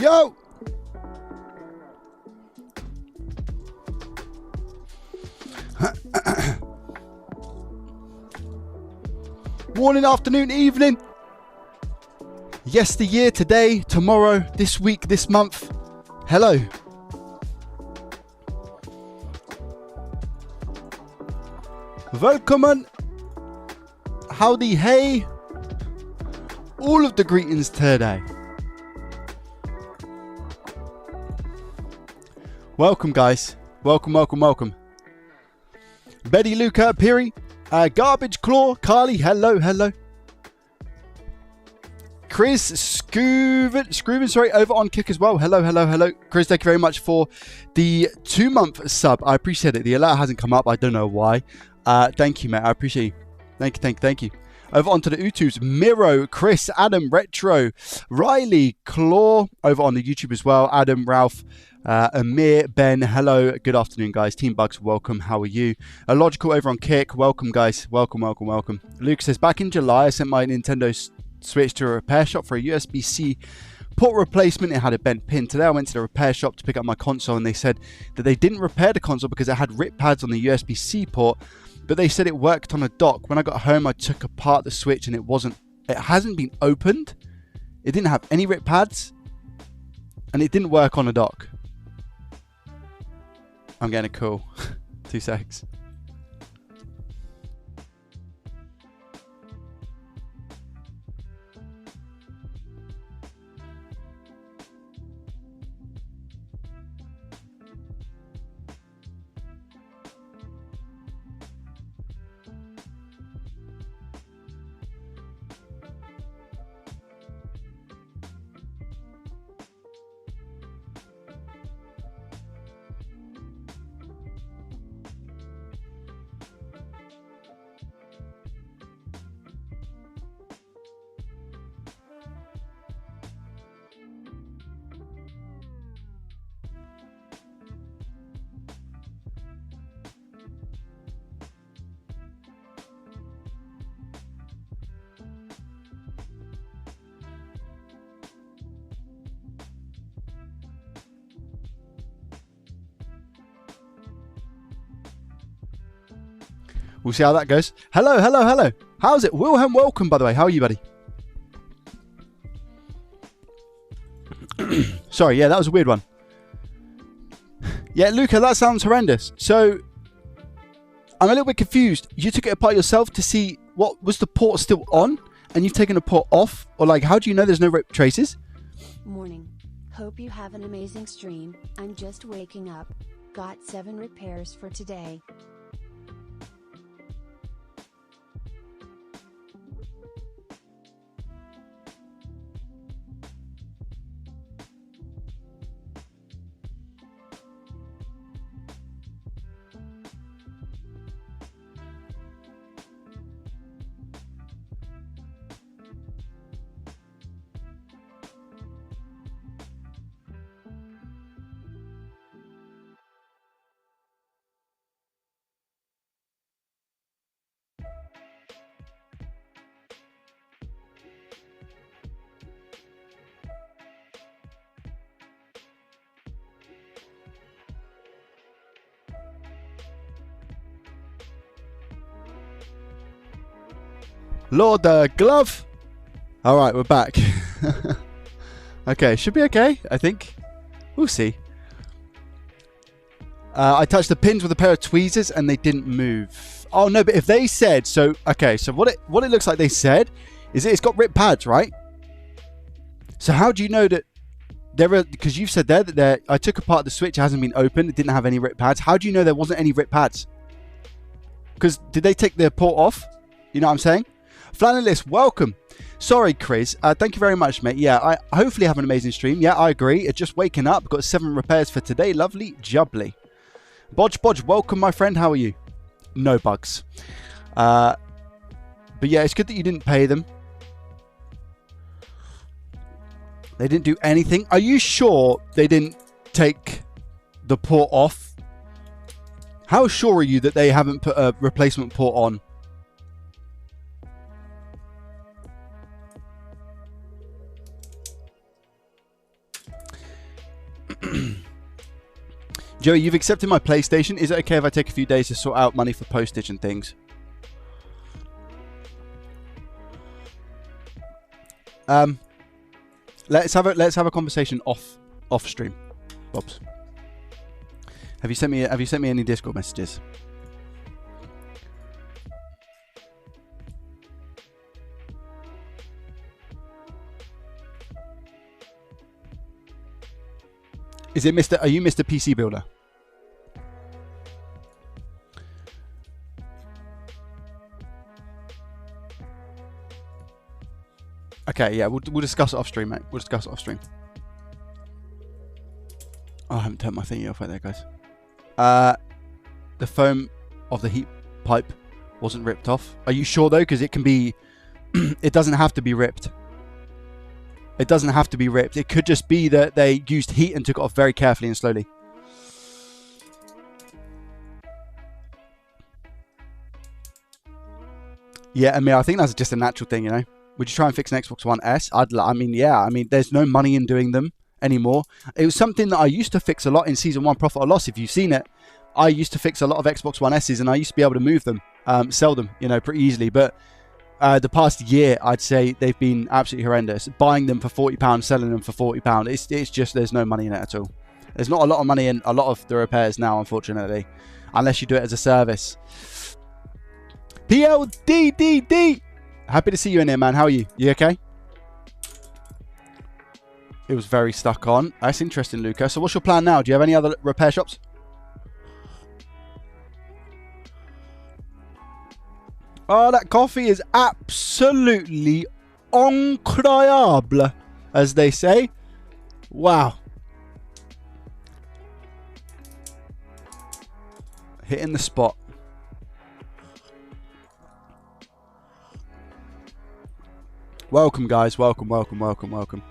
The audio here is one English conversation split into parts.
Yo! Morning, afternoon, evening. Yesteryear, today, tomorrow, this week, this month. Hello. Welcome. Howdy, hey. All of the greetings today. Welcome, guys. Welcome, welcome, welcome. Betty, Luca, Piri, Garbage Claw, Carly, hello, hello. Chris, Scrooven, sorry, over on Kick as well. Hello, hello, hello. Chris, thank you very much for the 2-month sub. I appreciate it. The alert hasn't come up. I don't know why. Thank you, mate. I appreciate you. Thank you. Over onto the Utus, Miro, Chris, Adam, Retro, Riley, Claw, over on the YouTube as well. Adam, Ralph, Amir, Ben, hello. Good afternoon, guys. Team Bugs, welcome. How are you? Logical over on Kick, welcome, guys. Welcome, welcome, welcome. Luke says, back in July, I sent my Nintendo Switch to a repair shop for a USB-C port replacement. It had a bent pin. Today I went to the repair shop to pick up my console and they said that they didn't repair the console because it had rip pads on the USB-C port, but they said it worked on a dock. When I got home, I took apart the Switch and it hasn't been opened. It didn't have any rip pads and it didn't work on a dock. I'm getting a call. 2 seconds. We'll see how that goes. Hello, hello, hello. How's it? Wilhelm, welcome, by the way. How are you, buddy? Sorry, yeah, that was a weird one. Yeah, Luca, that sounds horrendous. So, I'm a little bit confused. You took it apart yourself to see what was the port still on, and you've taken the port off? Or like, how do you know there's no rip traces? Morning. Hope you have an amazing stream. I'm just waking up. Got 7 repairs for today. Lord Glove. All right, we're back. Okay, should be okay, I think. We'll see. I touched the pins with a pair of tweezers and they didn't move. Oh no, but if they said so, okay. So what it looks like they said is it's got rip pads, right? So how do you know that there are? Because you've said there that I took apart the Switch, it hasn't been opened, it didn't have any rip pads. How do you know there wasn't any rip pads? Because did they take the port off? You know what I'm saying? Flannelist, welcome. Sorry, Chris. Thank you very much, mate. Yeah, I hopefully have an amazing stream. Yeah, I agree. It's just waking up. Got 7 repairs for today. Lovely jubbly. Bodge, welcome, my friend. How are you? No bugs. But yeah, it's good that you didn't pay them. They didn't do anything. Are you sure they didn't take the port off? How sure are you that they haven't put a replacement port on? Joey, you've accepted my PlayStation. Is it okay if I take a few days to sort out money for postage and things? Let's have a conversation off stream, Bobs. Have you sent me any Discord messages? Is it Mr. Are you Mr. PC Builder? Okay, yeah, we'll discuss it off stream, mate. We'll discuss it off stream. Oh, I haven't turned my thingy off right there, guys. The foam of the heat pipe wasn't ripped off. Are you sure though? Because it can be. It doesn't have to be ripped. It doesn't have to be ripped. It could just be that they used heat and took it off very carefully and slowly. Yeah, I mean, I think that's just a natural thing, you know. Would you try and fix an Xbox One S? I mean, yeah. I mean, there's no money in doing them anymore. It was something that I used to fix a lot in Season 1 Profit or Loss. If you've seen it, I used to fix a lot of Xbox One S's and I used to be able to move them, sell them, you know, pretty easily. But the past year, I'd say they've been absolutely horrendous. Buying them for £40, selling them for £40. It's just there's no money in it at all. There's not a lot of money in a lot of the repairs now, unfortunately, unless you do it as a service. PLDDD! Happy to see you in here, man. How are you? You okay? It was very stuck on. That's interesting, Luca. So what's your plan now? Do you have any other repair shops? Oh, that coffee is absolutely incroyable, as they say. Wow. Hitting the spot. Welcome, guys. Welcome, welcome, welcome, welcome.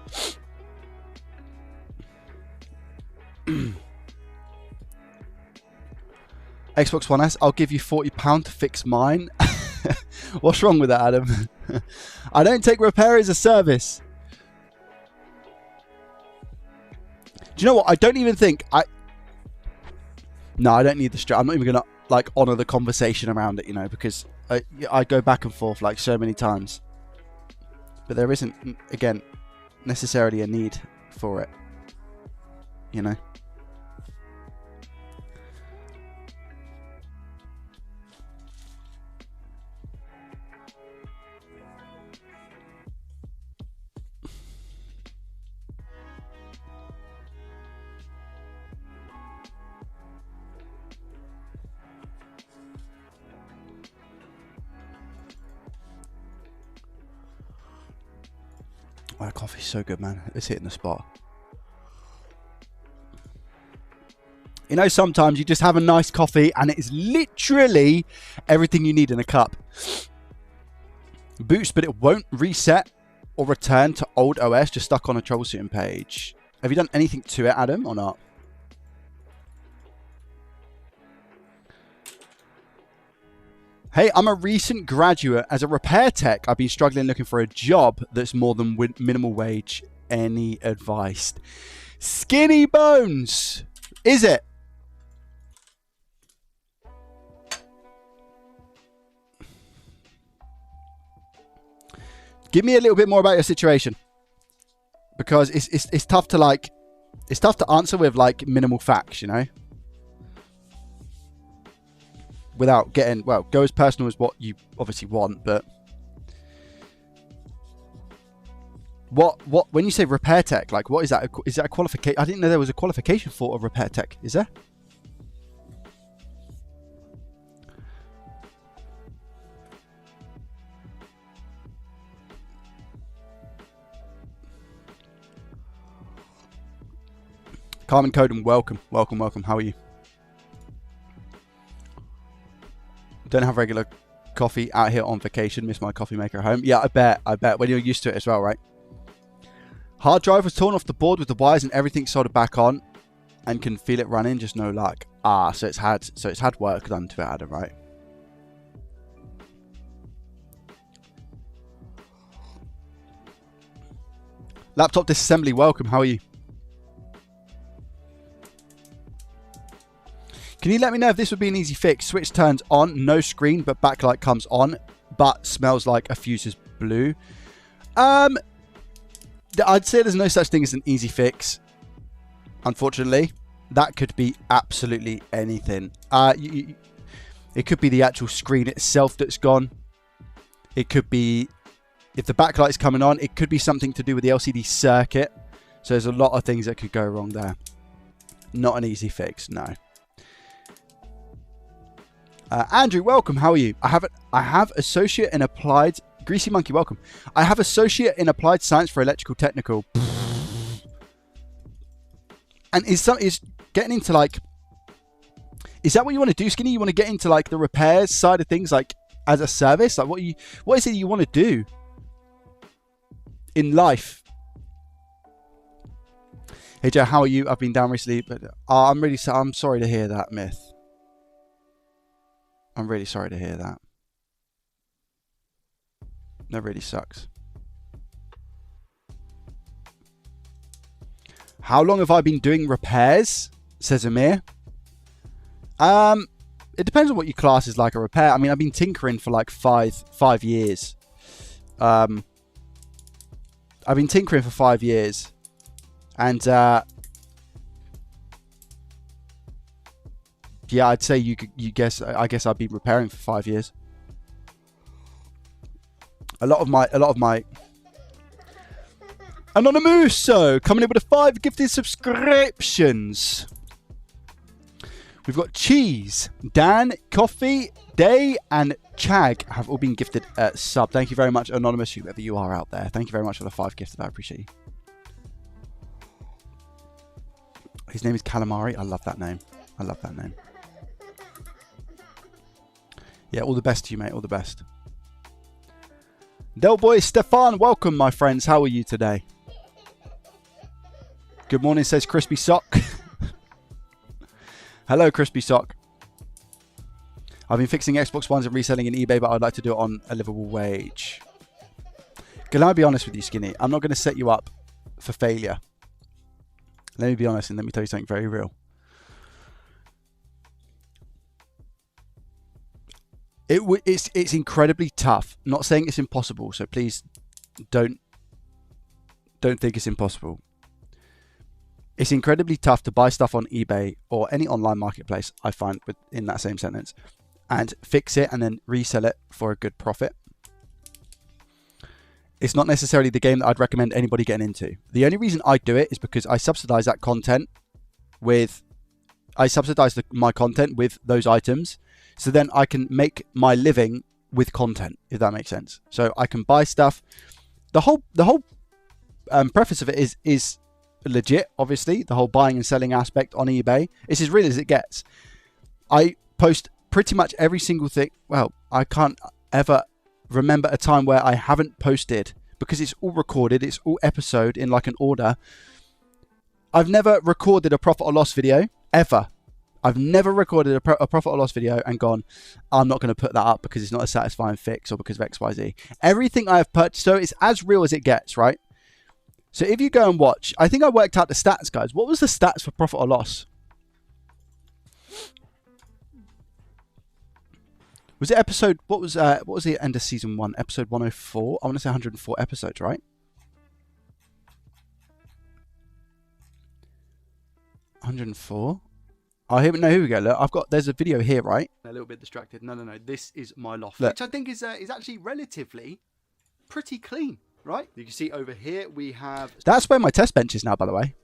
Xbox One S, I'll give you £40 to fix mine. What's wrong with that, Adam? I don't take repair as a service. Do you know what? I don't even think No, I don't need the strap. I'm not even gonna like honor the conversation around it, you know, because I go back and forth like so many times. But there isn't, again, necessarily a need for it, you know. Wow, coffee's so good, man. It's hitting the spot. You know, sometimes you just have a nice coffee and it is literally everything you need in a cup. Boots, but it won't reset or return to old OS, just stuck on a troubleshooting page. Have you done anything to it, Adam, or not? Hey, I'm a recent graduate. As a repair tech, I've been struggling looking for a job that's more than minimal wage. Any advice? Skinny bones! Is it? Give me a little bit more about your situation. Because it's tough to like... It's tough to answer with like minimal facts, you know? Without getting, well, go as personal as what you obviously want, but what when you say repair tech, like what is that? Is that a qualification? I didn't know there was a qualification for a repair tech. Is there? Carmen Coden, welcome, welcome, welcome. How are you? Don't have regular coffee out here on vacation. Miss my coffee maker at home. Yeah, I bet. When you're used to it as well, right? Hard drive was torn off the board with the wires and everything soldered back on, and can feel it running. Just no luck. Ah, so it's had work done to it, Adam, right? Laptop disassembly. Welcome. How are you? Can you let me know if this would be an easy fix? Switch turns on, no screen, but backlight comes on, but smells like a fuse is blue. I'd say there's no such thing as an easy fix. Unfortunately, that could be absolutely anything. It could be the actual screen itself that's gone. It could be, if the backlight is coming on, it could be something to do with the LCD circuit. So there's a lot of things that could go wrong there. Not an easy fix, no. Andrew, welcome. How are you? I have associate in applied. Greasy Monkey, welcome. I have associate in applied science for electrical technical. And is getting into like, is that what you want to do, Skinny? You want to get into like the repairs side of things, like as a service? Like what is it you want to do in life? Hey Joe, how are you? I've been down recently, but I'm sorry to hear that, Myth. I'm really sorry to hear that. That really sucks. How long have I been doing repairs? Says Amir. It depends on what your class is like a repair. I mean, I've been tinkering for like five years. I've been tinkering for 5 years. And yeah, I'd say I guess I've been repairing for 5 years. A lot of my Anonymous, so coming in with 5 gifted subscriptions. We've got Cheese, Dan, Coffee, Day, and Chag have all been gifted a sub. Thank you very much, Anonymous, whoever you are out there. Thank you very much for the 5 gifted. I appreciate you. His name is Calamari. I love that name. I love that name. Yeah, all the best to you, mate. All the best. Del Boy Stefan, welcome, my friends. How are you today? Good morning, says Crispy Sock. Hello, Crispy Sock. I've been fixing Xbox Ones and reselling in eBay, but I'd like to do it on a livable wage. Can I be honest with you, Skinny? I'm not going to set you up for failure. Let me be honest and let me tell you something very real. It's incredibly tough. I'm not saying it's impossible, so please don't think it's impossible. It's incredibly tough to buy stuff on eBay or any online marketplace, I find, in that same sentence, and fix it and then resell it for a good profit. It's not necessarily the game that I'd recommend anybody getting into. The only reason I do it is because I subsidize that content with... I subsidize my content with those items, so then I can make my living with content, if that makes sense. So I can buy stuff. The whole preface of it is legit, obviously. The whole buying and selling aspect on eBay. It's as real as it gets. I post pretty much every single thing. Well, I can't ever remember a time where I haven't posted, because it's all recorded. It's all episode in like an order. I've never recorded a profit or loss video, ever. I've never recorded a profit or loss video and gone, I'm not going to put that up because it's not a satisfying fix or because of XYZ. Everything I have purchased, so it's as real as it gets, right? So if you go and watch, I think I worked out the stats, guys. What was the stats for profit or loss? Was it episode, what was the end of season 1? Episode 104? I want to say 104 episodes, right? 104? Oh, here we go. Look, there's a video here, right? A little bit distracted. No. This is my loft, look, which I think is actually relatively pretty clean, right? You can see over here we have... That's where my test bench is now, by the way.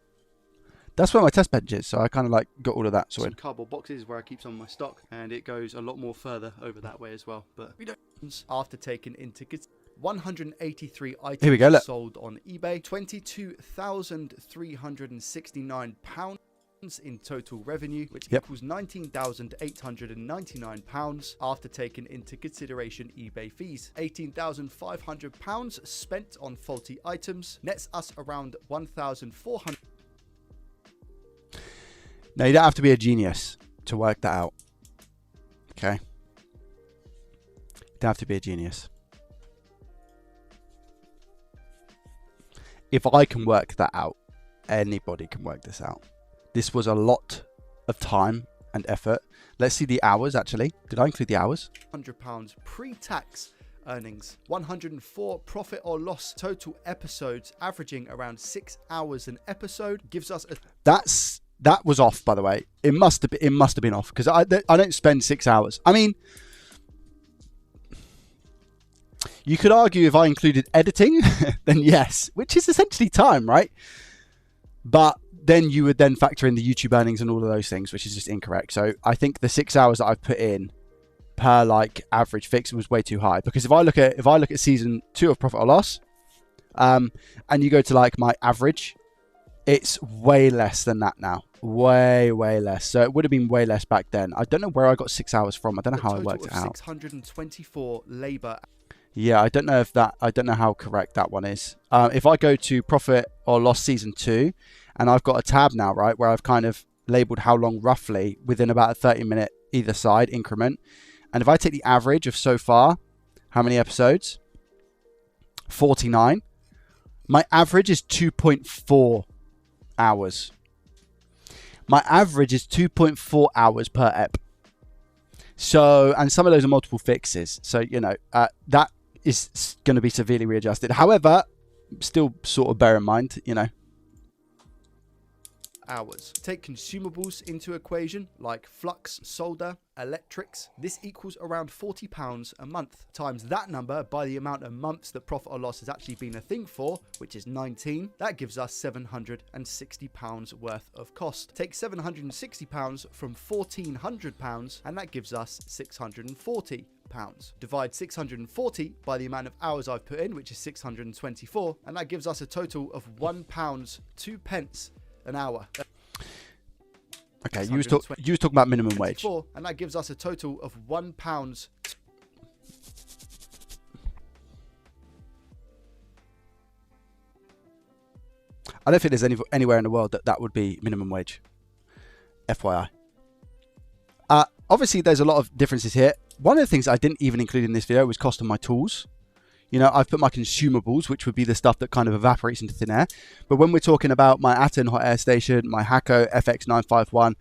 That's where my test bench is. So I kind of like got all of that sorted. Some cardboard boxes where I keep some of my stock, and it goes a lot more further over that way as well. But we don't... After taking into 183 items here we go, look. Sold on eBay, £22,369 in total revenue, which equals £19,899 after taking into consideration eBay fees. £18,500 spent on faulty items nets us around 1,400. Now, you don't have to be a genius to work that out. Okay? You don't have to be a genius. If I can work that out, anybody can work this out. This was a lot of time and effort. Let's see the hours, actually. Did I include the hours? £100 pre-tax earnings. 104 profit or loss total episodes, averaging around 6 hours an episode. Gives us a... That was off, by the way. It must have been off, because I don't spend 6 hours. I mean, you could argue if I included editing, then yes, which is essentially time, right? But then you would then factor in the YouTube earnings and all of those things, which is just incorrect. So I think the 6 hours that I've put in per like average fix was way too high, because if I look at season 2 of Profit or Loss, and you go to like my average, it's way less than that now. Way less. So it would have been way less back then. I don't know where I got 6 hours from. I don't know how I worked it out. 624 labor. Yeah, I don't know how correct that one is. If I go to Profit or Loss season 2, and I've got a tab now, right, where I've kind of labeled how long roughly within about a 30-minute either side increment. And if I take the average of so far, how many episodes? 49. My average is 2.4 hours. My average is 2.4 hours per ep. So, and some of those are multiple fixes. So, you know, that is going to be severely readjusted. However, still sort of bear in mind, you know, hours. Take consumables into equation like flux, solder, electrics. This equals around £40 a month. Times that number by the amount of months that Profit or Loss has actually been a thing for, which is 19. That gives us £760 worth of cost. Take £760 from £1,400 and that gives us £640. Divide 640 by the amount of hours I've put in, which is 624, and that gives us a total of £1 2 pence an hour. Okay, you was talking about minimum wage, and that gives us a total of £1. I don't think there's anywhere in the world that would be minimum wage. FYI. Obviously, there's a lot of differences here. One of the things I didn't even include in this video was cost of my tools. You know, I've put my consumables, which would be the stuff that kind of evaporates into thin air. But when we're talking about my Aten hot air station, my Hako FX951,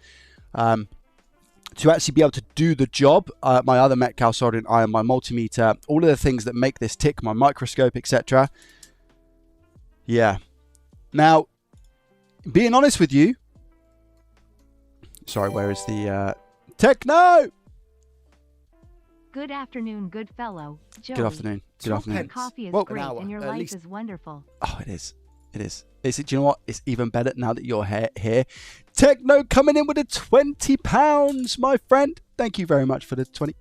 to actually be able to do the job, my other Metcal soldering iron, my multimeter, all of the things that make this tick, my microscope, etc. Yeah. Now, being honest with you, sorry, where is the techno? Good afternoon, good fellow. Joey. Good afternoon. Good afternoon. Coffee is great and your life is wonderful. Oh, it is. It is. Do you know what? It's even better now that you're here. Techno coming in with a £20, my friend. Thank you very much for the 20.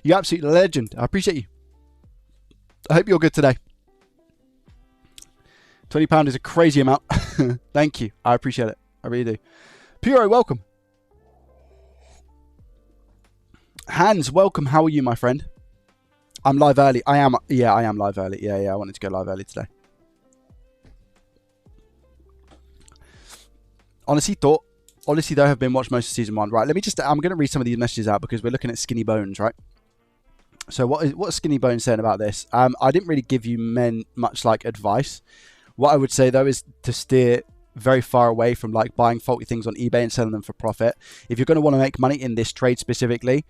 You're absolute legend. I appreciate you. I hope you're good today. £20 is a crazy amount. Thank you. I appreciate it. I really do. Puro, welcome. Hans, welcome. How are you, my friend? I'm live early. I am live early. Yeah, I wanted to go live early today. Honestly, though, have been watched most of season 1. Right, I'm going to read some of these messages out because we're looking at Skinny Bones, right? So what's Skinny Bones saying about this? I didn't really give you men much like advice. What I would say, though, is to steer very far away from like buying faulty things on eBay and selling them for profit. If you're going to want to make money in this trade specifically,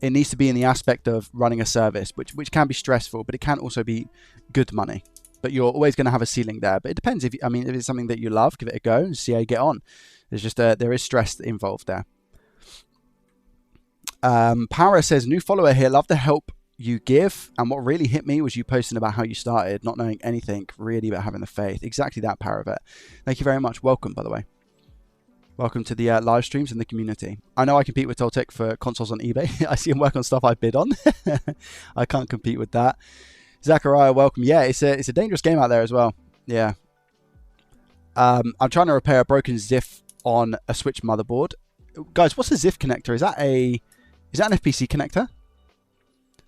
it needs to be in the aspect of running a service, which can be stressful, but it can also be good money. But you're always going to have a ceiling there. But it depends. If it's something that you love, give it a go and see how you get on. There's just there is stress involved there. Para says, new follower here. Love the help you give. And what really hit me was you posting about how you started, not knowing anything really about having the faith. Exactly that, Paravet. Thank you very much. Welcome, by the way. Welcome to the live streams and the community. I know I compete with Toltec for consoles on eBay. I see him work on stuff I bid on. I can't compete with that. Zachariah, welcome. Yeah, it's a dangerous game out there as well. Yeah. I'm trying to repair a broken ZIF on a Switch motherboard. Guys, what's a ZIF connector? Is that an FPC connector?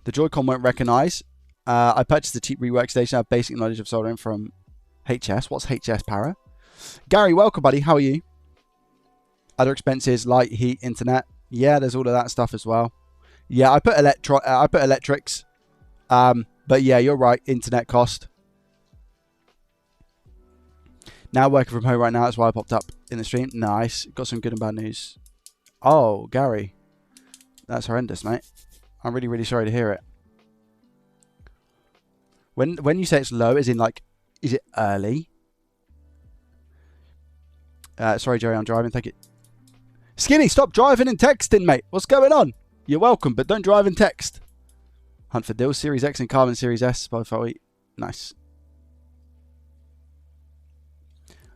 The Joy-Con won't recognize. I purchased a cheap rework station. I have basic knowledge of soldering from HS. What's HS, Para? Gary, welcome, buddy. How are you? Other expenses, light, heat, internet. Yeah, there's all of that stuff as well. Yeah, I put electrics. But yeah, you're right. Internet cost. Now working from home right now. That's why I popped up in the stream. Nice. Got some good and bad news. Oh, Gary. That's horrendous, mate. I'm really, really sorry to hear it. When you say it's low, as in like, is it early? Sorry, Jerry, I'm driving. Thank you. Skinny, stop driving and texting, mate. What's going on? You're welcome, but don't drive and text. Hunt for deals, Series X and Carbon Series S. Spotify. Nice.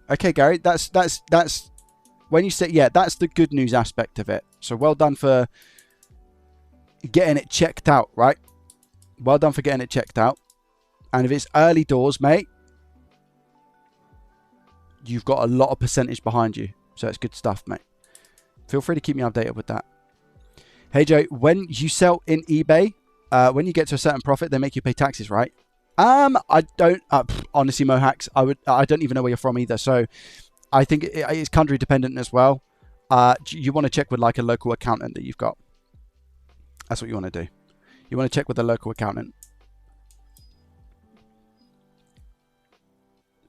Okay, Gary, that's when you say, yeah, that's the good news aspect of it. So well done for getting it checked out, right? Well done for getting it checked out. And if it's early doors, mate, you've got a lot of percentage behind you. So it's good stuff, mate. Feel free to keep me updated with that. Hey, Joe, when you sell in eBay, when you get to a certain profit, they make you pay taxes, right? I don't, honestly, Mohax, I don't even know where you're from either. So I think it's country dependent as well. You want to check with like a local accountant that you've got. That's what you want to do. You want to check with a local accountant.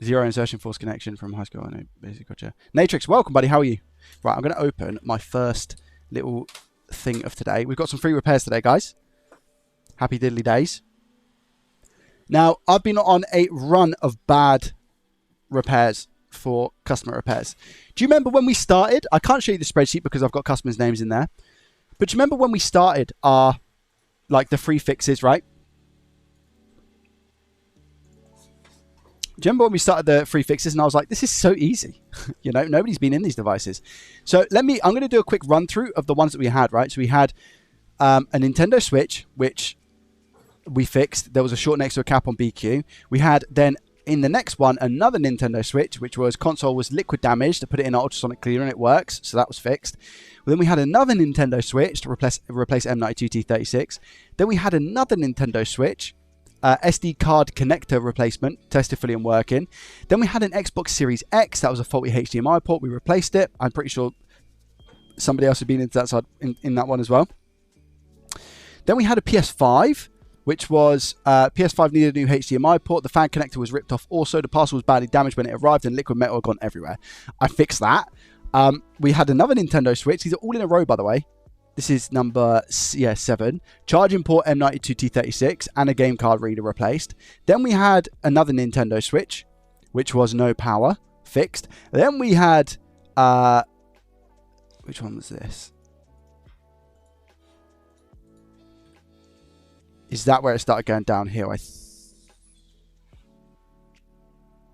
Zero insertion force connection from high school. I know, basically, gotcha. Natrix, welcome, buddy. How are you? Right, I'm going to open my first little thing of today. We've got some free repairs today, guys. Happy diddly days. Now, I've been on a run of bad repairs for customer repairs. Do you remember when we started? I can't show you the spreadsheet because I've got customers' names in there. But do you remember when we started our, like, the free fixes, right? Do you remember when we started the free fixes and I was like, this is so easy. You know, nobody's been in these devices. So I'm going to do a quick run through of the ones that we had, right? So we had a Nintendo Switch, which we fixed. There was a short next to a cap on BQ. We had then in the next one, another Nintendo Switch, which was console was liquid damaged to put it in ultrasonic cleaner and it works. So that was fixed. Then we had another Nintendo Switch to replace M92T36. Then we had another Nintendo Switch, SD card connector replacement, tested fully and working. Then we had an Xbox Series X. That was a faulty HDMI port. We replaced it. I'm pretty sure somebody else had been into that side in that one as well. Then we had a PS5, which was PS5 needed a new HDMI port. The fan connector was ripped off. Also, the parcel was badly damaged when it arrived and liquid metal had gone everywhere. I fixed that. We had another Nintendo Switch. These are all in a row, by the way. This is number 7. Charging port M92T36 and a game card reader replaced. Then we had another Nintendo Switch, which was no power, fixed. Then we had, which one was this? Is that where it started going downhill? I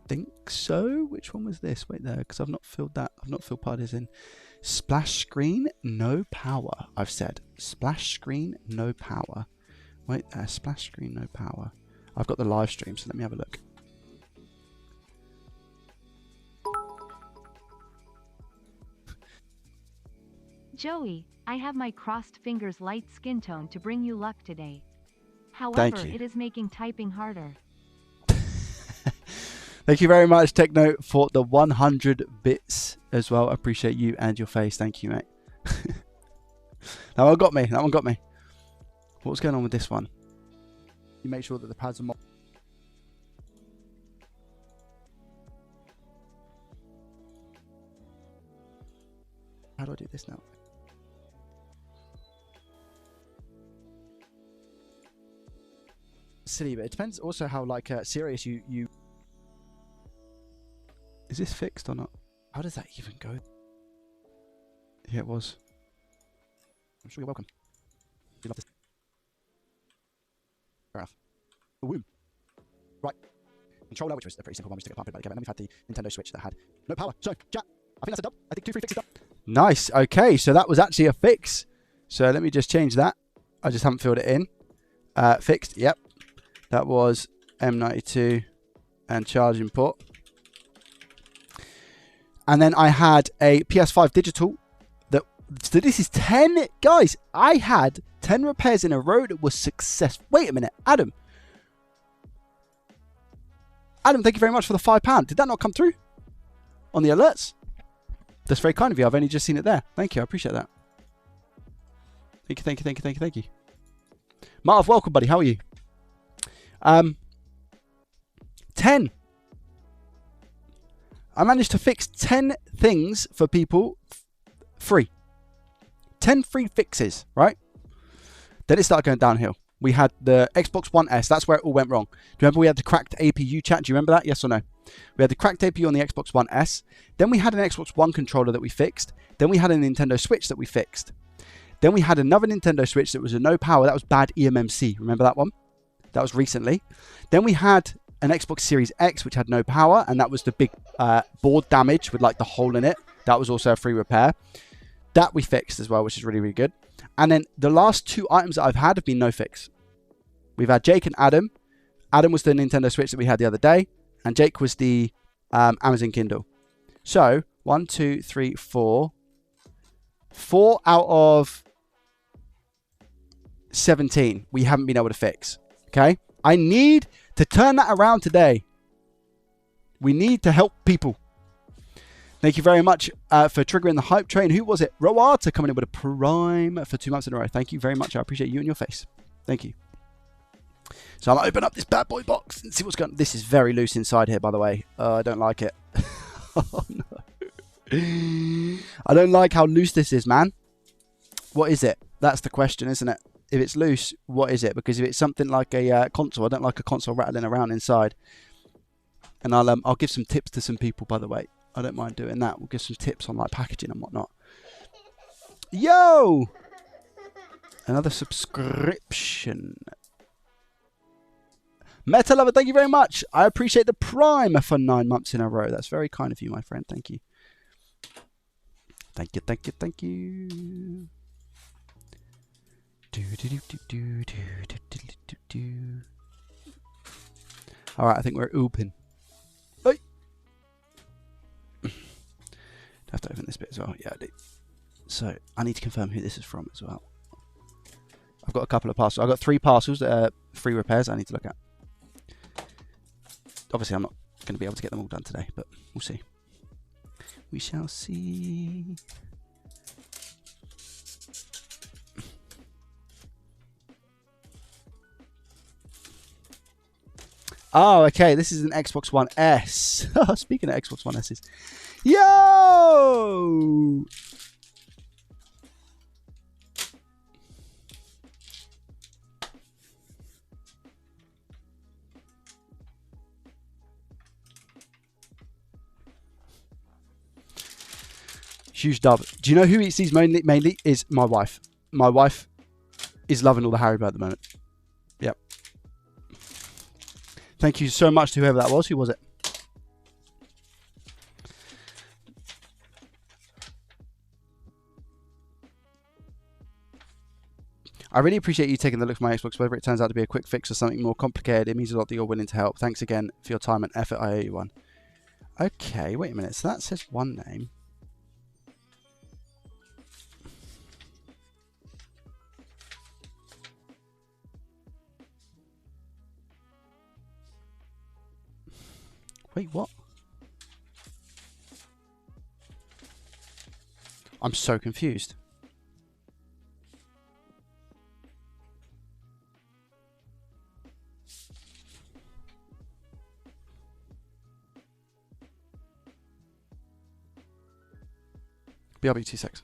think so. Which one was this? Wait there, because I've not filled that. I've not filled part of this in. Splash screen, no power. I've said splash screen, no power. Wait there, splash screen, no power. I've got the live stream, so let me have a look. Joey, I have my crossed fingers light skin tone to bring you luck today. However, it is making typing harder. Thank you very much, Techno, for the 100 bits as well. I appreciate you and your face. Thank you, mate. That one got me. That one got me. What's going on with this one? You make sure that the pads are more. How do I do this now? Silly, but it depends also how like serious you. Is this fixed or not? How does that even go? Yeah, it was. I'm sure you're welcome. You love this. Fair enough. Boom. Right. Controller, which was a pretty simple one, we just took it apart, but again, and then we've had the Nintendo Switch that had no power. So, chat, I think that's a dub. I think 2 free fixes done. Nice. Okay, so that was actually a fix. So let me just change that. I just haven't filled it in. Fixed. Yep. That was M92 and charging port. And then I had a PS5 digital. So this is 10. Guys, I had 10 repairs in a row that was successful. Wait a minute. Adam, thank you very much for the £5. Did that not come through on the alerts? That's very kind of you. I've only just seen it there. Thank you. I appreciate that. Thank you. Marv, welcome, buddy. How are you? 10. I managed to fix 10 things for people free. 10 free fixes, right? Then it started going downhill. We had the Xbox One S. That's where it all went wrong. Do you remember we had the cracked APU chat? Do you remember that? Yes or no? We had the cracked APU on the Xbox One S. Then we had an Xbox One controller that we fixed. Then we had a Nintendo Switch that we fixed. Then we had another Nintendo Switch that was a no power. That was bad eMMC. Remember that one? That was recently. Then we had an Xbox Series X, which had no power. And that was the big board damage with like the hole in it. That was also a free repair. That we fixed as well, which is really, really good. And then the last 2 items that I've had have been no fix. We've had Jake and Adam. Adam was the Nintendo Switch that we had the other day. And Jake was the Amazon Kindle. So, 1, 2, 3, 4. 4 out of 17 we haven't been able to fix. Okay? I need to turn that around today. We need to help people. Thank you very much for triggering the hype train. Who was it? Roata coming in with a prime for 2 months in a row. Thank you very much. I appreciate you and your face. Thank you. So I'm going to open up this bad boy box and see what's going on. This is very loose inside here, by the way. I don't like it. Oh, no. I don't like how loose this is, man. What is it? That's the question, isn't it? If it's loose, what is it? Because if it's something like a console, I don't like a console rattling around inside. And I'll give some tips to some people, by the way. I don't mind doing that. We'll give some tips on like packaging and whatnot. Yo! Another subscription. Meta Lover, thank you very much. I appreciate the prime for 9 months in a row. That's very kind of you, my friend. Thank you. Thank you, thank you, thank you. All right, I think we're open. Hey. Have to open this bit as well. Yeah, I do. So I need to confirm who this is from as well. I've got a couple of parcels. I've got 3 parcels that are free repairs I need to look at. Obviously, I'm not going to be able to get them all done today, but we'll see. We shall see. Oh, okay. This is an Xbox One S. Speaking of Xbox One S's. Yo! Huge dub. Do you know who eats these mainly? Is my wife. My wife is loving all the Haribo at the moment. Yep. Thank you so much to whoever that was. Who was it? I really appreciate you taking the look for my Xbox. Whether it turns out to be a quick fix or something more complicated, it means a lot that you're willing to help. Thanks again for your time and effort. I owe you one. Okay, wait a minute. So that says one name. Wait, what? I'm so confused. BRB26.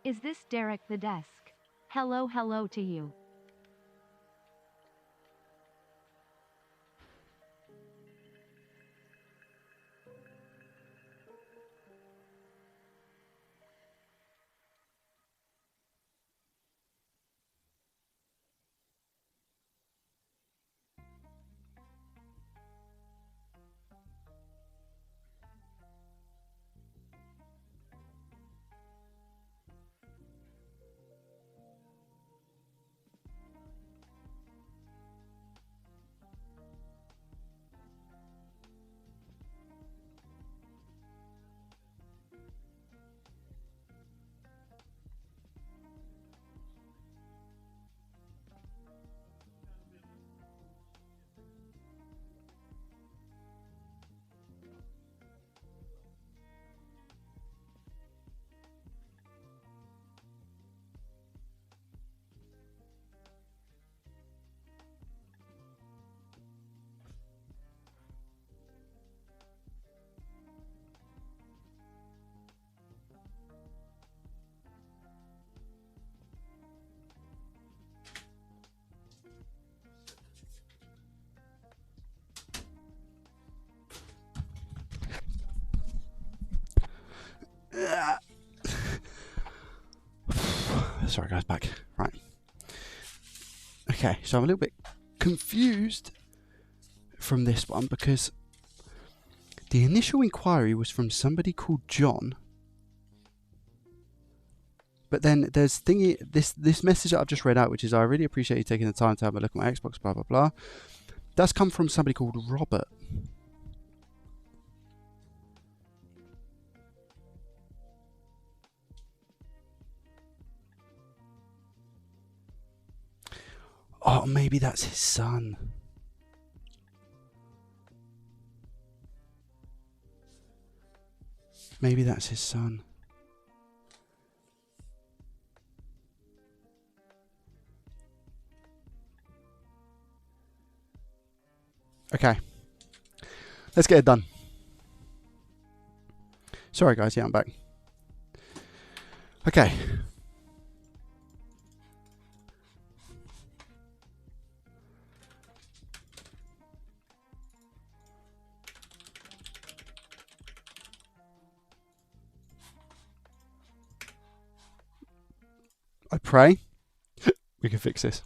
Is this Derek the desk? Hello, hello to you. Sorry guys, back. Right. Okay, so I'm a little bit confused from this one because the initial inquiry was from somebody called John. But then there's this message that I've just read out, which is, I really appreciate you taking the time to have a look at my Xbox, blah, blah, blah. That's come from somebody called Robert. Oh, maybe that's his son. Maybe that's his son. Okay. Let's get it done. Sorry guys, yeah, I'm back. Okay. I pray we can fix this.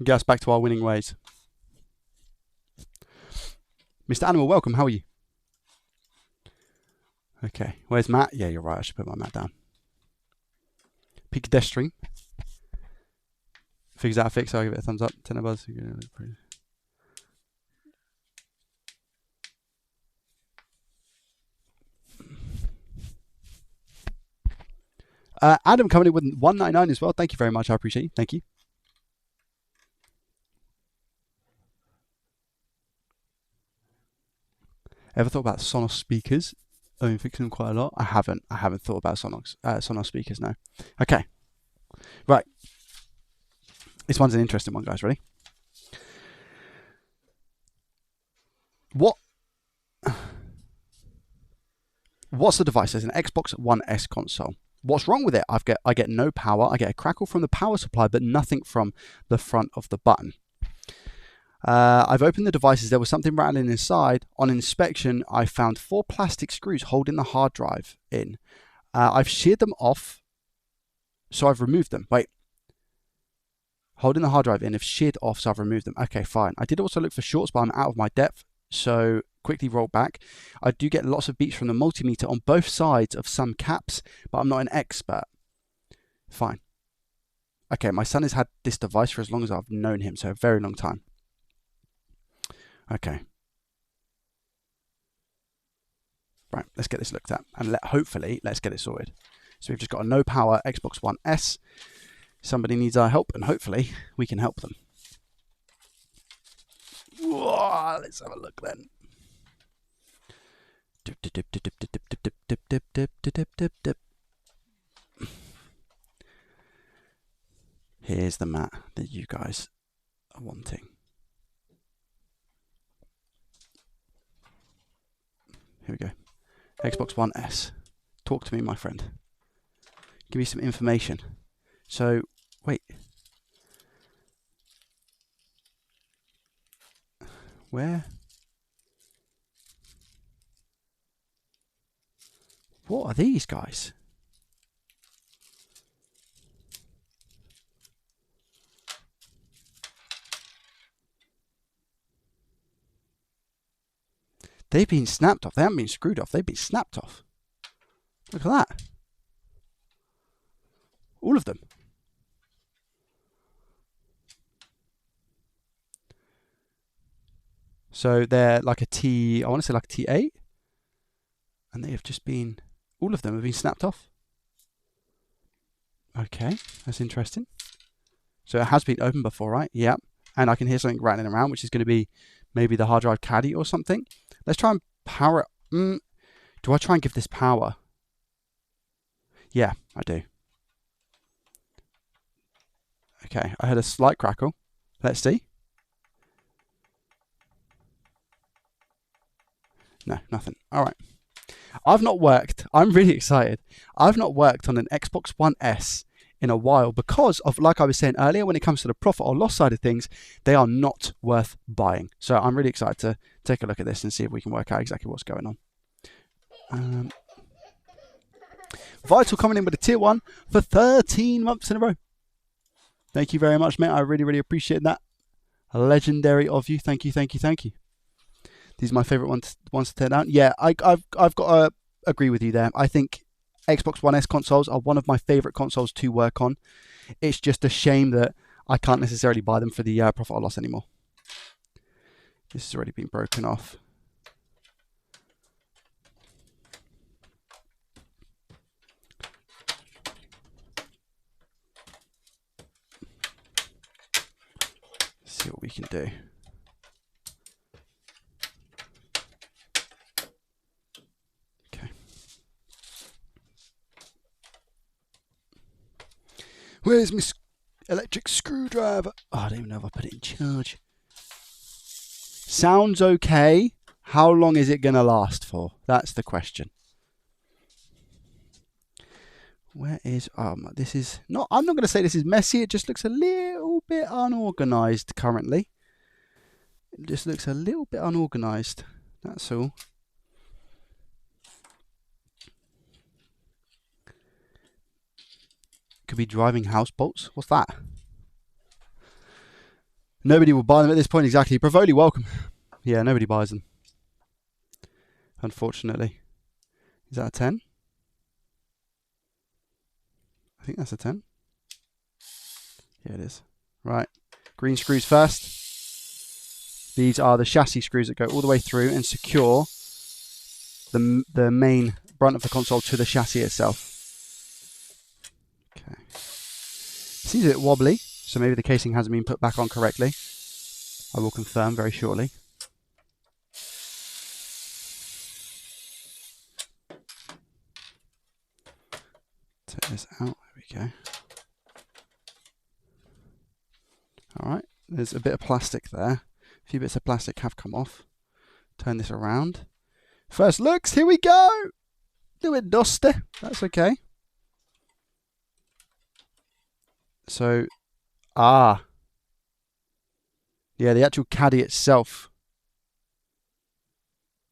Get us back to our winning ways. Mr. Animal, welcome. How are you? Okay. Where's Matt? Yeah, you're right. I should put my Matt down. Pedestrian. Figures out a fix. I'll give it a thumbs up. 10 of us. Adam coming in with 199 as well. Thank you very much. I appreciate you. Thank you. Ever thought about Sonos speakers? I've been fixing them quite a lot. I haven't thought about Sonos speakers, no. Okay. Right. This one's an interesting one, guys. Ready? What's the device? There's an Xbox One S console. What's wrong with it? I get no power. I get a crackle from the power supply, but nothing from the front of the button. I've opened the devices. There was something rattling inside. On inspection, I found 4 plastic screws holding the hard drive in. I've sheared them off, so I've removed them. Wait. Holding the hard drive in, I've sheared off, so I've removed them. Okay, fine. I did also look for shorts, but I'm out of my depth, so quickly roll back. I do get lots of beeps from the multimeter on both sides of some caps, but I'm not an expert. Fine. Okay, my son has had this device for as long as I've known him, so a very long time. Okay. Right, let's get this looked at, and hopefully let's get it sorted. So we've just got a no power Xbox One S. Somebody needs our help, and hopefully we can help them. Whoa, let's have a look then. Dip, dip, dip, dip, dip, dip, dip, dip, dip, dip, dip, dip, dip. Here's the mat that you guys are wanting. Here we go. Xbox One S. Talk to me, my friend. Give me some information. So, wait. Where? What are these guys? They've been snapped off. They haven't been screwed off. They've been snapped off. Look at that. All of them. So they're like a T, I want to say like a T8. And they have just been, all of them have been snapped off. Okay, that's interesting. So it has been opened before, right? Yeah. And I can hear something rattling around, which is going to be maybe the hard drive caddy or something. Let's try and power it. Do I try and give this power? Yeah, I do. Okay, I heard a slight crackle. Let's see. No, nothing. All right. I've not worked. I'm really excited. I've not worked on an Xbox One S in a while because of, like I was saying earlier, when it comes to the profit or loss side of things, they are not worth buying. So I'm really excited to take a look at this and see if we can work out exactly what's going on. Vital coming in with a tier 1 for 13 months in a row. Thank you very much, mate. I really, really appreciate that. Legendary of you. Thank you, thank you, thank you. These are my favourite ones to tear down. Yeah, I've got to agree with you there. I think Xbox One S consoles are one of my favourite consoles to work on. It's just a shame that I can't necessarily buy them for the profit or loss anymore. This has already been broken off. Let's see what we can do. Where's my electric screwdriver? Oh, I don't even know if I put it in charge. Sounds okay. How long is it going to last for? That's the question. Where is... this is not... I'm not going to say this is messy. It just looks a little bit unorganized currently. It just looks a little bit unorganized. That's all. Could be driving house bolts. What's that? Nobody will buy them at this point. Exactly. Bravoli, welcome. Yeah, nobody buys them. Unfortunately. Is that a 10? I think that's a 10. Yeah, it is. Right. Green screws first. These are the chassis screws that go all the way through and secure the main brunt of the console to the chassis itself. Okay. Seems a bit wobbly, so maybe the casing hasn't been put back on correctly. I will confirm very shortly. Take this out. There we go. Alright, there's a bit of plastic there. A few bits of plastic have come off. Turn this around. First looks, here we go! A little bit dusty, that's okay. So, yeah, the actual caddy itself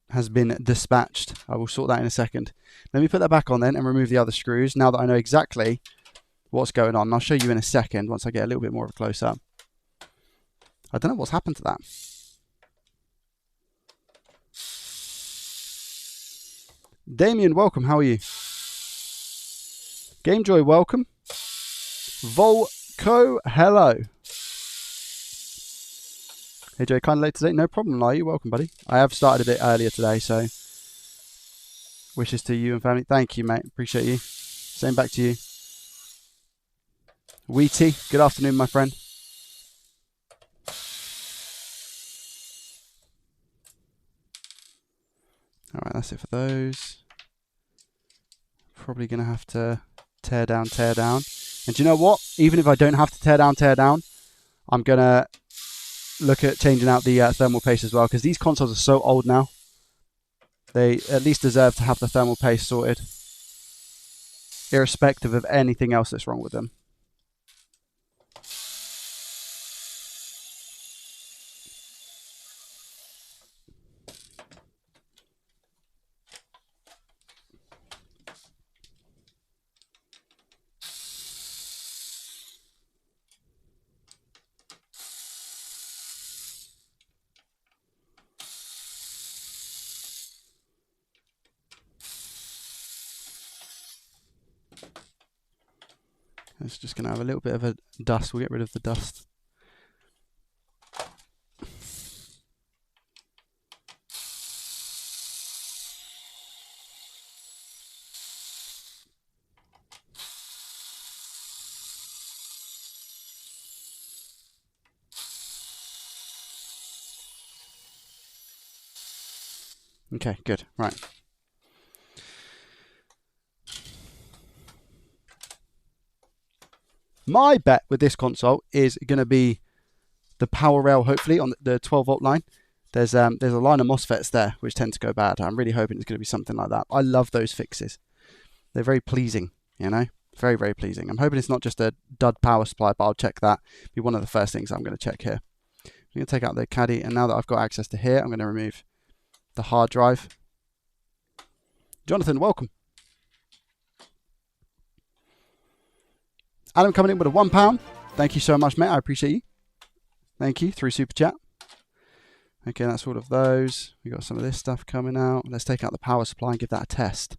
has been dispatched. I will sort that in a second. Let me put that back on then and remove the other screws now that I know exactly what's going on. And I'll show you in a second once I get a little bit more of a close-up. I don't know what's happened to that. Damien, welcome. How are you? Gamejoy, welcome. Volco, hello. Hey Joe, kind of late today? No problem, are you? Welcome, buddy. I have started a bit earlier today, so wishes to you and family. Thank you, mate. Appreciate you. Same back to you. Wheaty, good afternoon, my friend. Alright, that's it for those. Probably going to have to tear down. And do you know what? Even if I don't have to tear down, I'm going to look at changing out the thermal paste as well, because these consoles are so old now. They at least deserve to have the thermal paste sorted, irrespective of anything else that's wrong with them. It's just going to have a little bit of a dust. We'll get rid of the dust. Okay, good. Right. My bet with this console is going to be the power rail, hopefully, on the 12-volt line. There's a line of MOSFETs there, which tend to go bad. I'm really hoping it's going to be something like that. I love those fixes. They're very pleasing, you know? Very, very pleasing. I'm hoping it's not just a dud power supply, but I'll check that. It'll be one of the first things I'm going to check here. I'm going to take out the caddy, and now that I've got access to here, I'm going to remove the hard drive. Jonathan, welcome. Adam coming in with a £1. Thank you so much, mate. I appreciate you. Thank you through Super Chat. Okay, that's all of those. We got some of this stuff coming out. Let's take out the power supply and give that a test.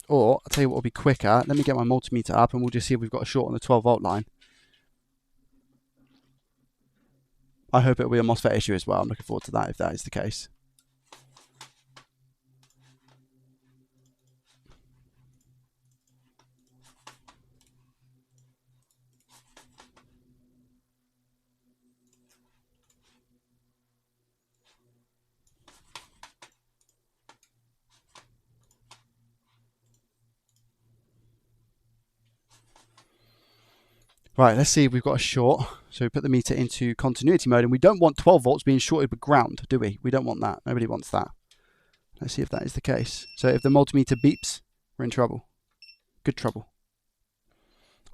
Or, I'll tell you what will be quicker. Let me get my multimeter up and we'll just see if we've got a short on the 12-volt line. I hope it'll be a MOSFET issue as well. I'm looking forward to that if that is the case. Right, let's see if we've got a short. So we put the meter into continuity mode, and we don't want 12 volts being shorted with ground, do we? We don't want that. Nobody wants that. Let's see if that is the case. So if the multimeter beeps, we're in trouble. Good trouble.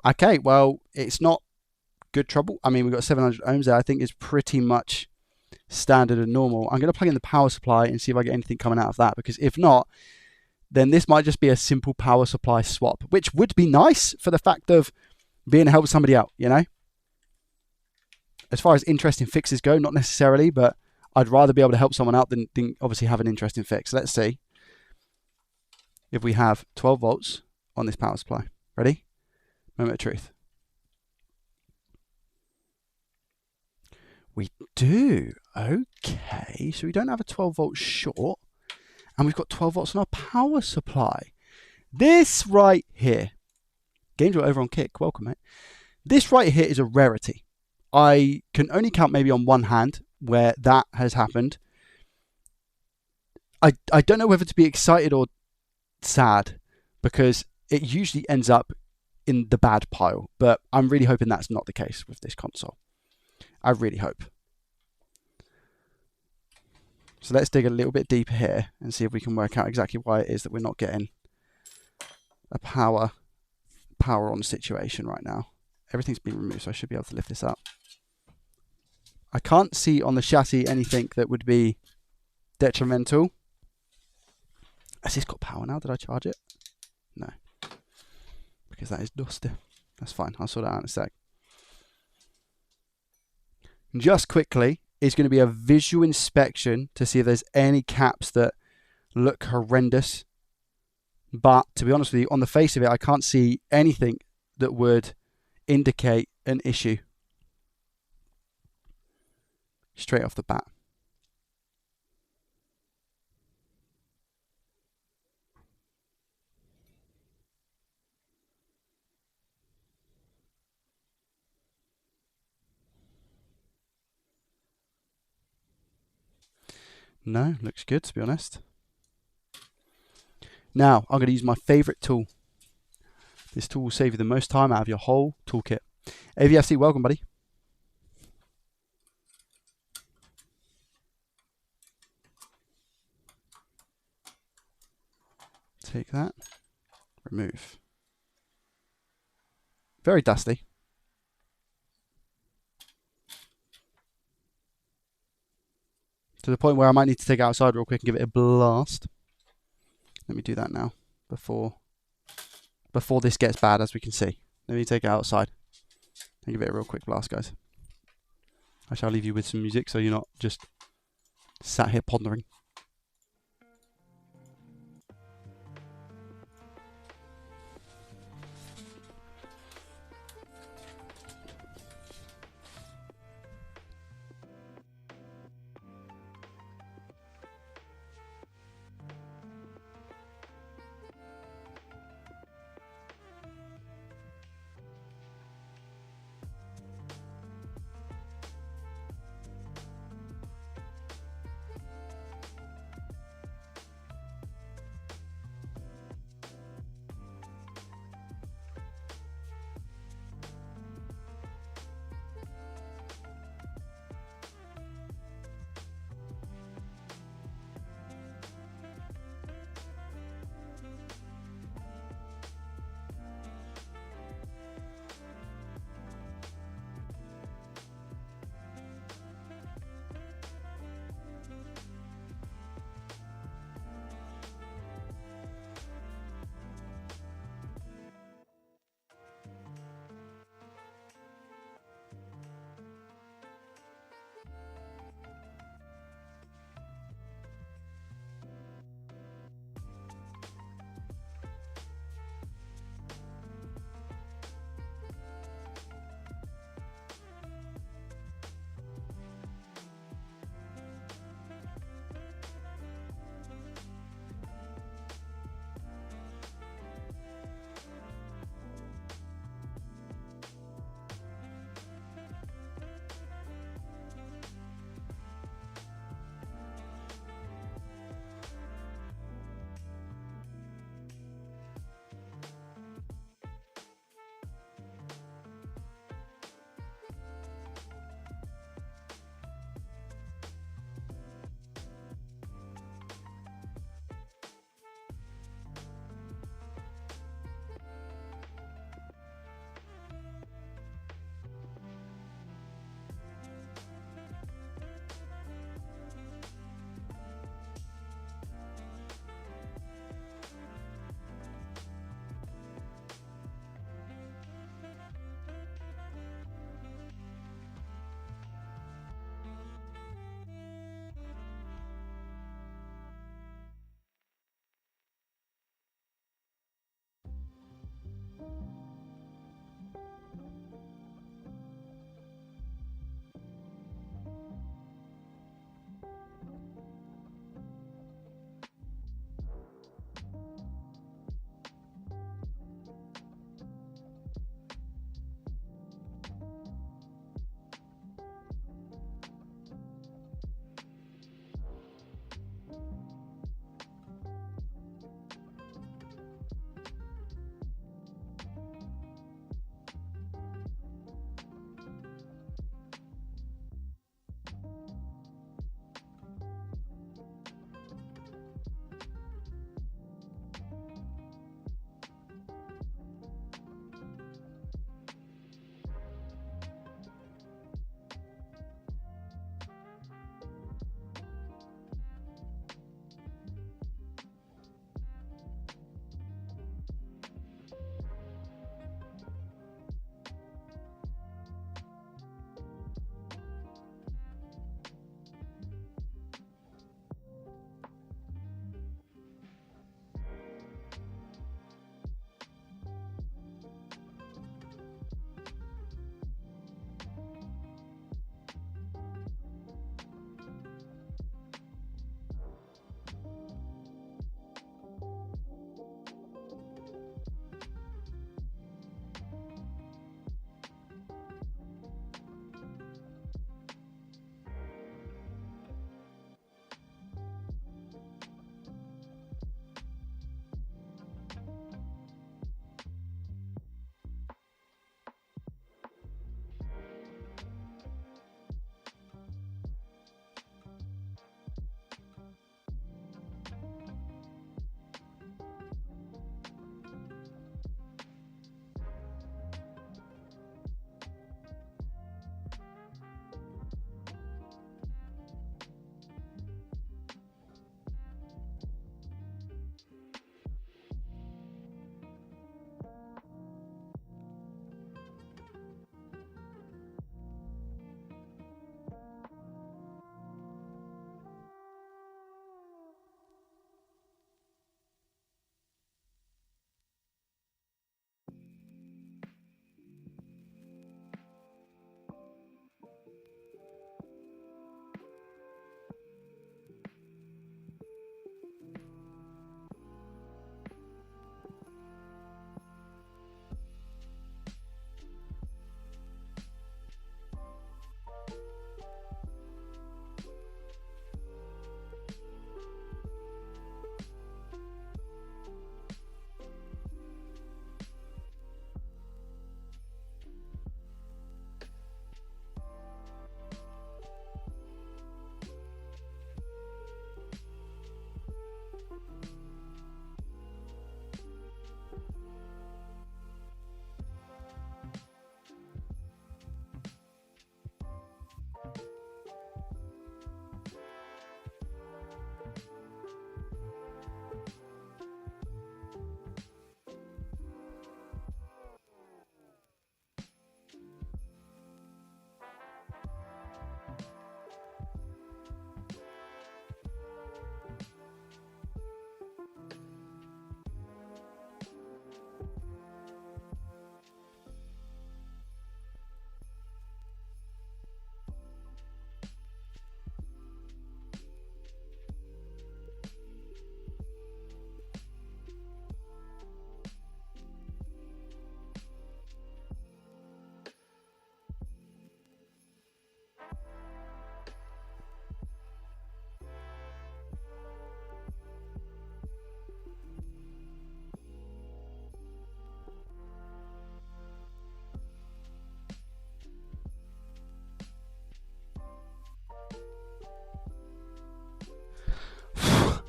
Okay, well, it's not good trouble. I mean, we've got 700 ohms there. I think is pretty much standard and normal. I'm going to plug in the power supply and see if I get anything coming out of that, because if not, then this might just be a simple power supply swap, which would be nice for the fact of being to help somebody out, you know? As far as interesting fixes go, not necessarily, but I'd rather be able to help someone out than obviously have an interesting fix. Let's see if we have 12 volts on this power supply. Ready? Moment of truth. We do. Okay, so we don't have a 12 volt short, and we've got 12 volts on our power supply. This right here, Games are over on Kick. Welcome, mate. This right here is a rarity. I can only count maybe on one hand where that has happened. I don't know whether to be excited or sad, because it usually ends up in the bad pile, but I'm really hoping that's not the case with this console. I really hope. So let's dig a little bit deeper here and see if we can work out exactly why it is that we're not getting a power on situation right now. Everything's been removed, so I should be able to lift this up. I can't see on the chassis anything that would be detrimental. Has this got power now? Did I charge it? No, because that is dusty. That's fine. I'll sort that out in a sec. Just quickly, it's going to be a visual inspection to see if there's any caps that look horrendous. But to be honest with you, on the face of it, I can't see anything that would indicate an issue straight off the bat. No, looks good, to be honest. Now, I'm going to use my favorite tool. This tool will save you the most time out of your whole toolkit. AVFC, welcome, buddy. Take that. Remove. Very dusty. To the point where I might need to take it outside real quick and give it a blast. Let me do that now before this gets bad, as we can see. Let me take it outside and give it a real quick blast, guys. I shall leave you with some music so you're not just sat here pondering.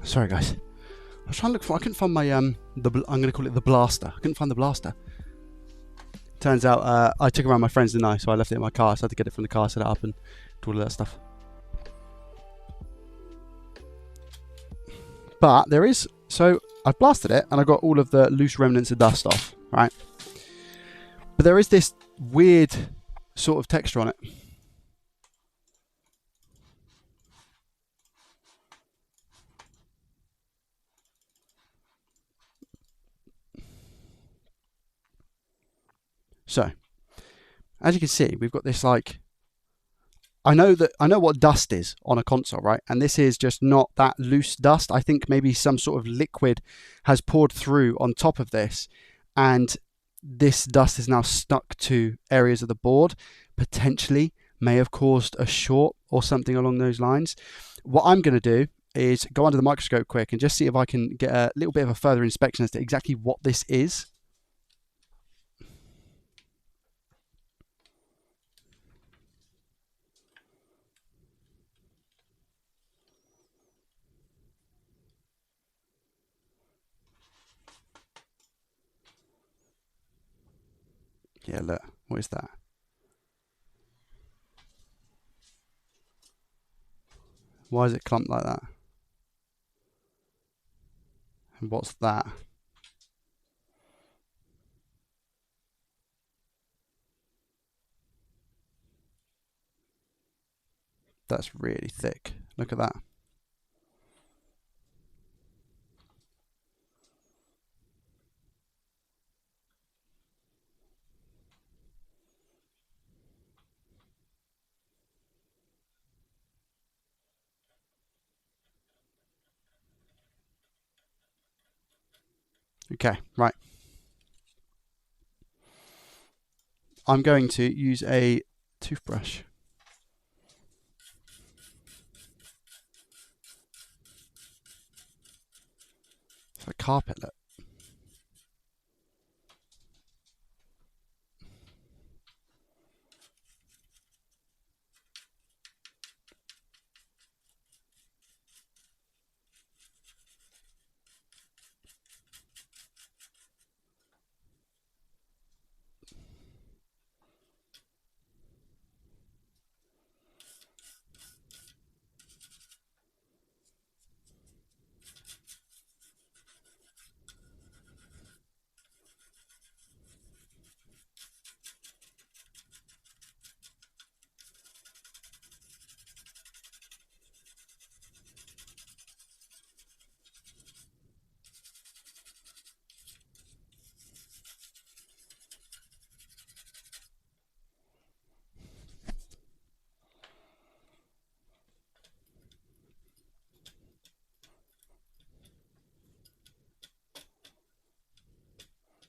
Sorry, guys. I was trying to look for. I couldn't find my I'm going to call it the blaster. I couldn't find the blaster. Turns out I took it around my friends, didn't I? So I left it in my car. So I had to get it from the car, set it up, and do all of that stuff. But there is. So I've blasted it, and I got all of the loose remnants of dust off, right? But there is this weird sort of texture on it. So, as you can see, we've got this like, I know what dust is on a console, right? And this is just not that loose dust. I think maybe some sort of liquid has poured through on top of this, and this dust is now stuck to areas of the board, potentially may have caused a short or something along those lines. What I'm going to do is go under the microscope quick and just see if I can get a little bit of a further inspection as to exactly what this is. Yeah, look, what is that? Why is it clumped like that? And what's that? That's really thick. Look at that. Okay, right. I'm going to use a toothbrush. It's like carpet, look.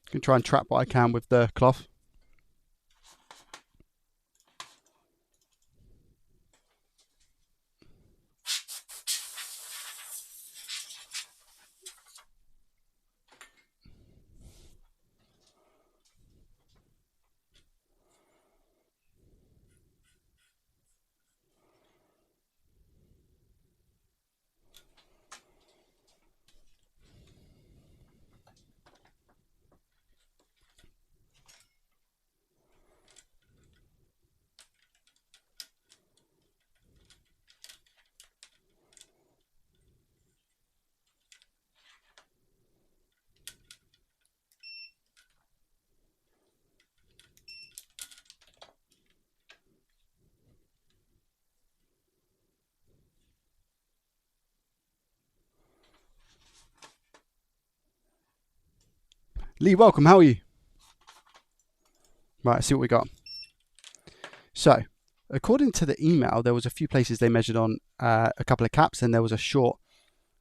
I'm going to try and trap what I can with the cloth. Lee, welcome. How are you? Right, let's see what we got. So, according to the email, there was a few places they measured on a couple of caps, and there was a short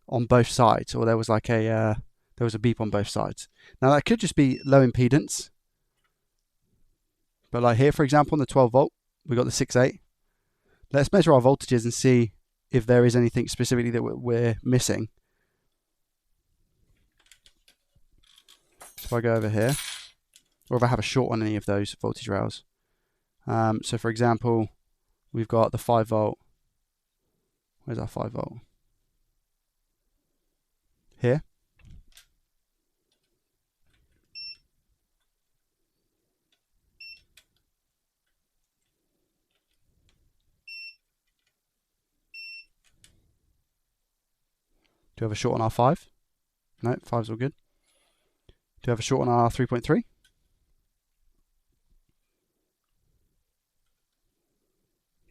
on both sides, or there was like a there was a beep on both sides. Now that could just be low impedance, but like here, for example, on the 12 volt, we got the 6.8. Let's measure our voltages and see if there is anything specifically that we're missing. So if I go over here, or if I have a short on any of those voltage rails. So for example, we've got the 5 volt. Where's our 5 volt? we have a short on our 5? No, 5's all good. Do we have a short on our 3.3?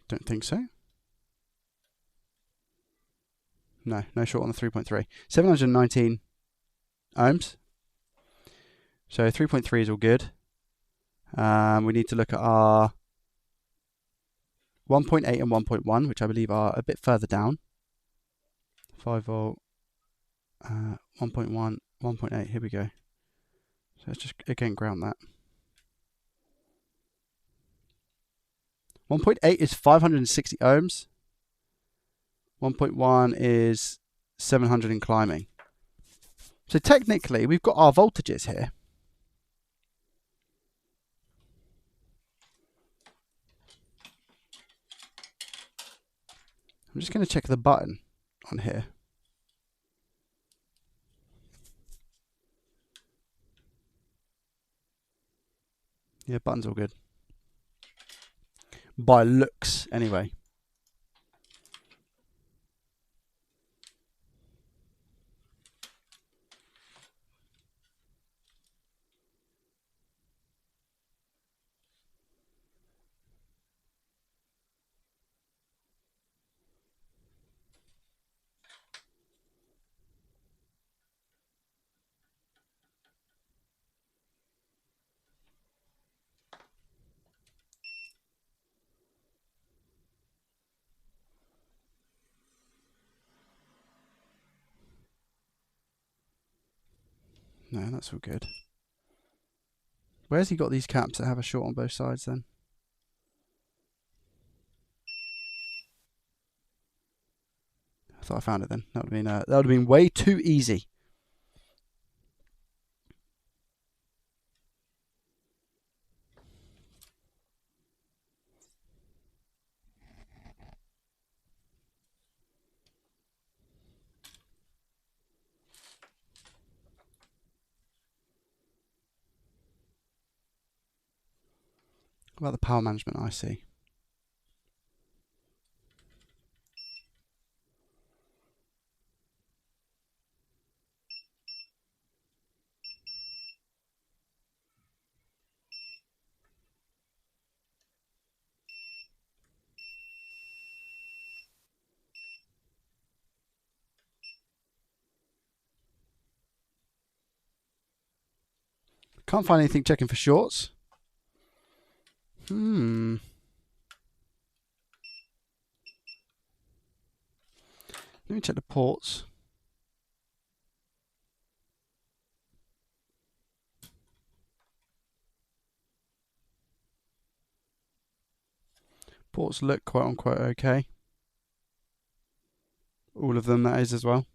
Don't think so. No, no short on the 3.3. 719 ohms. So 3.3 is all good. We need to look at our 1.8 and 1.1, which I believe are a bit further down. 5 volt, 1.1, 1.8, here we go. So let's just again ground that. 1.8 is 560 ohms. 1.1 is 700 and climbing. So technically, we've got our voltages here. I'm just going to check the button on here. Yeah, button's all good. By looks, anyway. No, that's all good. Where's he got these caps that have a short on both sides then? I thought I found it then. That would have been way too easy. What about the power management IC? Can't find anything checking for shorts. Let me check the ports. Ports look quote unquote okay. All of them, that is, as well.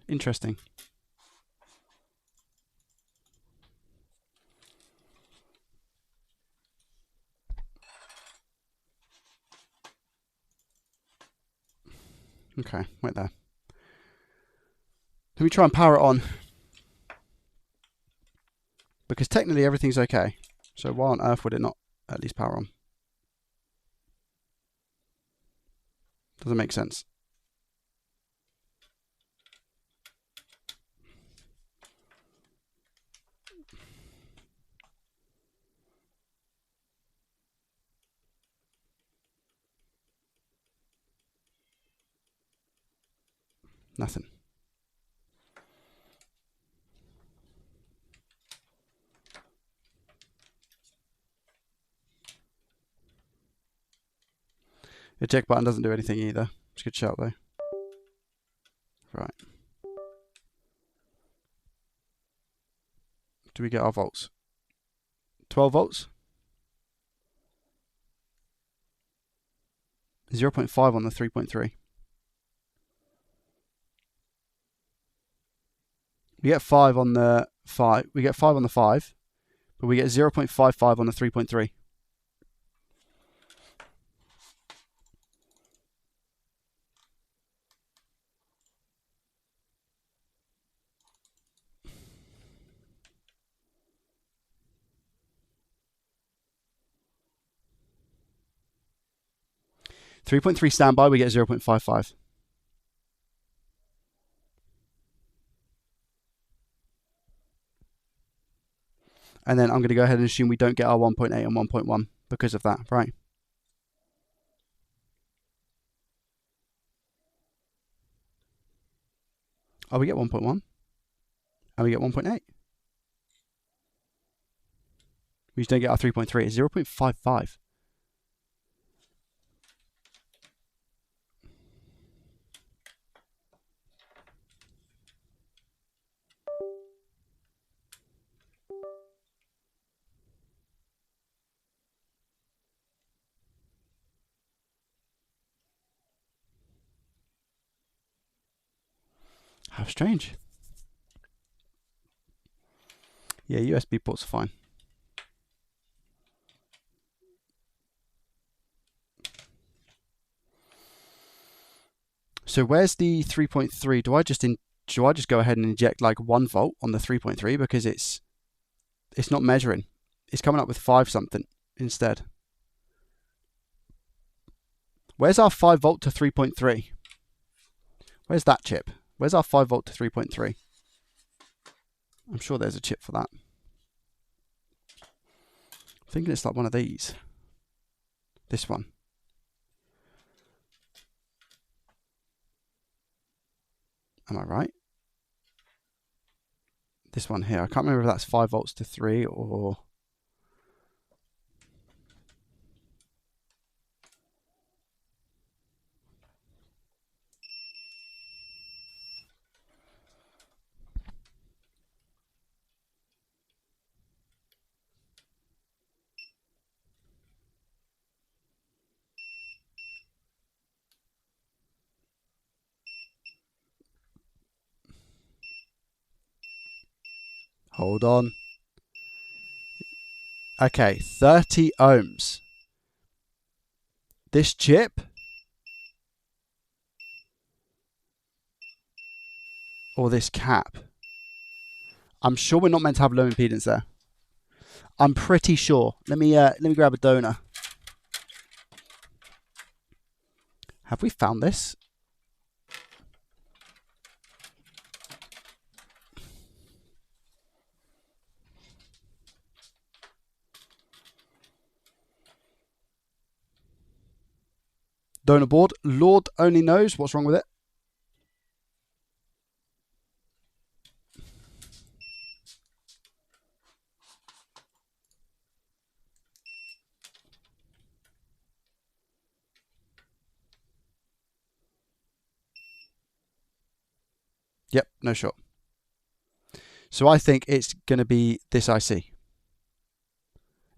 Interesting. Okay, wait there. Let me try and power it on. Because technically everything's okay. So why on earth would it not at least power on? Doesn't make sense. Nothing. The check button doesn't do anything either. It's a good shout though. Right. Do we get our volts? 12 volts? 0.5 on the 3.3. We get 5 on the 5. We get 5 on the 5, but we get 0.55 on the 3.3. .3 standby, we get 0.55. And then I'm going to go ahead and assume we don't get our 1.8 and 1.1 because of that, right? Oh, we get 1.1 and we get 1.8. We just don't get our 3.3. It's 0.55. How strange. Yeah, USB ports are fine. So where's the 3.3? Do I just go ahead and inject like 1 volt on the 3.3 because it's not measuring. It's coming up with 5 something instead. Where's our 5 volt to 3.3? Where's that chip? Where's our 5 volt to 3.3? I'm sure there's a chip for that. I'm thinking it's like one of these. This one. Am I right? This one here. I can't remember if that's 5 volts to 3 or... Hold on. Okay, 30 ohms. This chip or this cap. I'm sure we're not meant to have low impedance there. I'm pretty sure. Let me grab a donor. Have we found this? Donor board. Lord only knows what's wrong with it. Yep, no shot. So I think it's going to be this IC.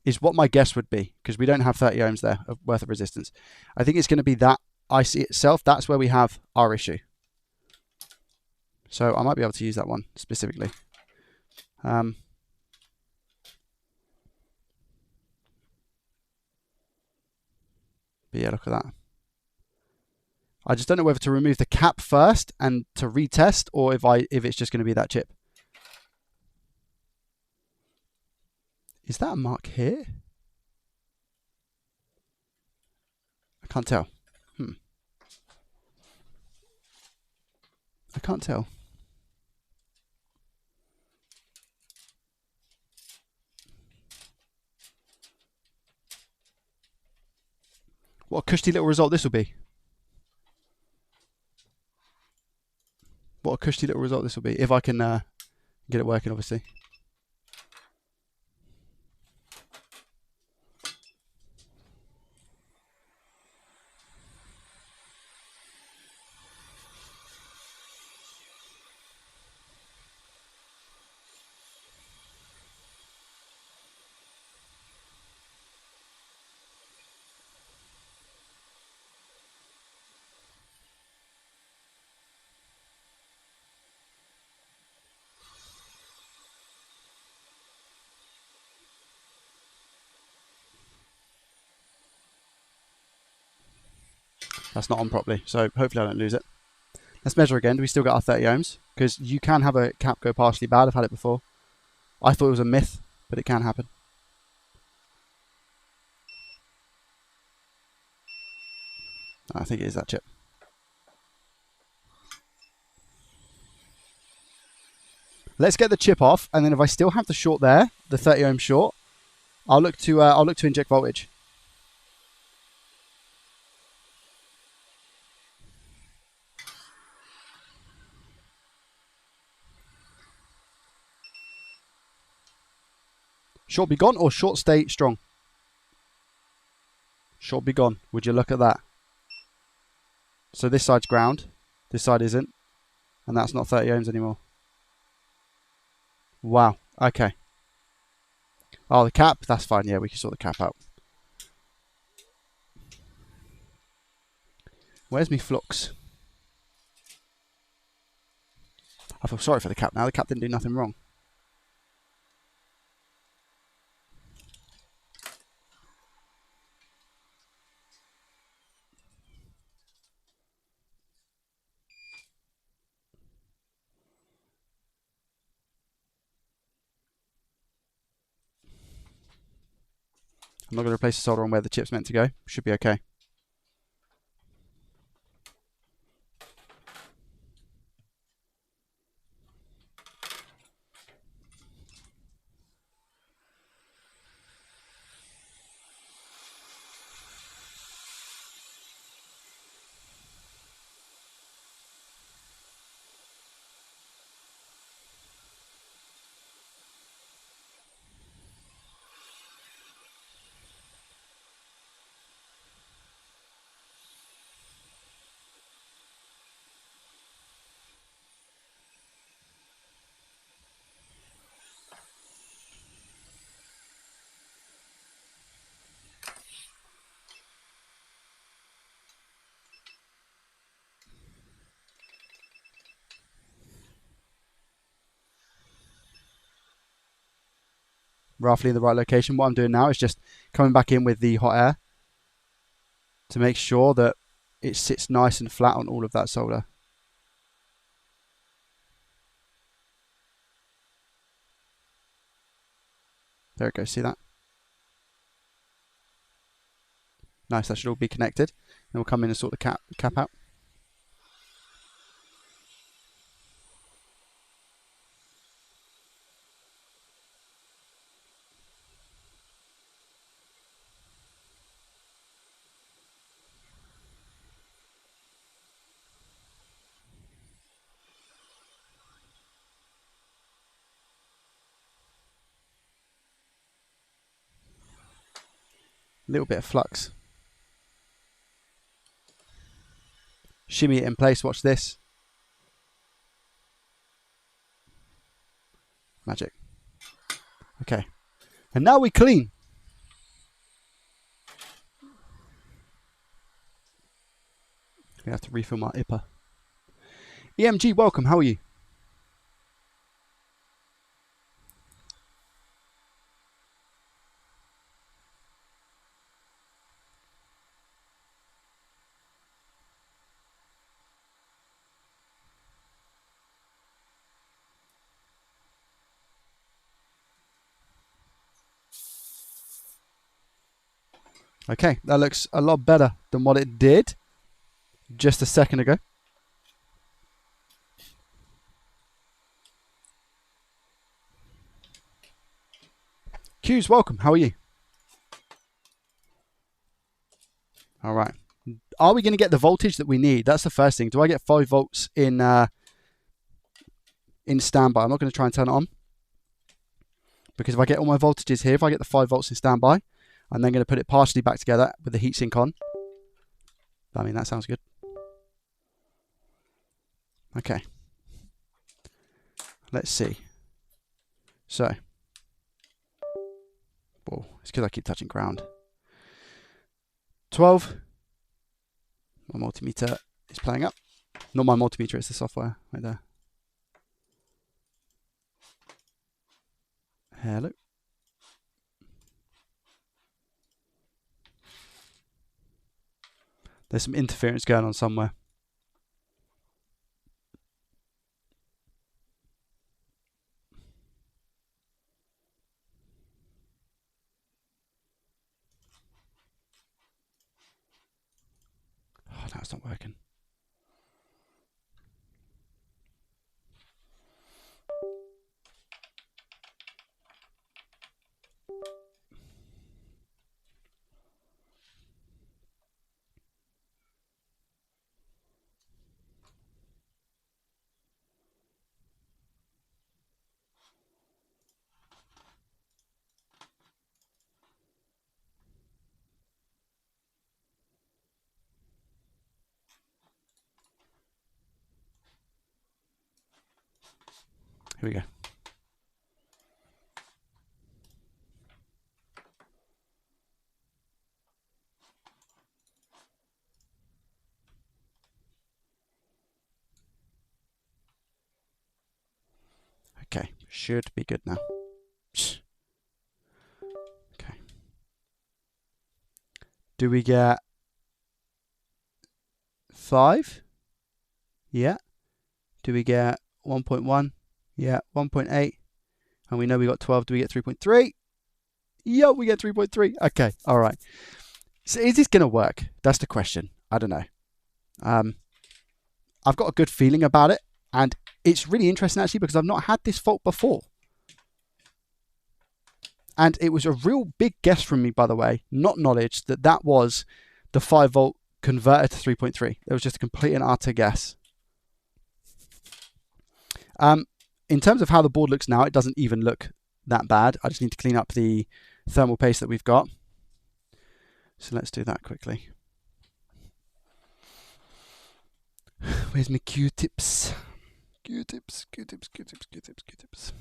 Is what my guess would be, because we don't have 30 ohms there worth of resistance. I think it's going to be that IC itself. That's where we have our issue. So I might be able to use that one specifically. But yeah, look at that. I just don't know whether to remove the cap first and to retest, or if it's just going to be that chip. Is that a mark here? I can't tell. I can't tell. What a cushy little result this will be. What a cushy little result this will be. If I can get it working, obviously. That's not on properly, so hopefully I don't lose it. Let's measure again. Do we still get our 30 ohms? Because you can have a cap go partially bad. I've had it before. I thought it was a myth, but it can happen. I think it is that chip. Let's get the chip off, and then if I still have the short there, the 30 ohm short, I'll look to inject voltage. Short be gone or short stay strong? Short be gone. Would you look at that? So this side's ground, this side isn't, and that's not 30 ohms anymore. Wow. Okay. Oh, the cap, that's fine. Yeah, we can sort the cap out. Where's me flux? I feel sorry for the cap now. The cap didn't do nothing wrong. I'm not going to replace the solder on where the chip's meant to go. Should be okay. Roughly in the right location. What I'm doing now is just coming back in with the hot air to make sure that it sits nice and flat on all of that solder. There it goes, see that? Nice, that should all be connected. Then we'll come in and sort the cap out. A little bit of flux. Shimmy it in place, watch this. Magic. Okay. And now we clean. We have to refill my IPA. EMG, welcome, how are you? Okay, that looks a lot better than what it did just a second ago. Q's, welcome. How are you? All right. Are we going to get the voltage that we need? That's the first thing. Do I get 5 volts in standby? I'm not going to try and turn it on. Because if I get all my voltages here, if I get the 5 volts in standby, I'm then going to put it partially back together with the heatsink on. I mean, that sounds good. Okay. Let's see. So. Whoa, it's because I keep touching ground. 12. My multimeter is playing up. Not my multimeter, it's the software right there. Hello. There's some interference going on somewhere. Oh, no, it's not working. Here we go. Okay, should be good now. Okay. Do we get 5? Yeah. Do we get 1.1? Yeah, 1.8. And we know we got 12. Do we get 3.3? Yeah, we get 3.3. Okay, all right. So is this going to work? That's the question. I don't know. I've got a good feeling about it. And it's really interesting, actually, because I've not had this fault before. And it was a real big guess from me, by the way, not knowledge, that that was the 5-volt converter to 3.3. It was just a complete and utter guess. In terms of how the board looks now, it doesn't even look that bad. I just need to clean up the thermal paste that we've got. So let's do that quickly. Where's my Q-tips? Q-tips, Q-tips, Q-tips, Q-tips, Q-tips.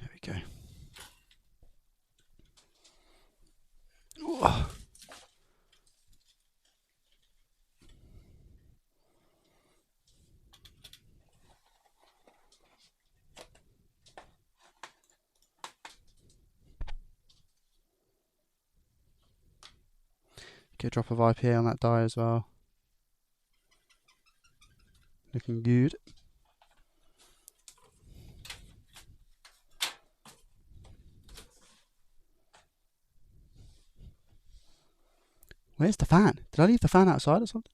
There we go. Ooh. Get a drop of IPA on that die as well. Looking good. Where's the fan? Did I leave the fan outside or something?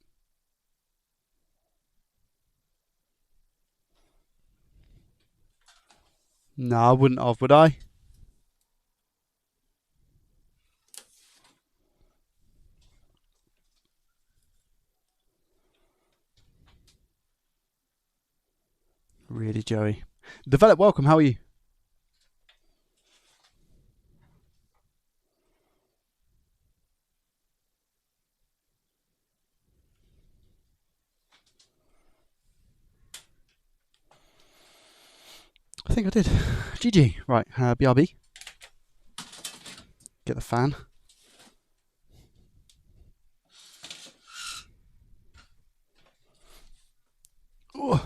No, I wouldn't have, would I? Really, Joey. Develop, welcome. How are you? I think I did. GG. Right, BRB. Get the fan. Ooh.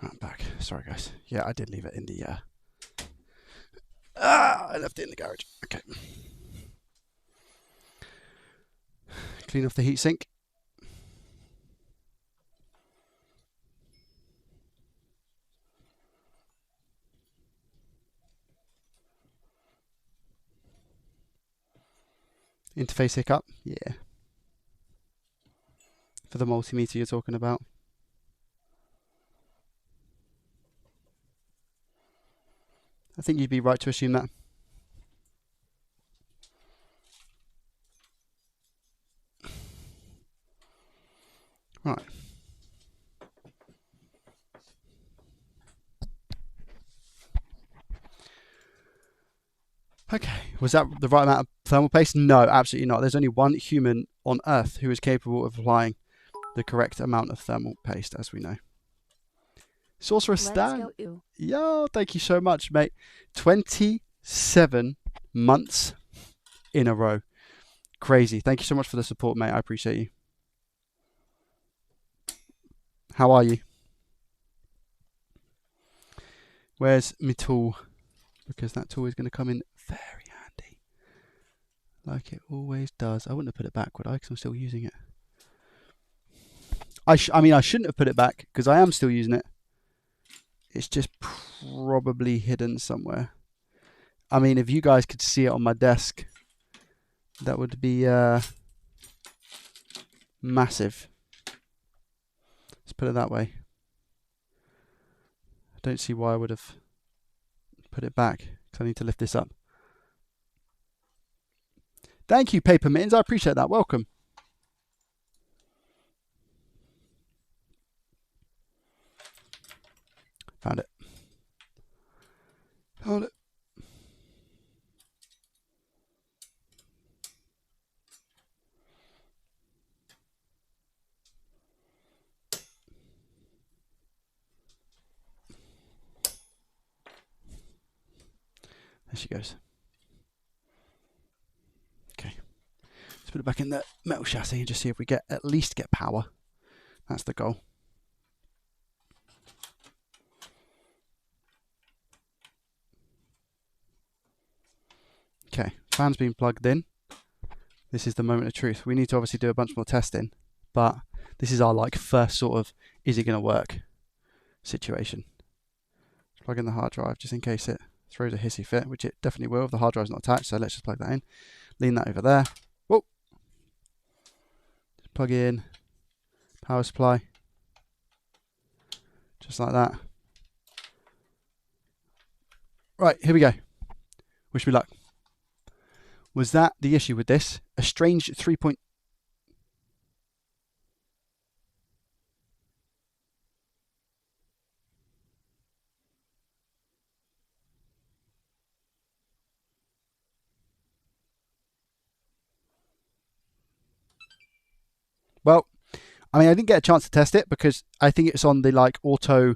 Right, I'm back. Sorry, guys. Yeah, I did leave it in the... I left it in the garage. Okay. Clean off the heatsink. Interface hiccup? Yeah. For the multimeter you're talking about. I think you'd be right to assume that. Right. Okay, was that the right amount of thermal paste? No, absolutely not. There's only one human on Earth who is capable of applying the correct amount of thermal paste, as we know. Sorcerer Stan. Yo, thank you so much, mate. 27 months in a row. Crazy. Thank you so much for the support, mate. I appreciate you. How are you? Where's my tool? Because that tool is going to come in very handy. Like it always does. I wouldn't have put it back, would I? Because I'm still using it. I mean, I shouldn't have put it back because I am still using it. It's just probably hidden somewhere. I mean, if you guys could see it on my desk, that would be massive. Let's put it that way. I don't see why I would have put it back because I need to lift this up. Thank you, Paper Mittens. I appreciate that. Welcome. Found it. Found it. There she goes. Okay. Let's put it back in the metal chassis and just see if we at least get power. That's the goal. Okay, fan's been plugged in. This is the moment of truth. We need to obviously do a bunch more testing, but this is our like first sort of is it going to work situation. Plug in the hard drive just in case it throws a hissy fit, which it definitely will if the hard drive's not attached. So let's just plug that in. Lean that over there. Whoa. Just plug in power supply. Just like that. Right, here we go. Wish me luck. Was that the issue with this? A strange 3 point... Well, I mean, I didn't get a chance to test it because I think it's on the like auto,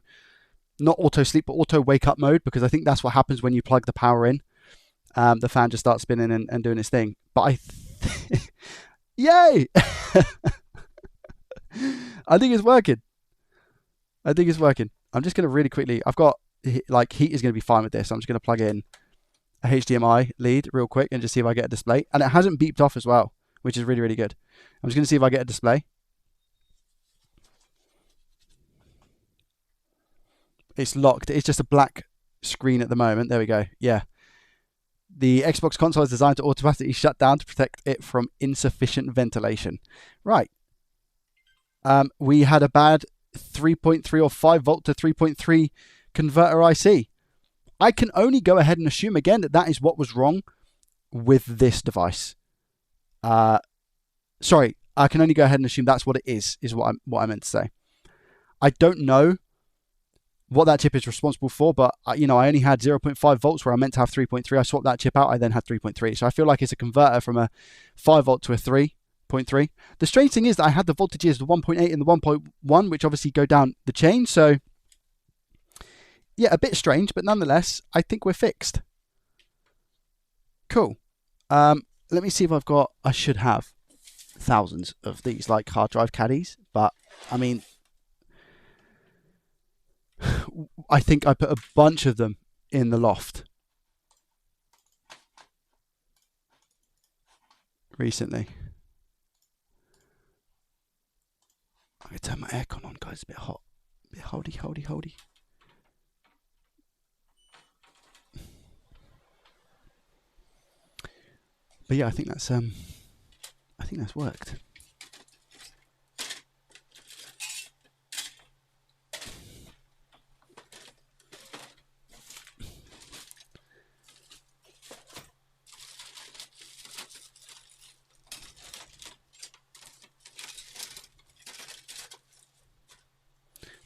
not auto sleep, but auto wake up mode, because I think that's what happens when you plug the power in. The fan just starts spinning and doing its thing. But yay! I think it's working. I think it's working. I'm just going to really quickly, I've got, like, heat is going to be fine with this. I'm just going to plug in a HDMI lead real quick and just see if I get a display. And it hasn't beeped off as well, which is really, really good. I'm just going to see if I get a display. It's locked. It's just a black screen at the moment. There we go. Yeah. The Xbox console is designed to automatically shut down to protect it from insufficient ventilation. Right. We had a bad 3.3 or 5 volt to 3.3 converter IC. I can only go ahead and assume again that that is what was wrong with this device. Sorry, I can only go ahead and assume that's what it is what I meant to say. I don't know what that chip is responsible for, but you know, I only had 0.5 volts where I meant to have 3.3. I swapped that chip out. I then had 3.3. So I feel like it's a converter from a 5 volt to a 3.3. The strange thing is that I had the voltages, the 1.8 and the 1.1, which obviously go down the chain. So yeah, a bit strange, but nonetheless, I think we're fixed. Cool. Let me see if I've got, I should have thousands of these like hard drive caddies, but I mean, I think I put a bunch of them in the loft recently. I'm going to turn my aircon on, guys. It's a bit hot. A bit holdy. But yeah, I think that's I think that's worked.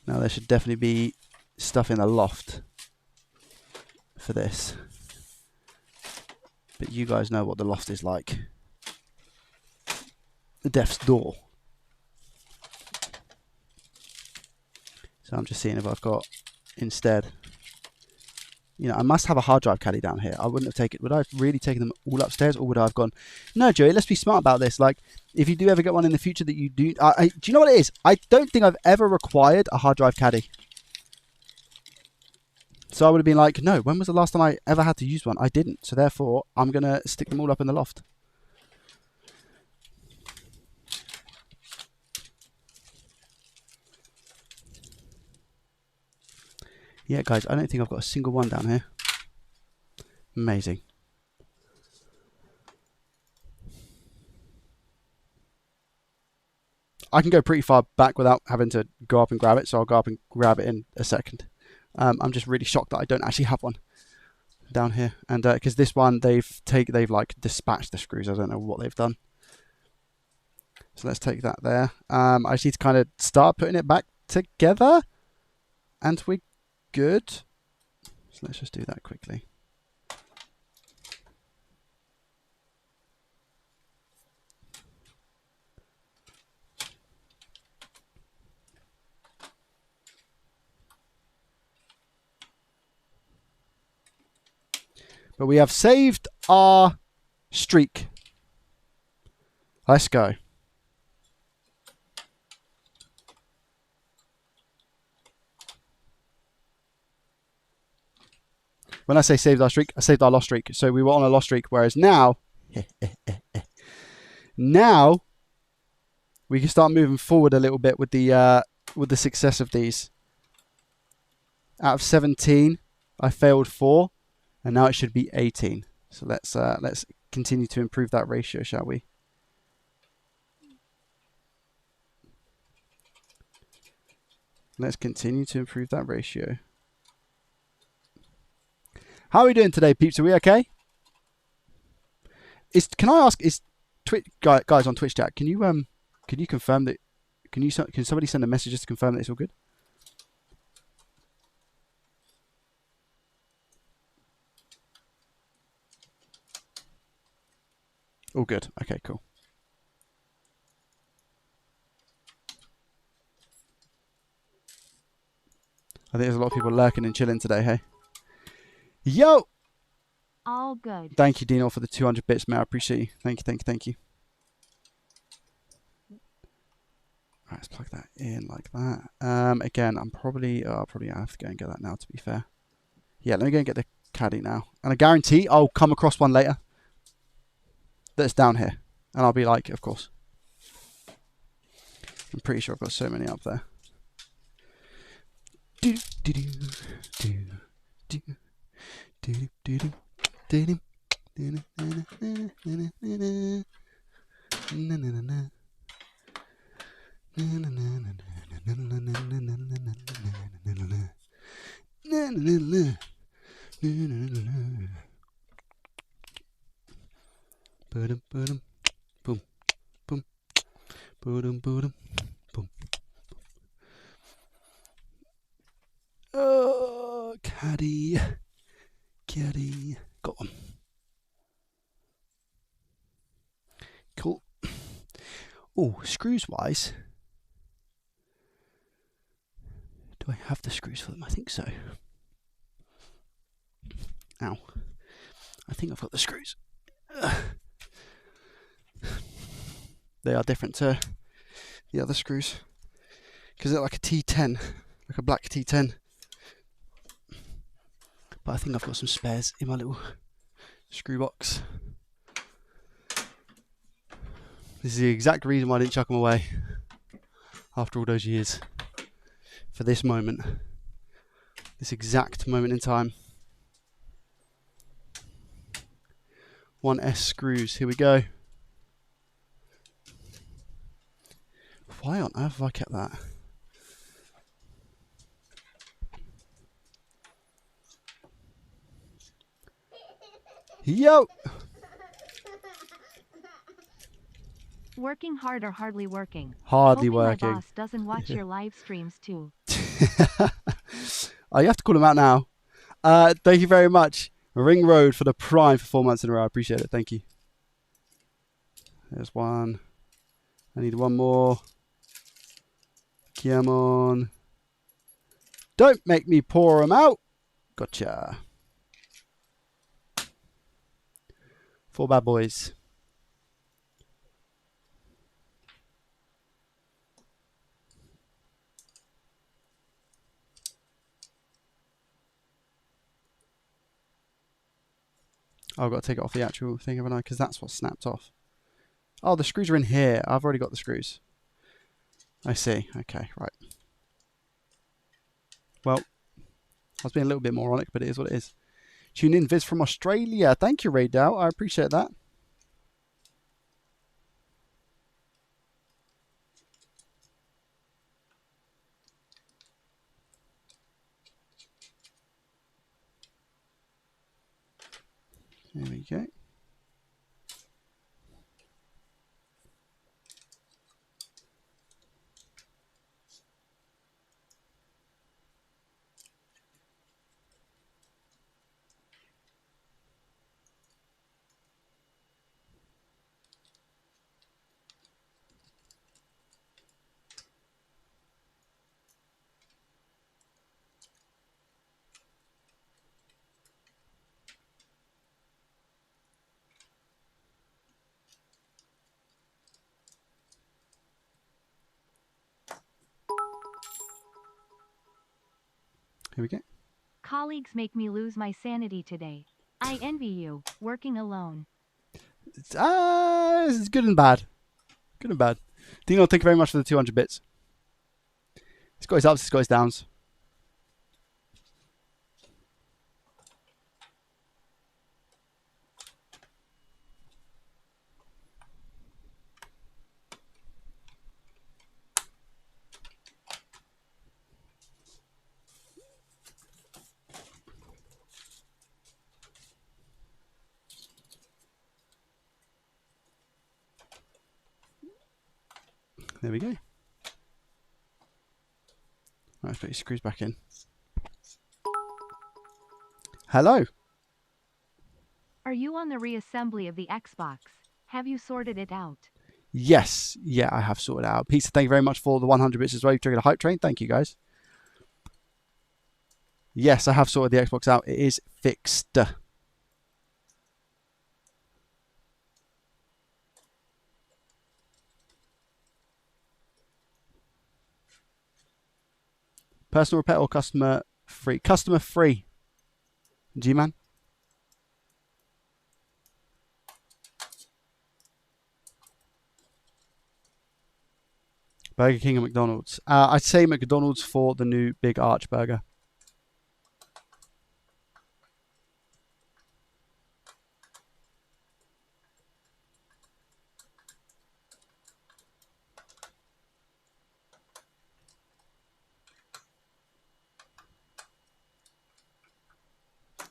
Now there should definitely be stuff in the loft for this. But you guys know what the loft is like. The death's door. So I'm just seeing if I've got instead. You know, I must have a hard drive caddy down here. I wouldn't have taken. Would I have really taken them all upstairs, or would I have gone? No, Joey. Let's be smart about this. Like, if you do ever get one in the future that you do, do you know what it is? I don't think I've ever required a hard drive caddy. So I would have been like, no. When was the last time I ever had to use one? I didn't. So therefore, I'm gonna stick them all up in the loft. Yeah, guys, I don't think I've got a single one down here. Amazing. I can go pretty far back without having to go up and grab it, so I'll go up and grab it in a second. I'm just really shocked that I don't actually have one down here, and because this one they've like dispatched the screws. I don't know what they've done. So let's take that there. I just need to kind of start putting it back together, and we're good. So let's just do that quickly. But we have saved our streak. Let's go. When I say saved our streak, I saved our lost streak. So we were on a lost streak, whereas now, now we can start moving forward a little bit with the success of these. Out of 17, I failed 4, and now it should be 18. So let's continue to improve that ratio, shall we? Let's continue to improve that ratio. How are we doing today, peeps? Are we okay? Can I ask? Is guys on Twitch chat? Can you confirm that? Can somebody send a message just to confirm that it's all good? All good. Okay, cool. I think there's a lot of people lurking and chilling today. Hey. Yo! All good. Thank you, Dino, for the 200 bits, man. I appreciate you. Thank you. Right, let's plug that in like that. Again, I'll probably have to go and get that now, to be fair. Yeah, let me go and get the caddy now. And I guarantee I'll come across one later that's down here. And I'll be like, of course. I'm pretty sure I've got so many up there. Oh, caddy, got one. Cool. Oh, screws wise, do I have the screws for them? I think so. Ow. I think I've got the screws. They are different to the other screws because they're like a T10, like a black T10. But I think I've got some spares in my little screw box. This is the exact reason why I didn't chuck them away after all those years. For this moment. This exact moment in time. 1S screws. Here we go. Why on earth have I kept that? Yo! Working hard or hardly working? Hardly Hoping working. My boss doesn't watch your live streams too. Oh, you have to call him out now. Thank you very much. Ring Road for the Prime for 4 months in a row. I appreciate it. Thank you. There's one. I need one more. Come on. Don't make me pour them out. Gotcha. 4 bad boys. Oh, I've got to take it off the actual thing, haven't I? Because that's what snapped off. Oh, the screws are in here. I've already got the screws. I see. Okay, right. Well, I was being a little bit moronic, but it is what it is. Tune in, Viz from Australia. Thank you, Ray Dow. I appreciate that. There we go. Here we go. Colleagues make me lose my sanity today. I envy you, working alone. This is good and bad. Good and bad. Dino, thank you very much for the 200 bits. He's got his ups, he's got his downs. There we go. Right, let's put your screws back in. Hello. Are you on the reassembly of the Xbox? Have you sorted it out? Yes. Yeah, I have sorted it out. Pizza, thank you very much for the 100 bits as well. You've triggered a hype train. Thank you, guys. Yes, I have sorted the Xbox out. It is fixed. Personal repair or customer free? Customer free. G-Man? Burger King and McDonald's. I'd say McDonald's for the new Big Arch Burger.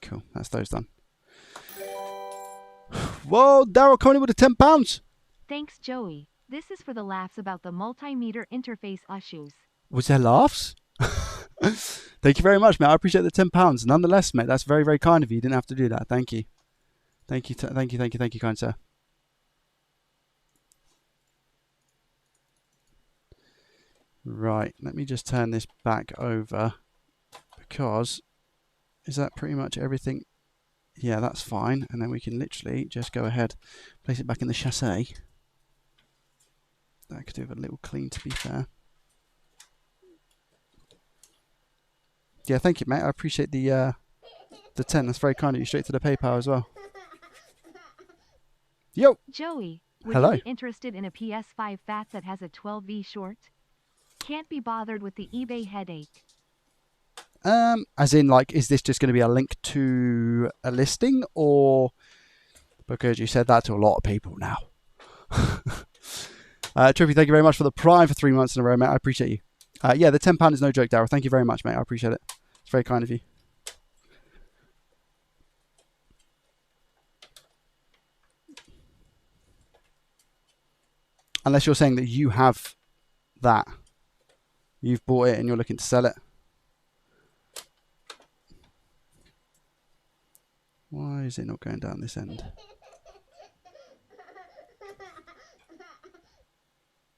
Cool, that's those done. Whoa, Daryl coming in with the £10. Thanks, Joey. This is for the laughs about the multimeter interface issues. Was there laughs? Thank you very much, mate. I appreciate the £10. Nonetheless, mate, that's very, very kind of you. You didn't have to do that. Thank you. Thank you, thank you, kind sir. Right, let me just turn this back over because is that pretty much everything? Yeah, that's fine. And then we can literally just go ahead, place it back in the chassis. That could do with a little clean, to be fair. Yeah, thank you, mate. I appreciate the 10. That's very kind of you. Straight to the PayPal as well. Yo! Joey, would Hello. you be interested in a PS5 fat that has a 12V short? Can't be bothered with the eBay headache. As in, like, is this just going to be a link to a listing, or because you said that to a lot of people now? Trippy, thank you very much for the Prime for 3 months in a row, mate. I appreciate you. Yeah, the £10 is no joke, Daryl. Thank you very much, mate. I appreciate it. It's very kind of you. Unless you're saying that you have that. You've bought it and you're looking to sell it. Why is it not going down this end?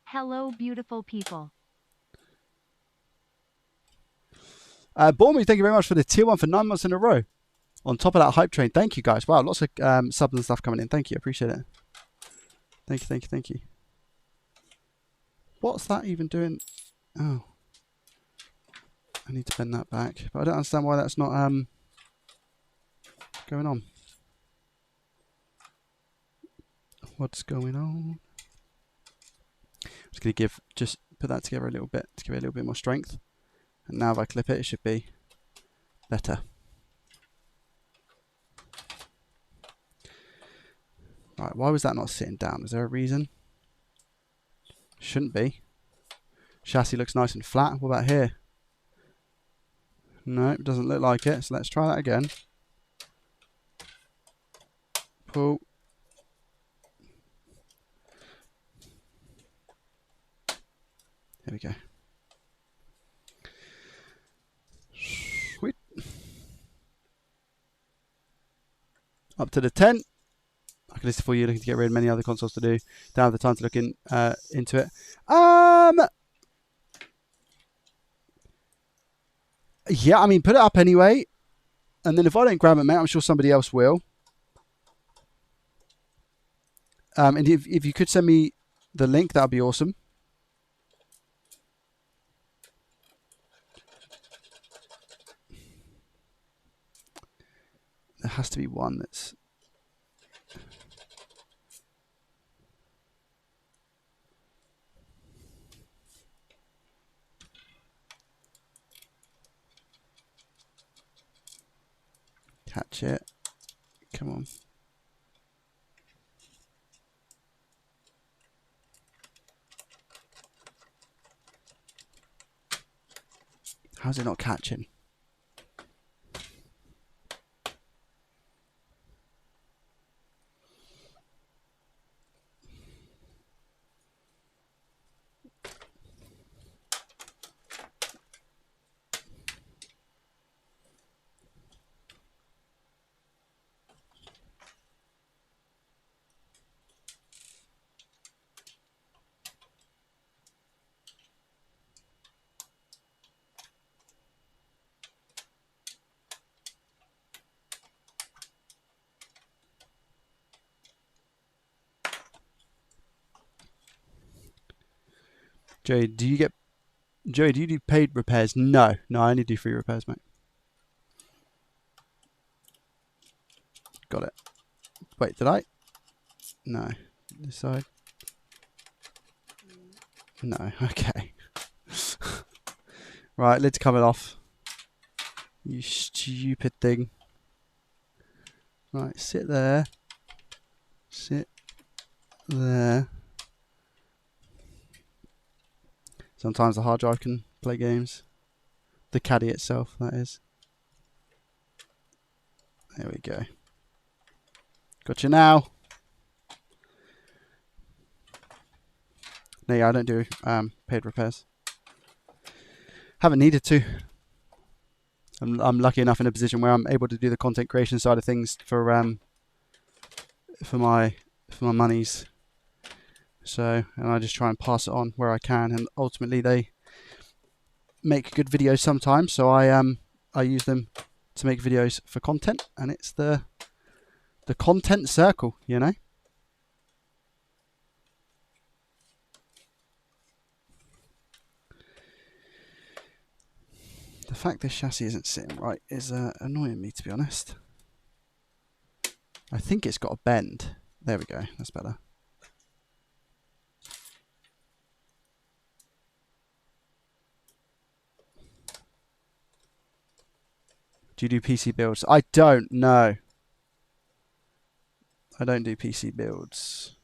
Hello, beautiful people. Bormy, thank you very much for the tier 1 for 9 months in a row. On top of that hype train. Thank you, guys. Wow, lots of subs and stuff coming in. Thank you. Appreciate it. Thank you, thank you, thank you. What's that even doing? Oh. I need to bend that back. But I don't understand why that's not going on. What's going on? I'm just going to just put that together a little bit to give it a little bit more strength. And now if I clip it, it should be better. Right, why was that not sitting down? Is there a reason? Shouldn't be. Chassis looks nice and flat. What about here? No, it doesn't look like it. So let's try that again. Pull. Here we go. Sweet. Up to the 10. I can list it for you, looking to get rid of many other consoles to do. Don't have the time to look into it. Yeah, I mean, put it up anyway. And then if I don't grab it, mate, I'm sure somebody else will. And if you could send me the link, that would be awesome. There has to be one that's... Catch it. Come on. How's it not catching? Joey, do you do paid repairs? No, I only do free repairs, mate. Got it. Wait, did I? No. This side? No, okay. Right, lid's coming off. You stupid thing. Right, sit there. Sit there. Sometimes the hard drive can play games. The caddy itself, that is. There we go. Gotcha now. No, yeah, I don't do paid repairs. Haven't needed to. I'm lucky enough in a position where I'm able to do the content creation side of things for my monies. So, and I just try and pass it on where I can, and ultimately they make good videos sometimes. So I use them to make videos for content, and it's the content circle, you know. The fact this chassis isn't sitting right is annoying me, to be honest. I think it's got a bend. There we go. That's better. Do you do PC builds? I don't know. I don't do PC builds.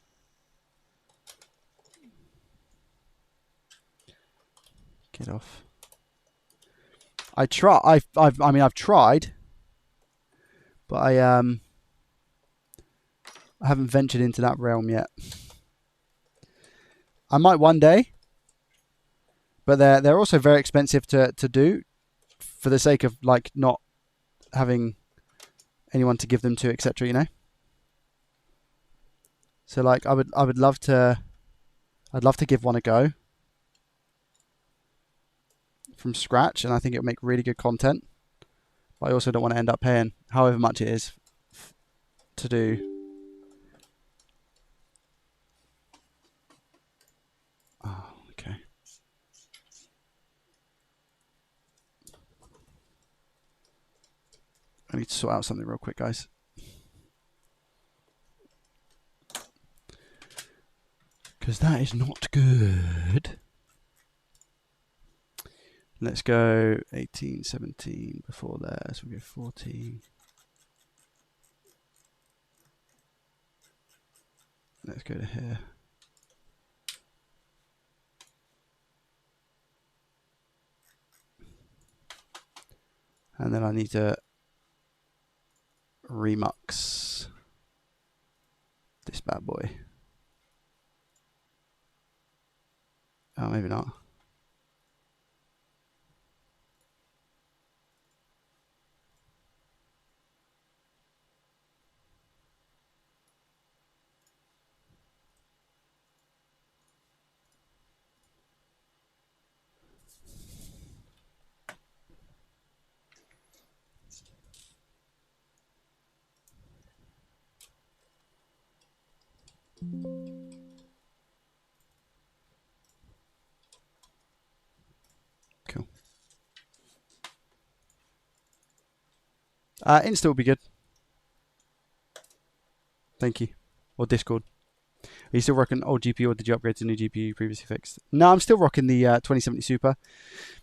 Get off. I mean, I've tried, but I haven't ventured into that realm yet. I might one day, but they're also very expensive to do, for the sake of like not having anyone to give them to, etc. You know. So like, I'd love to give one a go from scratch, and I think it would make really good content. But I also don't want to end up paying however much it is to do. Oh, okay. I need to sort out something real quick, guys. Because that is not good. Let's go 18, 17 before there. So we go 14. Let's go to here. And then I need to remux this bad boy. Oh, maybe not. Cool. Insta will be good. Thank you. Or Discord. Are you still rocking old GPU, or did you upgrade to new GPU previously fixed? No, I'm still rocking the 2070 Super.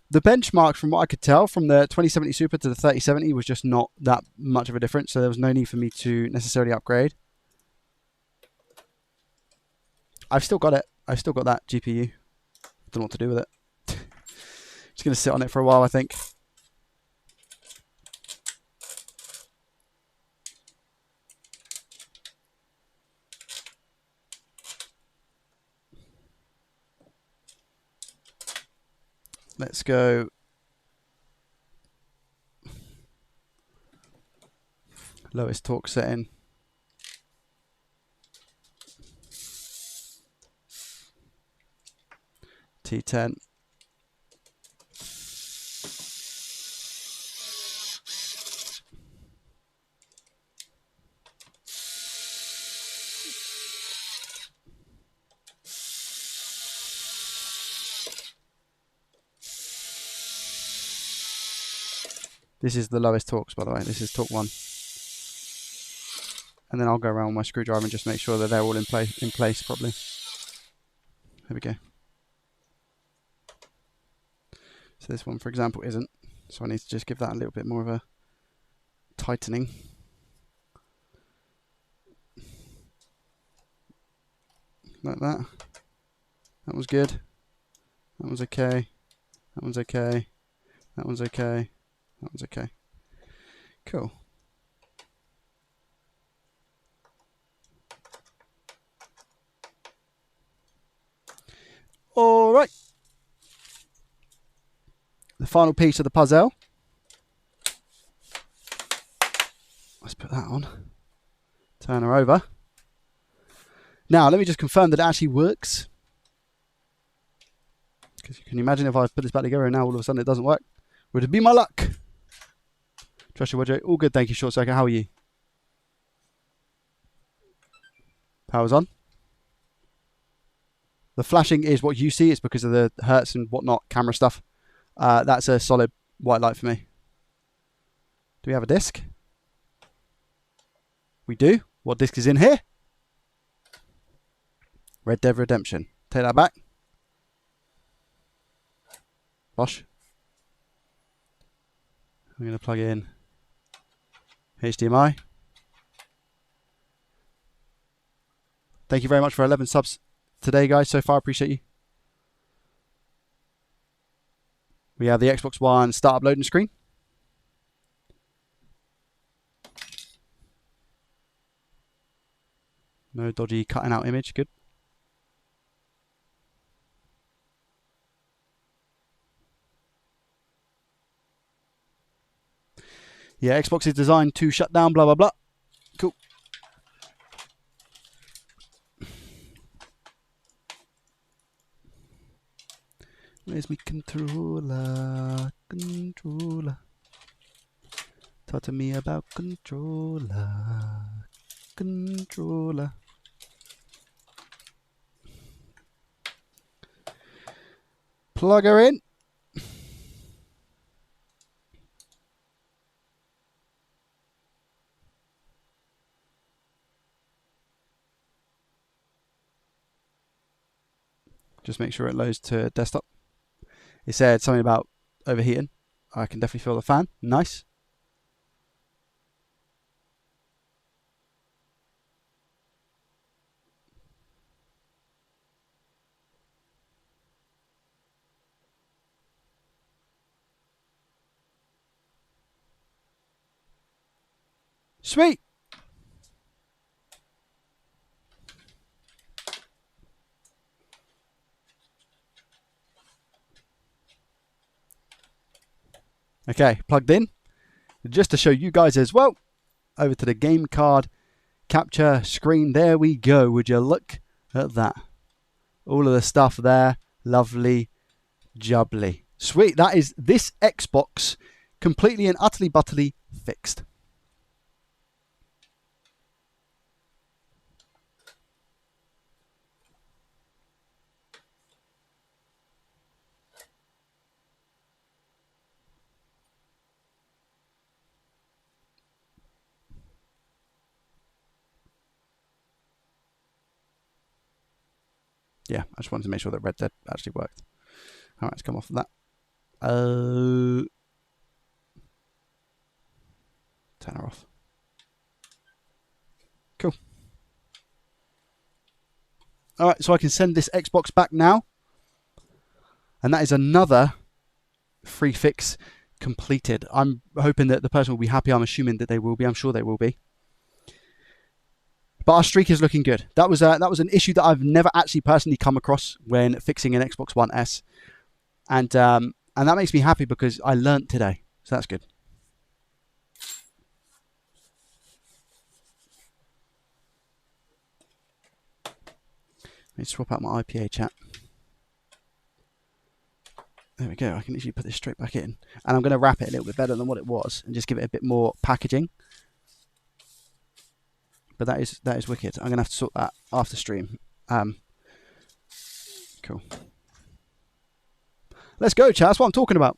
The benchmark, from what I could tell, from the 2070 Super to the 3070 was just not that much of a difference, so there was no need for me to necessarily upgrade. I've still got it. I've still got that GPU. Don't know what to do with it. Just going to sit on it for a while, I think. Let's go. Lowest torque setting. T10. This is the lowest torques, by the way. This is torque 1. And then I'll go around with my screwdriver and just make sure that they're all in place properly. There we go. So this one, for example, isn't. So I need to just give that a little bit more of a tightening. Like that. That was good. That one's okay. That one's okay. That one's okay. That one's okay. Cool. All right. The final piece of the puzzle. Let's put that on. Turn her over. Now, let me just confirm that it actually works. Because you can imagine if I put this back together and now all of a sudden it doesn't work. Would it be my luck? Trust you, Roger. All good, thank you, Short Circuit. How are you? Power's on. The flashing is what you see. It's because of the hertz and whatnot, camera stuff. That's a solid white light for me. Do we have a disc? We do. What disc is in here? Red Dead Redemption. Take that back. Bosh. I'm going to plug in HDMI. Thank you very much for 11 subs today, guys. So far, appreciate you. We have the Xbox One startup loading screen. No dodgy cutting out image, good. Yeah, Xbox is designed to shut down, blah, blah, blah. Cool. Where's my controller? Controller. Talk to me about controller. Controller. Plug her in. Just make sure it loads to desktop. It said something about overheating. I can definitely feel the fan. Nice. Sweet. Okay, plugged in. Just to show you guys as well, over to the game card capture screen. There we go. Would you look at that? All of the stuff there. Lovely, jubbly. Sweet. That is this Xbox completely and utterly butterly fixed. Yeah, I just wanted to make sure that Red Dead actually worked. All right, let's come off of that. Turn her off. Cool. All right, so I can send this Xbox back now. And that is another free fix completed. I'm hoping that the person will be happy. I'm assuming that they will be. I'm sure they will be. But our streak is looking good. That was an issue that I've never actually personally come across when fixing an Xbox One S. And that makes me happy because I learnt today. So that's good. Let me swap out my IPA chat. There we go. I can literally put this straight back in. And I'm going to wrap it a little bit better than what it was and just give it a bit more packaging. But that is wicked. I'm going to have to sort that after stream. Cool. Let's go, chat. That's what I'm talking about.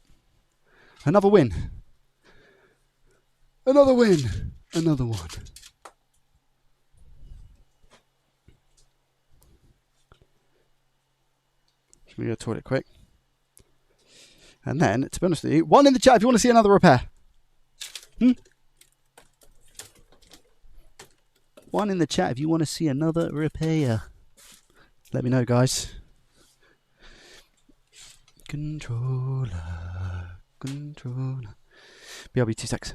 Another win. Another win. Another one. Just going to go to the toilet quick. And then, to be honest with you, one in the chat if you want to see another repair. One in the chat if you want to see another repair. Let me know, guys. Controller. Controller. BRB 2 secs.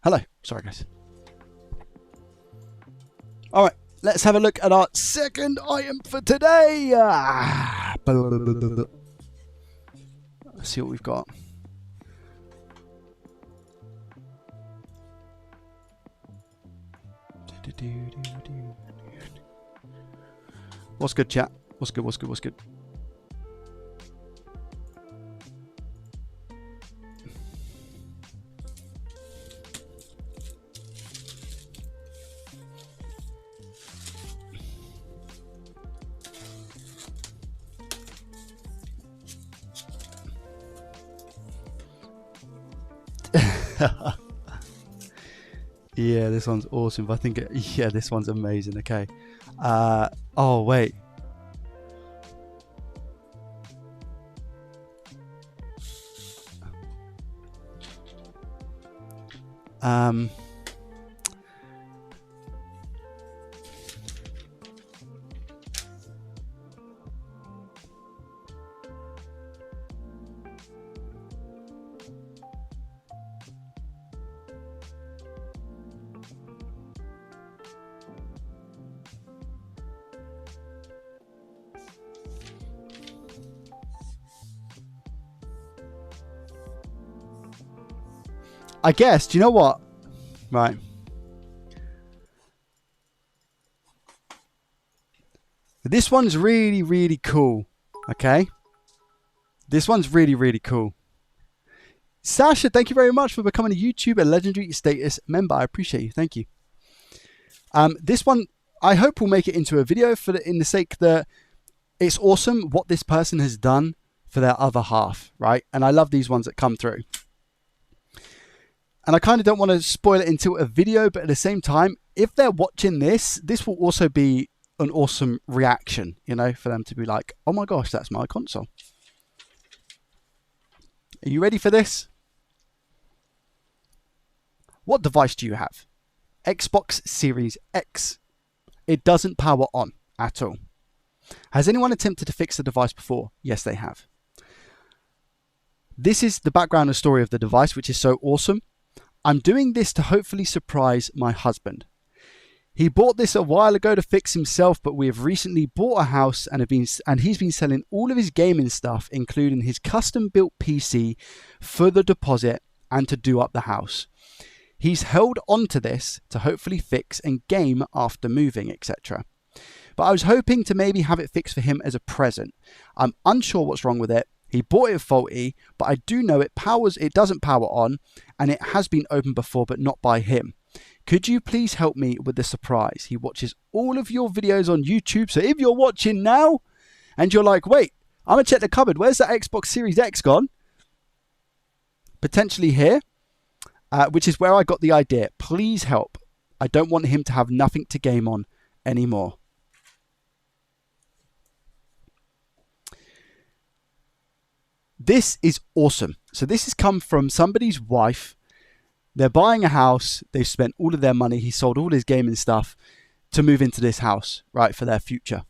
Hello. Sorry, guys. All right. Let's have a look at our second item for today. Let's see what we've got. What's good, chat? What's good? What's good? What's good? Yeah, this one's awesome. I think yeah, this one's amazing. Okay. Oh wait. I guess, do you know what? Right. This one's really, really cool. Okay. This one's really, really cool. Sasha, thank you very much for becoming a YouTube and legendary status member. I appreciate you. Thank you. This one, I hope will make it into a video in the sake that it's awesome what this person has done for their other half, right? And I love these ones that come through. And I kind of don't want to spoil it into a video, but at the same time, if they're watching this, this will also be an awesome reaction, you know, for them to be like, oh my gosh, that's my console. Are you ready for this? What device do you have? Xbox Series X. It doesn't power on at all. Has anyone attempted to fix the device before? Yes, they have. This is the background and story of the device, which is so awesome. I'm doing this to hopefully surprise my husband. He bought this a while ago to fix himself, but we have recently bought a house and he's been selling all of his gaming stuff, including his custom-built PC, for the deposit and to do up the house. He's held on to this to hopefully fix and game after moving, etc. But I was hoping to maybe have it fixed for him as a present. I'm unsure what's wrong with it. He bought it faulty, but I do know it doesn't power on, and it has been opened before, but not by him. Could you please help me with the surprise? He watches all of your videos on YouTube, so if you're watching now, and you're like, wait, I'm going to check the cupboard, where's that Xbox Series X gone? Potentially here, which is where I got the idea. Please help. I don't want him to have nothing to game on anymore. This is awesome. So this has come from somebody's wife. They're buying a house. They've spent all of their money. He sold all his gaming stuff to move into this house, right, for their future.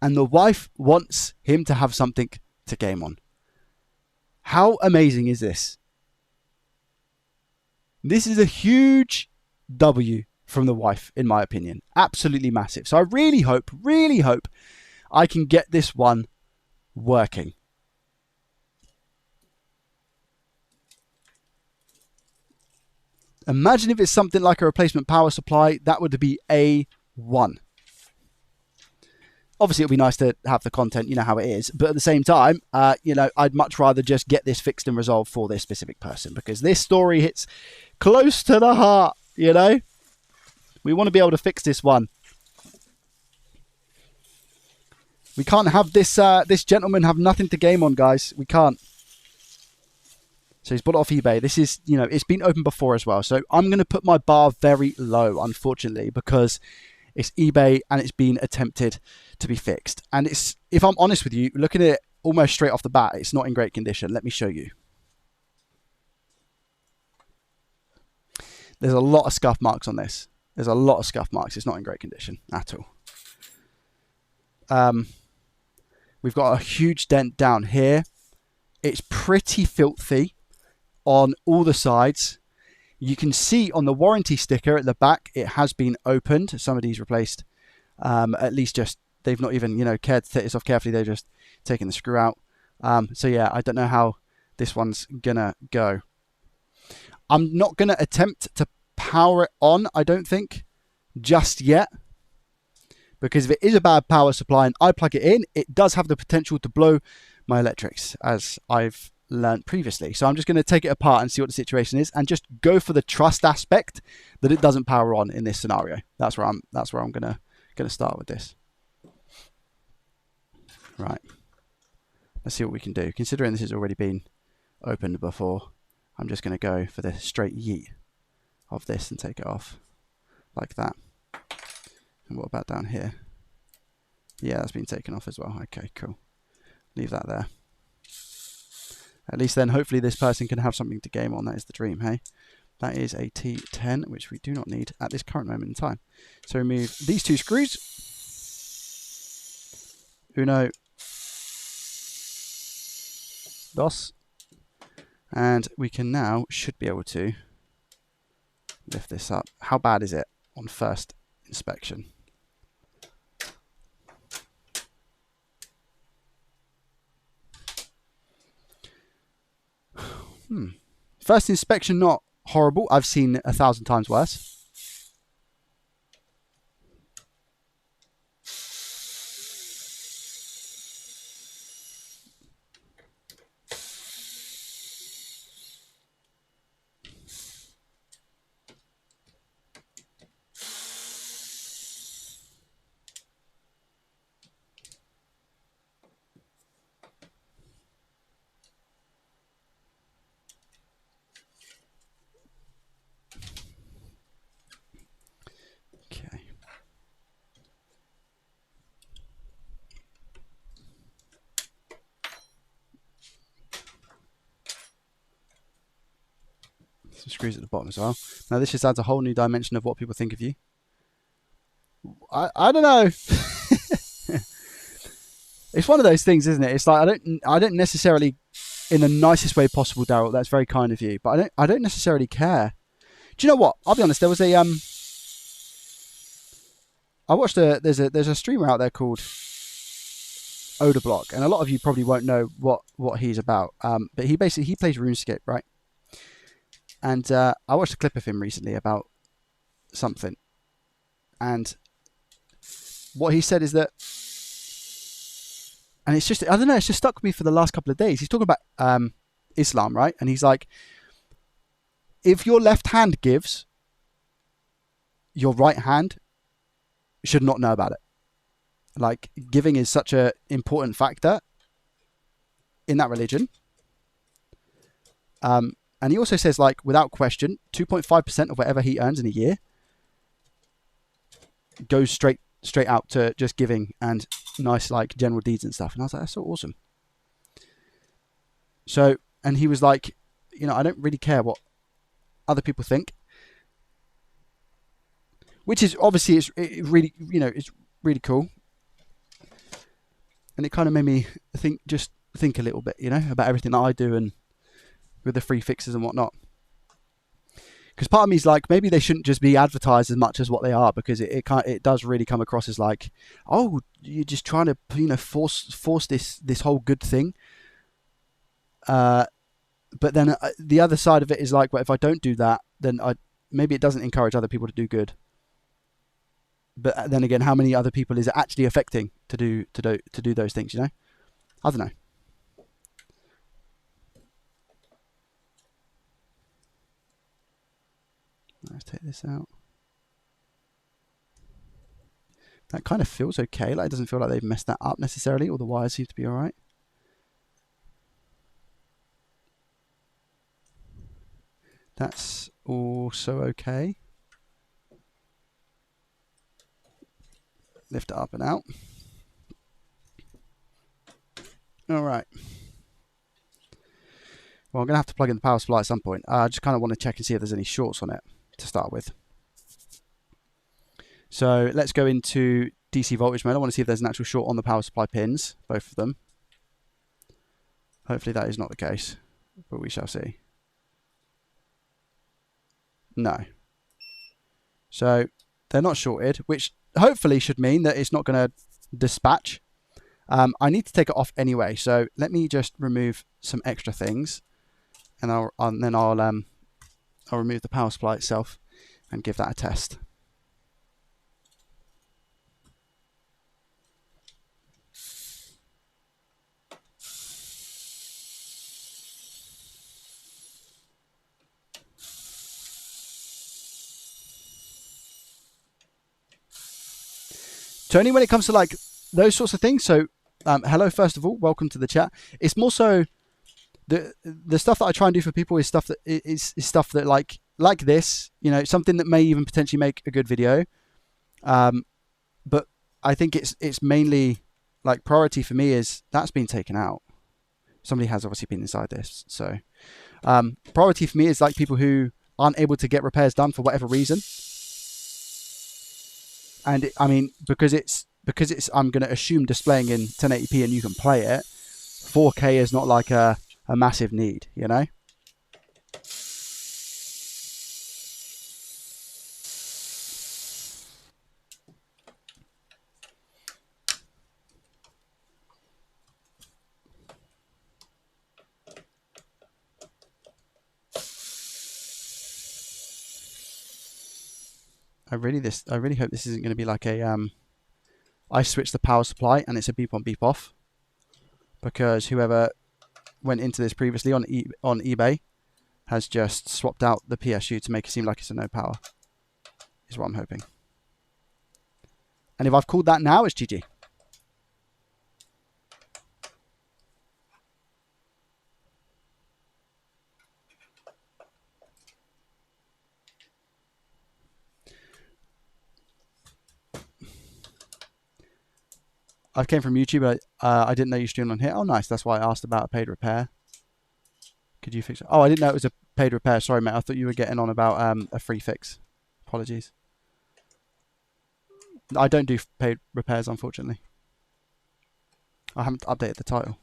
And the wife wants him to have something to game on. How amazing is this? This is a huge W from the wife, in my opinion. Absolutely massive. So I really hope I can get this one working. Imagine if it's something like a replacement power supply, that would be A1. Obviously, it would be nice to have the content, you know how it is. But at the same time, you know, I'd much rather just get this fixed and resolved for this specific person, because this story hits close to the heart, you know. We want to be able to fix this one. We can't have this this gentleman have nothing to game on, guys. We can't. So he's bought it off eBay. This is, you know, it's been open before as well. So I'm going to put my bar very low, unfortunately, because it's eBay and it's been attempted to be fixed. And it's, if I'm honest with you, looking at it almost straight off the bat, it's not in great condition. Let me show you. There's a lot of scuff marks on this. There's a lot of scuff marks. It's not in great condition at all. We've got a huge dent down here. It's pretty filthy on all the sides. You can see on the warranty sticker at the back, it has been opened. Somebody's replaced, at least just, they've not even, cared to take this off carefully. They've just taken the screw out. So yeah, I don't know how this one's gonna go. I'm not gonna attempt to power it on, I don't think, just yet. Because if it is a bad power supply and I plug it in, it does have the potential to blow my electrics, as I've learned previously. So I'm just going to take it apart and see what the situation is, and just go for the trust aspect that it doesn't power on in this scenario. That's where I'm going to start with this. Right. Let's see what we can do. Considering this has already been opened before, I'm just going to go for the straight yeet of this and take it off like that. And what about down here? Yeah, that's been taken off as well. Okay, cool. Leave that there. At least then, hopefully this person can have something to game on. That is the dream, hey? That is a T10, which we do not need at this current moment in time. So remove these two screws. Uno. Dos. And we can now, should be able to lift this up. How bad is it on first inspection? First inspection, not horrible. I've seen 1,000 times worse. Some screws at the bottom as well. Now this just adds a whole new dimension of what people think of you. I don't know. It's one of those things, isn't it? It's like I don't necessarily, in the nicest way possible, Daryl, that's very kind of you, but I don't necessarily care. Do you know what? I'll be honest. There was a I watched there's a streamer out there called Odablock, and a lot of you probably won't know what he's about. But he plays RuneScape, right? And I watched a clip of him recently about something, and what he said is that, and it's just, I don't know, it's just stuck with me for the last couple of days. He's talking about Islam, right? And he's like, if your left hand gives, your right hand should not know about it. Like, giving is such an important factor in that religion. And he also says, like, without question, 2.5% of whatever he earns in a year goes straight out to just giving and nice, like, general deeds and stuff. And I was like, that's so awesome. So, and he was like, I don't really care what other people think, which is obviously it's really cool. And it kind of made me think a little bit, about everything that I do and with the free fixes and whatnot. Because part of me is like, maybe they shouldn't just be advertised as much as what they are, because it does really come across as like, oh, you're just trying to force this whole good thing. But then the other side of it is like, well, if I don't do that, then maybe it doesn't encourage other people to do good. But then again, how many other people is it actually affecting to do those things? I don't know. Let's take this out. That kind of feels okay. Like, it doesn't feel like they've messed that up necessarily. All the wires seem to be all right. That's also okay. Lift it up and out. All right. Well, I'm going to have to plug in the power supply at some point. I just kind of want to check and see if there's any shorts on it to start with. So let's go into DC voltage mode. I want to see if there's an actual short on the power supply pins, both of them. Hopefully that is not the case, but we shall see. No. So they're not shorted, which hopefully should mean that it's not going to dispatch. I need to take it off anyway, so let me just remove some extra things, and then I'll remove the power supply itself and give that a test. Tony, when it comes to like those sorts of things, so hello, first of all, welcome to the chat. It's more so the stuff that I try and do for people is stuff that is stuff that like this, you know, something that may even potentially make a good video. But I think it's mainly like priority for me is that's been taken out. Somebody has obviously been inside this, so priority for me is like people who aren't able to get repairs done for whatever reason. And I mean, because it's I'm going to assume displaying in 1080p and you can play it, 4K is not like a massive need, you know? I really hope this isn't going to be like a I switch the power supply and it's a beep on beep off, because whoever went into this previously on eBay has just swapped out the PSU to make it seem like it's a no power, is what I'm hoping. And if I've called that now, it's GG. I came from YouTube, but I didn't know you streamed on here. Oh, nice. That's why I asked about a paid repair. Could you fix it? Oh, I didn't know it was a paid repair. Sorry, mate. I thought you were getting on about a free fix. Apologies. I don't do paid repairs, unfortunately. I haven't updated the title.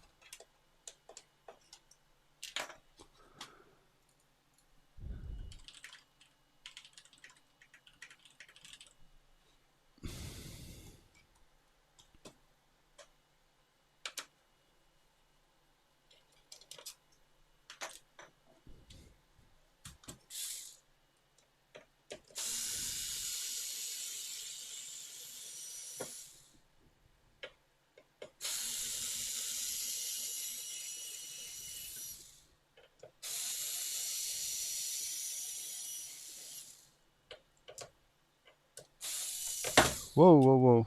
Whoa, whoa, whoa.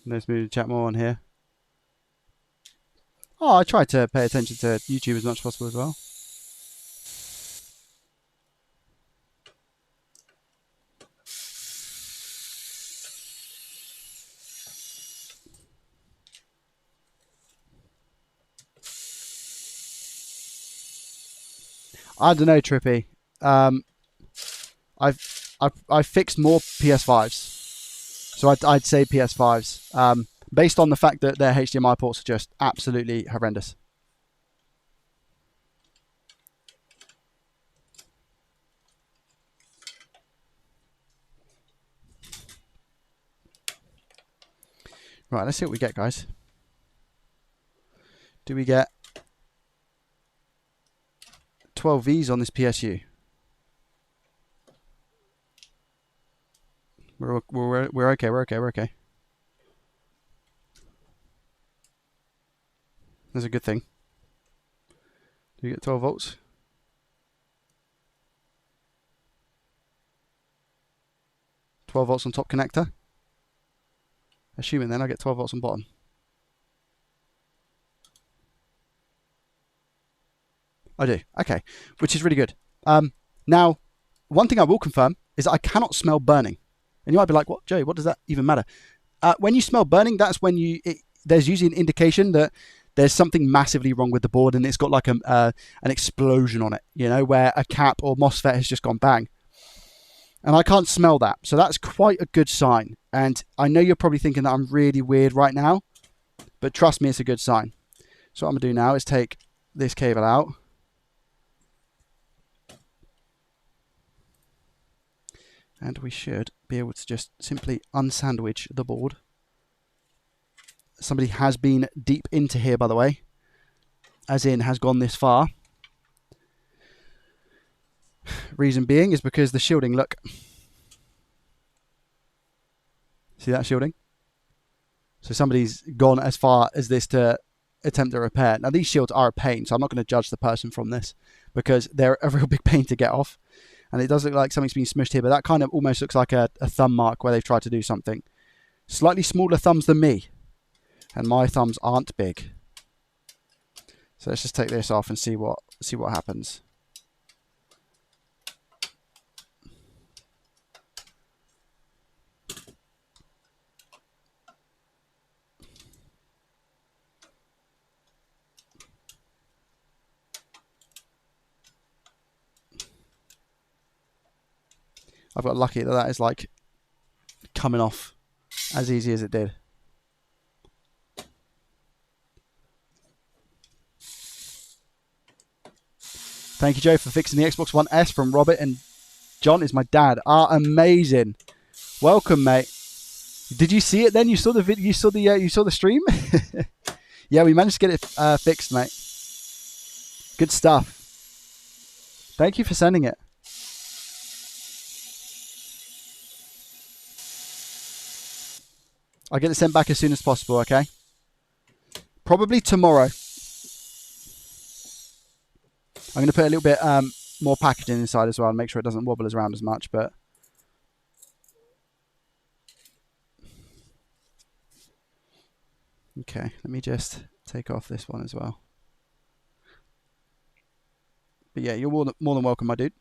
Let's move the chat more on here. Oh, I try to pay attention to YouTube as much as possible as well. I don't know, Trippy. I've fixed more PS5's, so I'd say PS5's, based on the fact that their HDMI ports are just absolutely horrendous. Right, let's see what we get, guys. Do we get 12 Vs on this PSU? We're okay. We're okay. That's a good thing. Do you get 12 volts? $12 volts on top connector. Assuming then I get 12 volts on bottom. I do. Okay, which is really good. Now, one thing I will confirm is that I cannot smell burning. And you might be like, "What, Joey? What does that even matter?" When you smell burning, that's when there's usually an indication that there's something massively wrong with the board, and it's got like an explosion on it. You know, where a cap or MOSFET has just gone bang. And I can't smell that, so that's quite a good sign. And I know you're probably thinking that I'm really weird right now, but trust me, it's a good sign. So what I'm gonna do now is take this cable out. And we should be able to just simply unsandwich the board. Somebody has been deep into here, by the way. As in, has gone this far. Reason being is because the shielding, look. See that shielding? So somebody's gone as far as this to attempt a repair. Now, these shields are a pain, so I'm not going to judge the person from this because they're a real big pain to get off. And it does look like something's been smushed here, but that kind of almost looks like a thumb mark where they've tried to do something. Slightly smaller thumbs than me. And my thumbs aren't big. So let's just take this off and see what happens. I've got lucky that that is like coming off as easy as it did. Thank you, Joe, for fixing the Xbox One S from Robert, and John is my dad. Ah, amazing! Welcome, mate. Did you see it? Then you saw the video. You saw the stream. Yeah, we managed to get it fixed, mate. Good stuff. Thank you for sending it. I'll get it sent back as soon as possible. Okay. Probably tomorrow. I'm going to put a little bit more packaging inside as well and make sure it doesn't wobble us around as much. But okay, let me just take off this one as well. But yeah, you're more than welcome, my dude.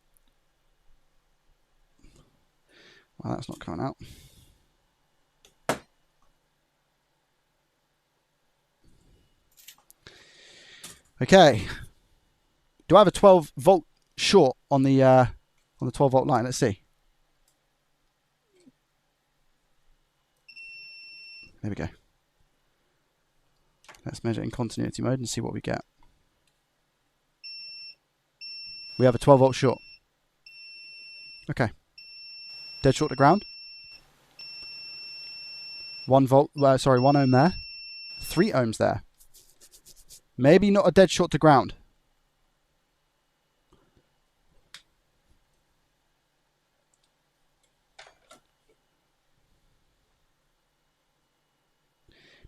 Well, that's not coming out. Okay. Do I have a 12 volt short on the 12 volt line? Let's see. There we go. Let's measure in continuity mode and see what we get. We have a 12 volt short. Okay. Dead short to ground. 1 volt, 1 ohm there. 3 ohms there. Maybe not a dead short to ground.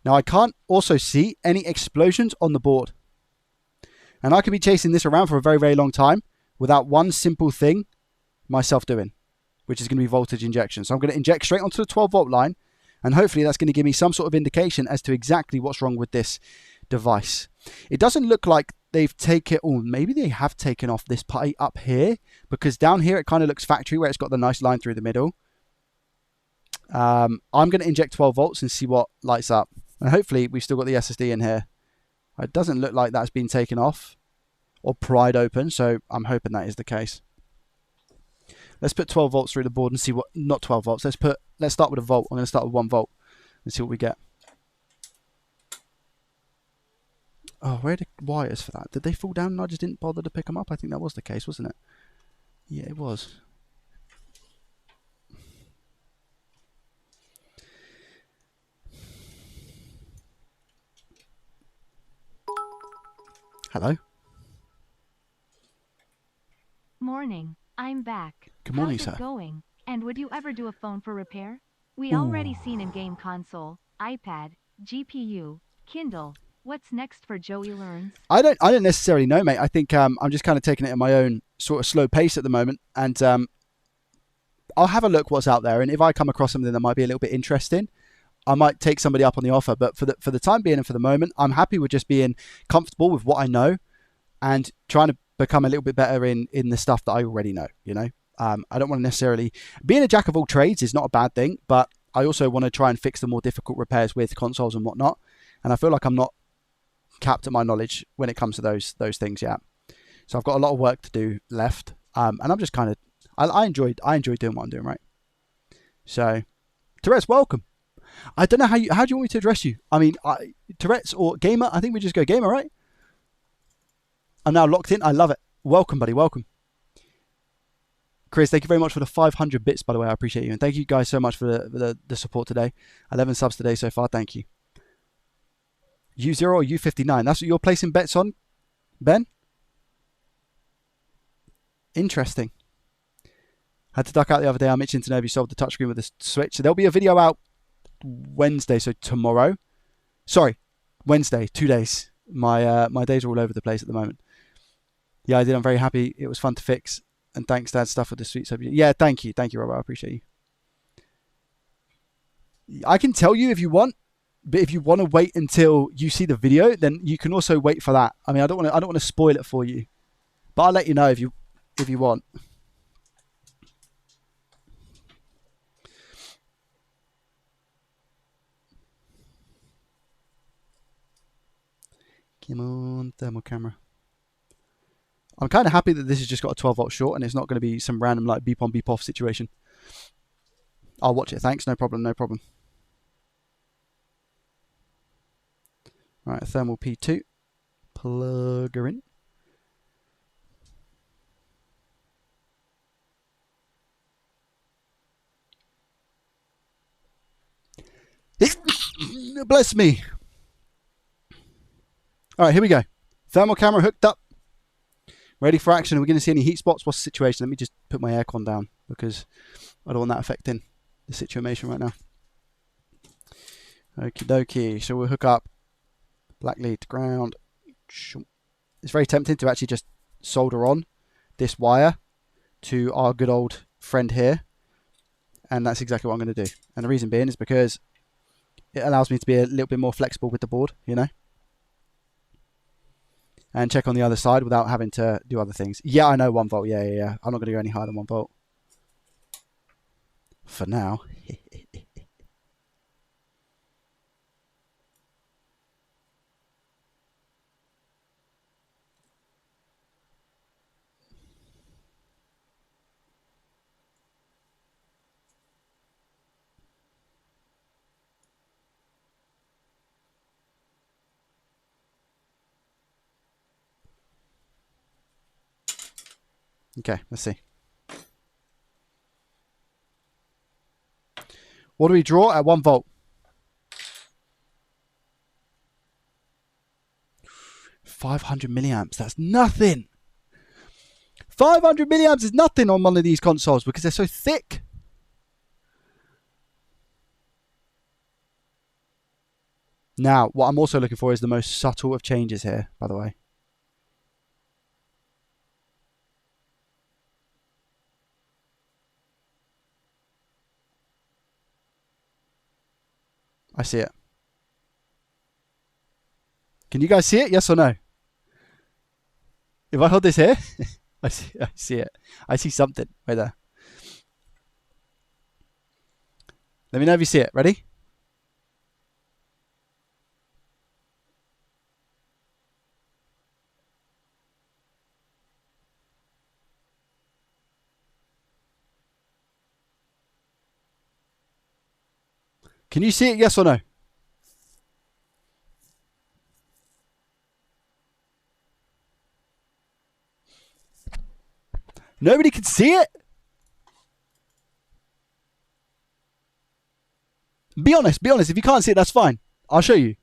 Now, I can't also see any explosions on the board. And I could be chasing this around for a very, very long time without one simple thing myself doing, which is going to be voltage injection. So I'm going to inject straight onto the 12 volt line, and hopefully that's going to give me some sort of indication as to exactly what's wrong with this device. It doesn't look like they've taken, or maybe they have taken off this putty up here, because down here it kind of looks factory where it's got the nice line through the middle. I'm going to inject 12 volts and see what lights up. And hopefully we've still got the SSD in here. It doesn't look like that's been taken off or pried open, so I'm hoping that is the case. Let's put 12 volts through the board and see what, not 12 volts, let's start with a volt. I'm going to start with 1 volt and see what we get. Oh, where are the wires for that? Did they fall down and I just didn't bother to pick them up? I think that was the case, wasn't it? Yeah, it was. Hello. Morning. I'm back. Good morning, How's it sir. going? And would you ever do a phone for repair? We already seen in-game console, iPad, GPU, Kindle. What's next for Joey Learns? I don't necessarily know, mate. I think I'm just kind of taking it at my own sort of slow pace at the moment, and I'll have a look what's out there. And if I come across something that might be a little bit interesting, I might take somebody up on the offer. But for the time being and for the moment, I'm happy with just being comfortable with what I know and trying to become a little bit better in the stuff that I already know. You know, I don't want to necessarily being a jack of all trades is not a bad thing, but I also want to try and fix the more difficult repairs with consoles and whatnot. And I feel like I'm not capped at my knowledge when it comes to those things yet. So I've got a lot of work to do left, and I'm just kind of I enjoy doing what I'm doing, right? So Tourette's, welcome. I don't know how do you want me to address you? I mean, Tourette's or gamer? I think we just go gamer, right? I'm now locked in. I love it. Welcome, buddy. Welcome. Chris, thank you very much for the 500 bits, by the way. I appreciate you. And thank you guys so much for the support today. 11 subs today so far. Thank you. U0 or U59? That's what you're placing bets on, Ben? Interesting. Had to duck out the other day. I'm itching to know if you solved the touchscreen with the Switch. So there'll be a video out Wednesday, so tomorrow. Sorry, Wednesday, 2 days. My days are all over the place at the moment. Yeah, I did. I'm very happy. It was fun to fix. And thanks, Dad, stuff with the sweet subject. Yeah, thank you. Thank you, Robert. I appreciate you. I can tell you if you want, but if you want to wait until you see the video, then you can also wait for that. I mean, I don't want to spoil it for you, but I'll let you know if you want. Come on, thermal camera. I'm kind of happy that this has just got a 12 volt short and it's not going to be some random like beep on beep off situation. I'll watch it. Thanks. No problem. No problem. All right. Thermal P2. Plug her in. Bless me. All right. Here we go. Thermal camera hooked up. Ready for action. Are we going to see any heat spots? What's the situation? Let me just put my aircon down because I don't want that affecting the situation right now. Okie dokie. So we'll hook up black lead to ground. It's very tempting to actually just solder on this wire to our good old friend here. And that's exactly what I'm going to do. And the reason being is because it allows me to be a little bit more flexible with the board, you know. And check on the other side without having to do other things. Yeah, I know 1 volt. Yeah. I'm not going to go any higher than 1 volt. For now. Okay, let's see. What do we draw at 1 volt? 500 milliamps. That's nothing. 500 milliamps is nothing on one of these consoles because they're so thick. Now, what I'm also looking for is the most subtle of changes here, by the way. I see it. Can you guys see it? Yes or no? If I hold this here, I see it. I see something right there. Let me know if you see it. Ready? Can you see it? Yes or no? Nobody can see it? Be honest. Be honest. If you can't see it, that's fine. I'll show you.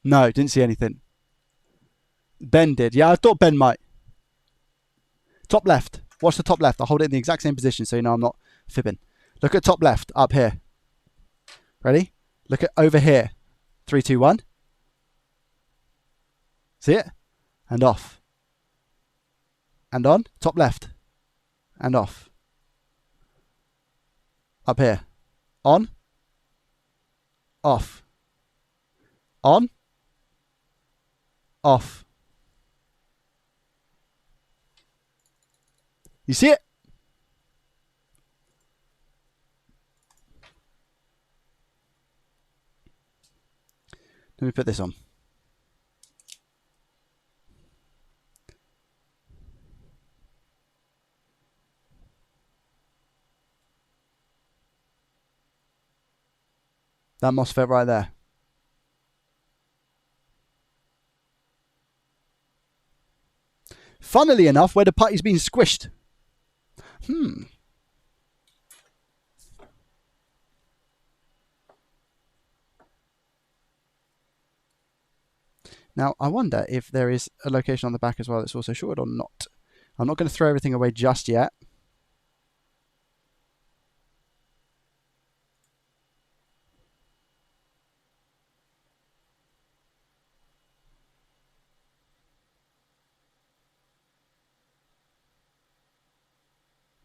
No, didn't see anything. Ben did. Yeah, I thought Ben might. Top left. Watch the top left. I'll hold it in the exact same position so you know I'm not fibbing. Look at top left, up here. Ready? Look at over here. 3, 2, 1. See it? And off. And on. Top left. And off. Up here. On. Off. On. Off. You see it? Let me put this on. That MOSFET right there. Funnily enough, where the putty's been squished. Now, I wonder if there is a location on the back as well that's also shorted or not. I'm not going to throw everything away just yet.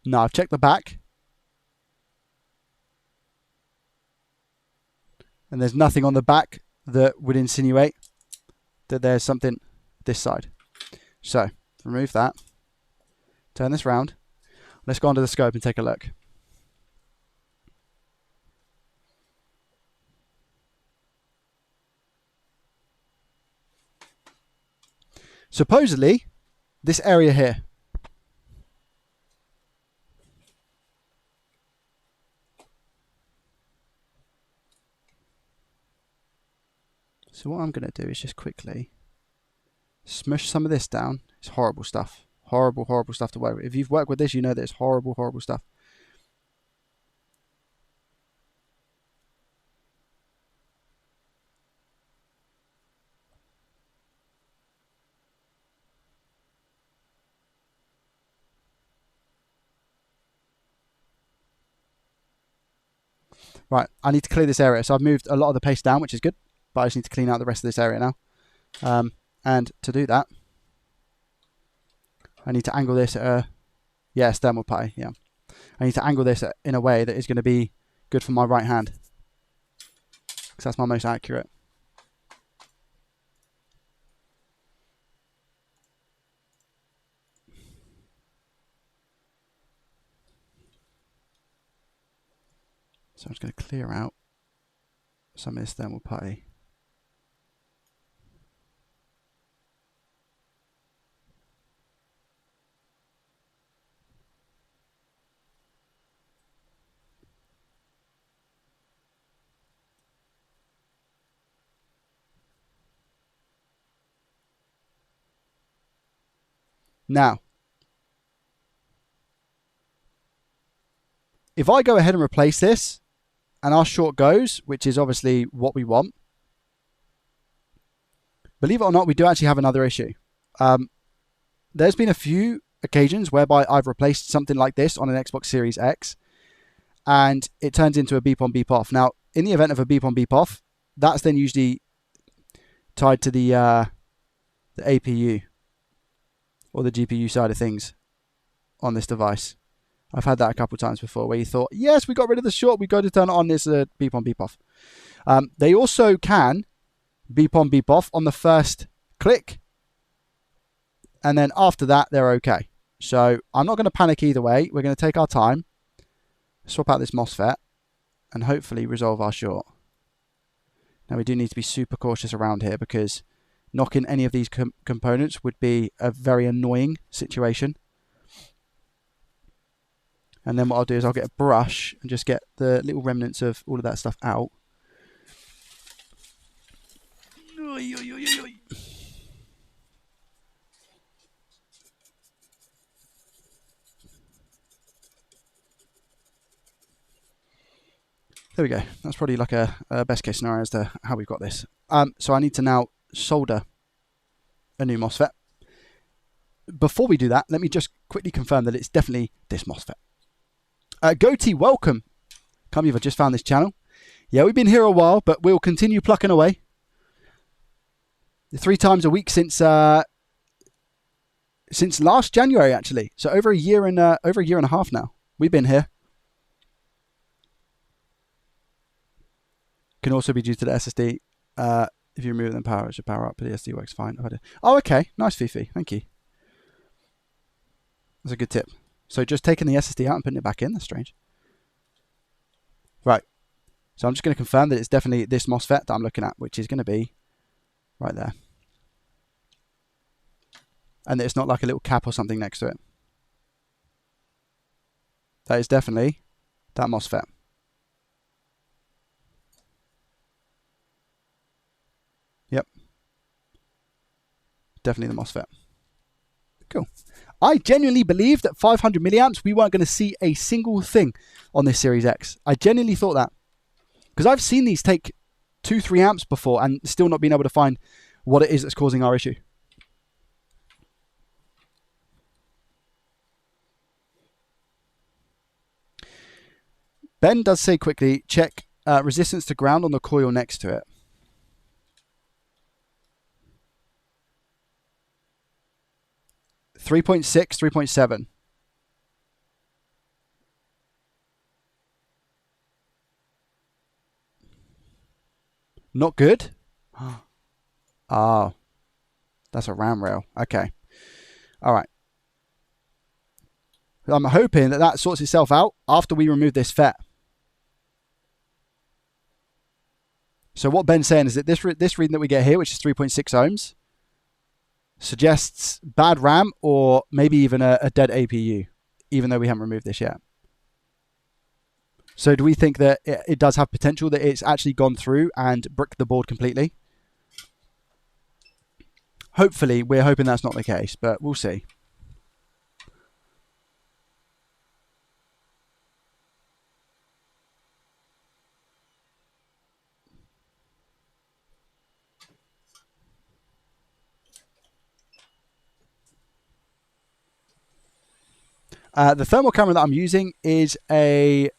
No, I've checked the back. And there's nothing on the back that would insinuate that there's something this side. So, remove that. Turn this round. Let's go onto the scope and take a look. Supposedly, this area here. So what I'm going to do is just quickly smush some of this down. It's horrible stuff. Horrible, horrible stuff to work with. If you've worked with this, you know that it's horrible, horrible stuff. Right, I need to clear this area. So I've moved a lot of the paste down, which is good. But I just need to clean out the rest of this area now. And to do that, I need to angle this at a... Yeah, thermal pie, yeah. I need to angle this in a way that is going to be good for my right hand. Because that's my most accurate. So I'm just going to clear out some of this thermal putty. Now, if I go ahead and replace this, and our short goes, which is obviously what we want, believe it or not, we do actually have another issue. There's been a few occasions whereby I've replaced something like this on an Xbox Series X, and it turns into a beep on, beep off. Now, in the event of a beep on, beep off, that's then usually tied to the APU or the GPU side of things on this device. I've had that a couple of times before where you thought, yes, we got rid of the short, we got to turn it on, this beep on, beep off. They also can beep on, beep off on the first click, and then after that, they're okay. So I'm not going to panic either way. We're going to take our time, swap out this MOSFET, and hopefully resolve our short. Now we do need to be super cautious around here because knocking any of these components would be a very annoying situation. And then what I'll do is I'll get a brush and just get the little remnants of all of that stuff out. There we go. That's probably like a best case scenario as to how we've got this. So I need to now solder a new MOSFET. Before we do that, let me just quickly confirm that it's definitely this MOSFET. Goatee, welcome. Can't believe I just found this channel. Yeah, we've been here a while, but we'll continue plucking away. 3 times a week since last January, actually. So over a year and a half now. We've been here. Can also be due to the SSD. If you remove them power, it should power up, but the SD works fine. Oh, okay. Nice, Fifi. Thank you. That's a good tip. So just taking the SSD out and putting it back in, that's strange. Right. So I'm just going to confirm that it's definitely this MOSFET that I'm looking at, which is going to be right there. And that it's not like a little cap or something next to it. That is definitely that MOSFET. Yep. Definitely the MOSFET. Cool. I genuinely believed that 500 milliamps, we weren't going to see a single thing on this Series X. I genuinely thought that. Because I've seen these take 2-3 amps before and still not been able to find what it is that's causing our issue. Ben does say quickly, check resistance to ground on the coil next to it. .6, 3.7. Not good? Oh, that's a RAM rail. Okay. All right. I'm hoping that that sorts itself out after we remove this FET. So what Ben's saying is that this reading that we get here, which is 3.6 ohms, suggests bad RAM or maybe even a dead APU, even though we haven't removed this yet. So do we think that it does have potential that it's actually gone through and bricked the board completely? Hopefully, we're hoping that's not the case, but we'll see. The thermal camera that I'm using is a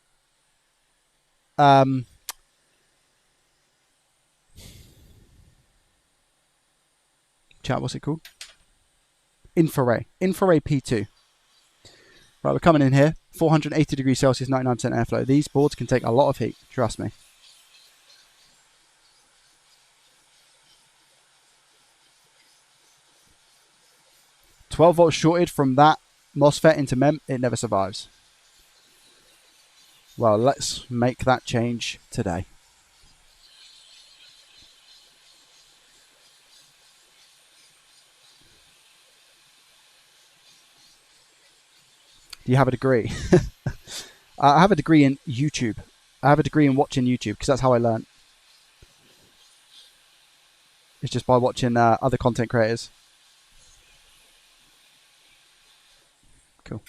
chat, what's it called? Infrared P2. Right, we're coming in here. 480 degrees Celsius, 99% airflow. These boards can take a lot of heat, trust me. $12 volts shorted from that MOSFET into MEM, it never survives. Well, let's make that change today. Do you have a degree? I have a degree in YouTube. I have a degree in watching YouTube because that's how I learn. It's just by watching other content creators. Cool.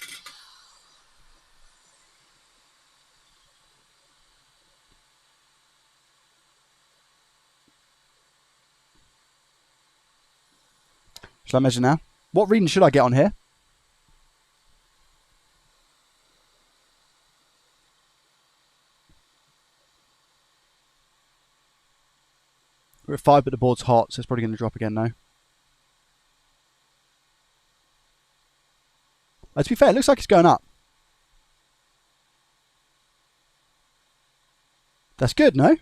Should I measure now? What reading should I get on here? We're at 5, but the board's hot, so it's probably going to drop again now. To be fair, it looks like it's going up. That's good, no?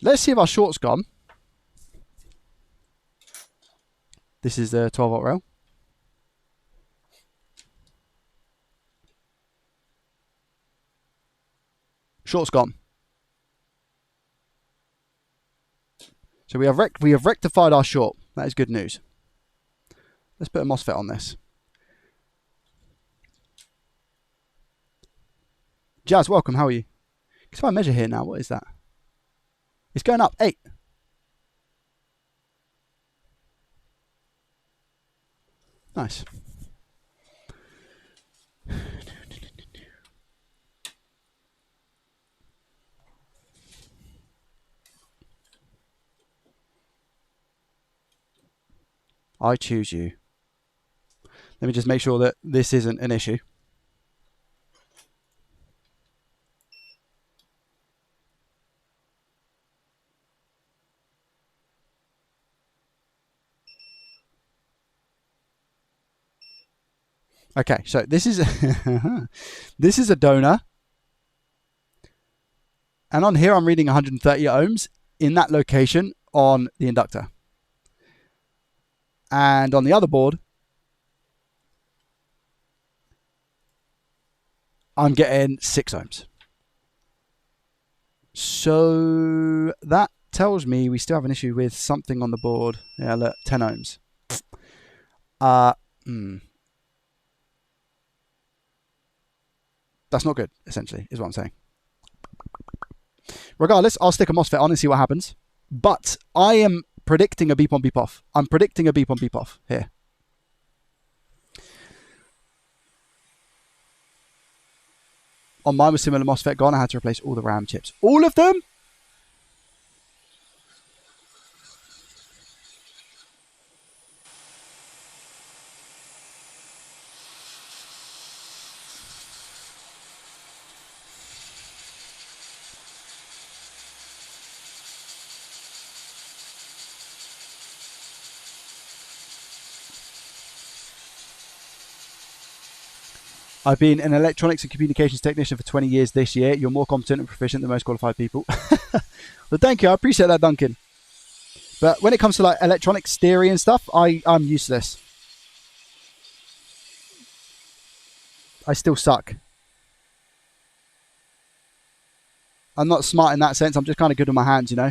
Let's see if our short's gone. This is the 12 volt rail. Short's gone. So we have rectified our short. That is good news. Let's put a MOSFET on this. Jazz, welcome. How are you? Because if I measure here now, what is that? It's going up 8. Nice. I choose you. Let me just make sure that this isn't an issue. Okay, so this is this is a donor, and on here I'm reading 130 ohms in that location on the inductor, and on the other board I'm getting 6 ohms. So that tells me we still have an issue with something on the board. Yeah, look, 10 ohms. That's not good, essentially, is what I'm saying. Regardless, I'll stick a MOSFET on and see what happens. But I am predicting a beep on, beep off. I'm predicting a beep on, beep off here. On mine was similar MOSFET gone. I had to replace all the RAM chips. All of them? I've been an electronics and communications technician for 20 years this year. You're more competent and proficient than most qualified people. Well, thank you. I appreciate that, Duncan. But when it comes to like electronics theory and stuff, I'm useless. I still suck. I'm not smart in that sense. I'm just kind of good with my hands, you know.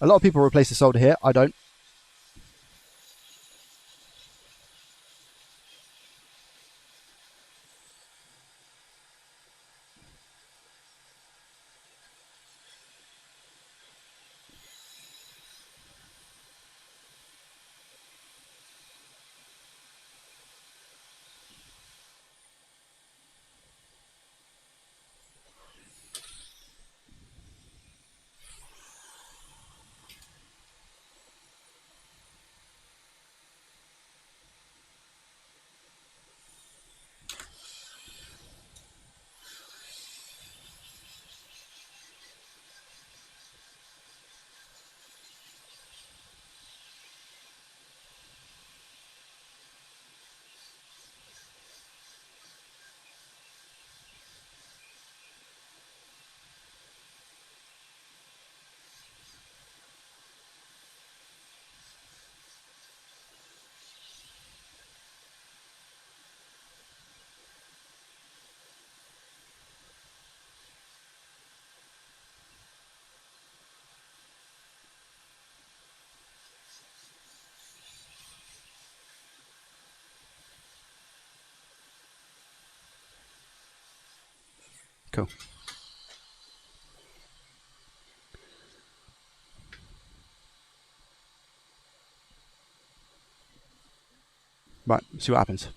A lot of people replace the solder here. I don't. Cool. Right, see what happens.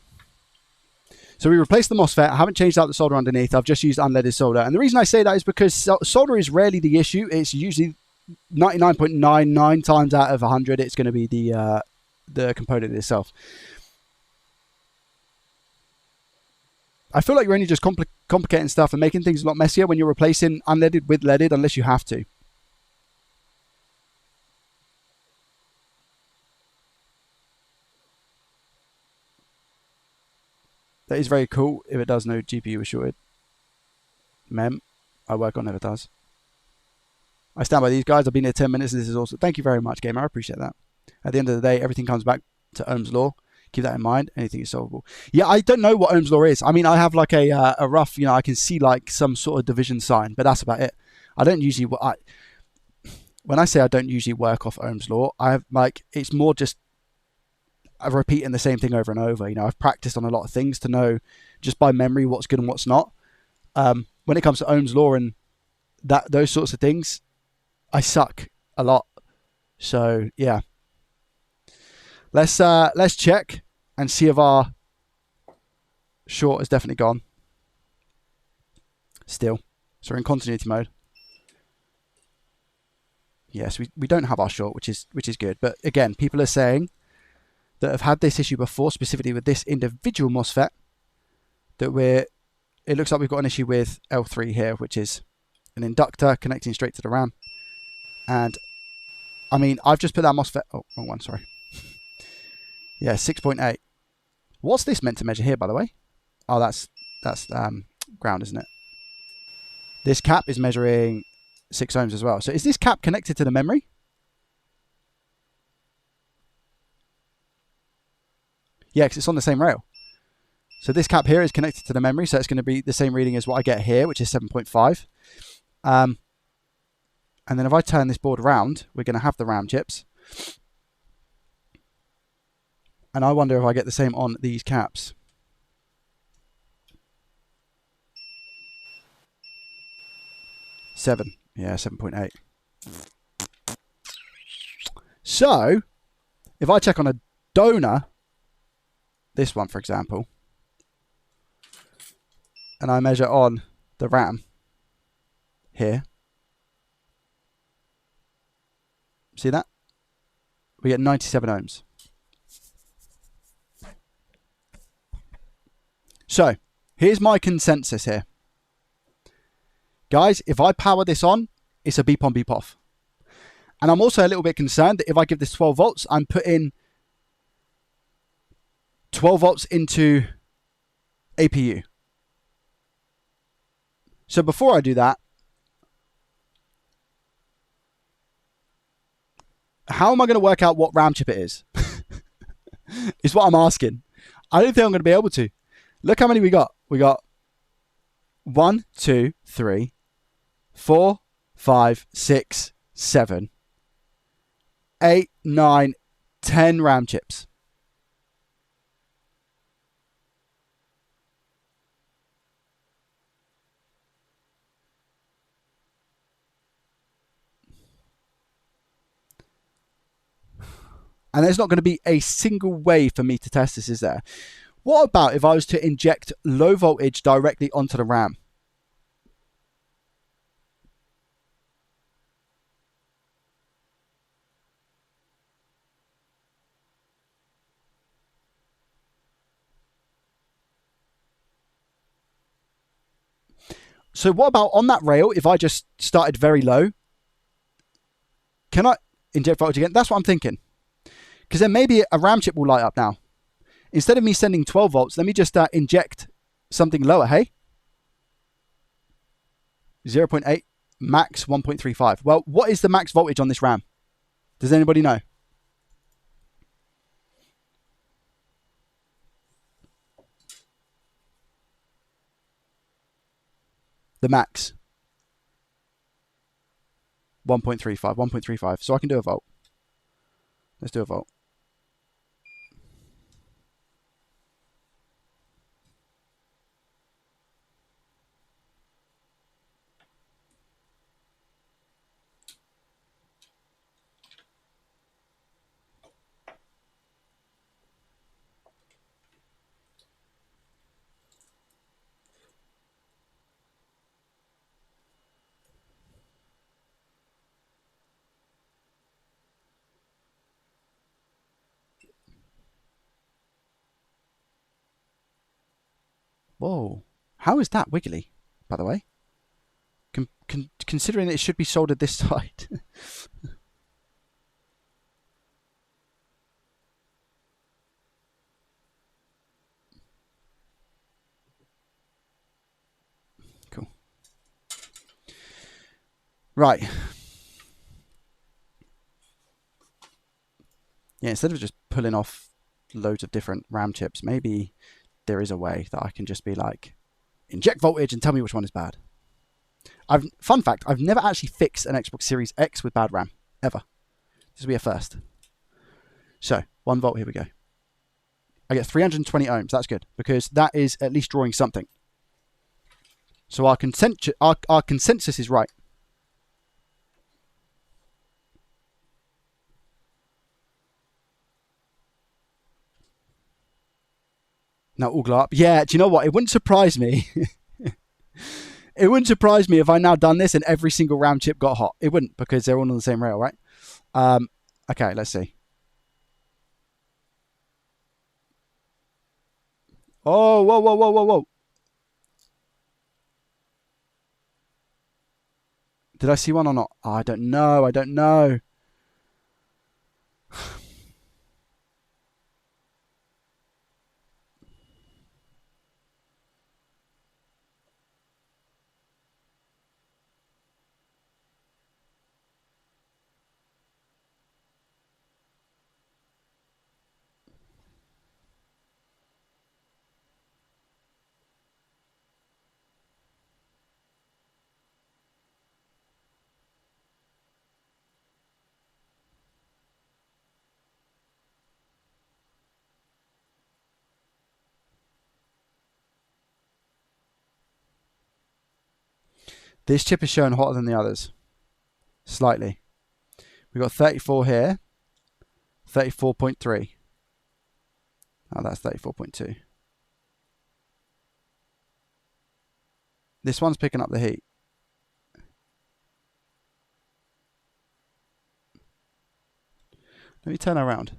So we replaced the MOSFET. I haven't changed out the solder underneath. I've just used unleaded solder. And the reason I say that is because solder is rarely the issue. It's usually 99.99 times out of 100, it's going to be the component itself. I feel like you're only just complicating stuff and making things a lot messier when you're replacing unleaded with leaded, unless you have to. That is very cool. If it does, no GPU is shorted. Mem, I work on never does. I stand by these guys. I've been here 10 minutes and this is awesome. Thank you very much, gamer. I appreciate that. At the end of the day, everything comes back to Ohm's law. Keep that in mind. Anything is solvable. Yeah, I don't know what Ohm's law is. I mean, I have like a rough, you know, I can see like some sort of division sign, but that's about it. I don't usually, when I say I don't usually work off Ohm's law, I have like, it's more just I'm repeating the same thing over and over. You know, I've practiced on a lot of things to know just by memory what's good and what's not. When it comes to Ohm's law and those sorts of things, I suck a lot. So yeah, let's check and see if our short is definitely gone. Still, so we're in continuity mode. Yes, we don't have our short, which is good. But again, people are saying that have had this issue before, specifically with this individual MOSFET, that it looks like we've got an issue with L3 here, which is an inductor connecting straight to the RAM. And I mean, I've just put that MOSFET, oh, wrong one, sorry. Yeah, 6.8. What's this meant to measure here, by the way? Oh, that's ground, isn't it? This cap is measuring 6 ohms as well. So is this cap connected to the memory? Yeah, because it's on the same rail. So this cap here is connected to the memory, so it's going to be the same reading as what I get here, which is 7.5. And then if I turn this board around, we're going to have the RAM chips. And I wonder if I get the same on these caps. Seven. Yeah, 7.8. So, if I check on a donor, this one, for example, and I measure on the RAM here, see that? We get 97 ohms. So, here's my consensus here. Guys, if I power this on, it's a beep on, beep off. And I'm also a little bit concerned that if I give this 12 volts, I'm putting 12 volts into APU. So before I do that, how am I going to work out what RAM chip it is? Is what I'm asking. I don't think I'm going to be able to. Look how many we got. We got 1, 2, 3, 4, 5, 6, 7, 8, 9, 10 RAM chips. And there's not going to be a single way for me to test this, is there? What about if I was to inject low voltage directly onto the RAM? So what about on that rail, if I just started very low? Can I inject voltage again? That's what I'm thinking. Because then maybe a RAM chip will light up now. Instead of me sending 12 volts, let me just inject something lower, hey? 0.8, max 1.35. Well, what is the max voltage on this RAM? Does anybody know? The max. 1.35, 1.35. So I can do a volt. Let's do a volt. Whoa. How is that wiggly, by the way? Considering it should be soldered this side. Cool. Right. Yeah, instead of just pulling off loads of different RAM chips, maybe there is a way that I can just be like, inject voltage and tell me which one is bad. Fun fact, I've never actually fixed an Xbox Series X with bad RAM, ever. This will be a first. So, 1 volt, here we go. I get 320 ohms, that's good, because that is at least drawing something. So our consensus is right. Now all glow up. Yeah, do you know what? It wouldn't surprise me. It wouldn't surprise me if I now done this and every single RAM chip got hot. It wouldn't, because they're all on the same rail, right? Okay, let's see. Oh, whoa, whoa, whoa, whoa, whoa. Did I see one or not? Oh, I don't know. I don't know. This chip is showing hotter than the others. Slightly. We've got 34 here. 34.3. Oh, that's 34.2. This one's picking up the heat. Let me turn around.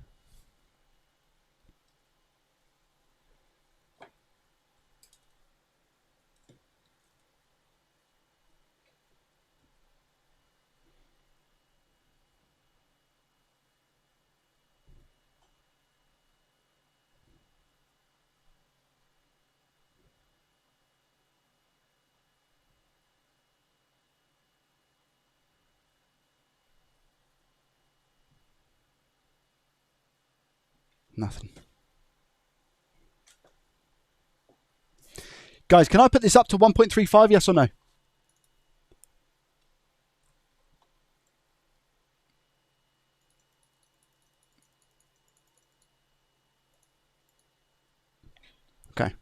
Nothing. Guys, can I put this up to 1.35? Yes or no? Okay.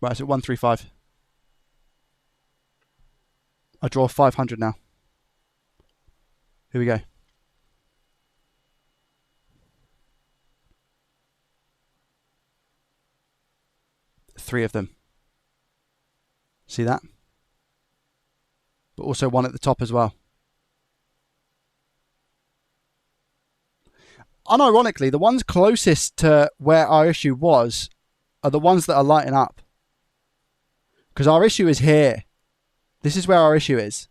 Right, so 135. I draw 500 now. Here we go. Three of them. See that? But also one at the top as well. Unironically, the ones closest to where our issue was are the ones that are lighting up. Because our issue is here. This is where our issue is.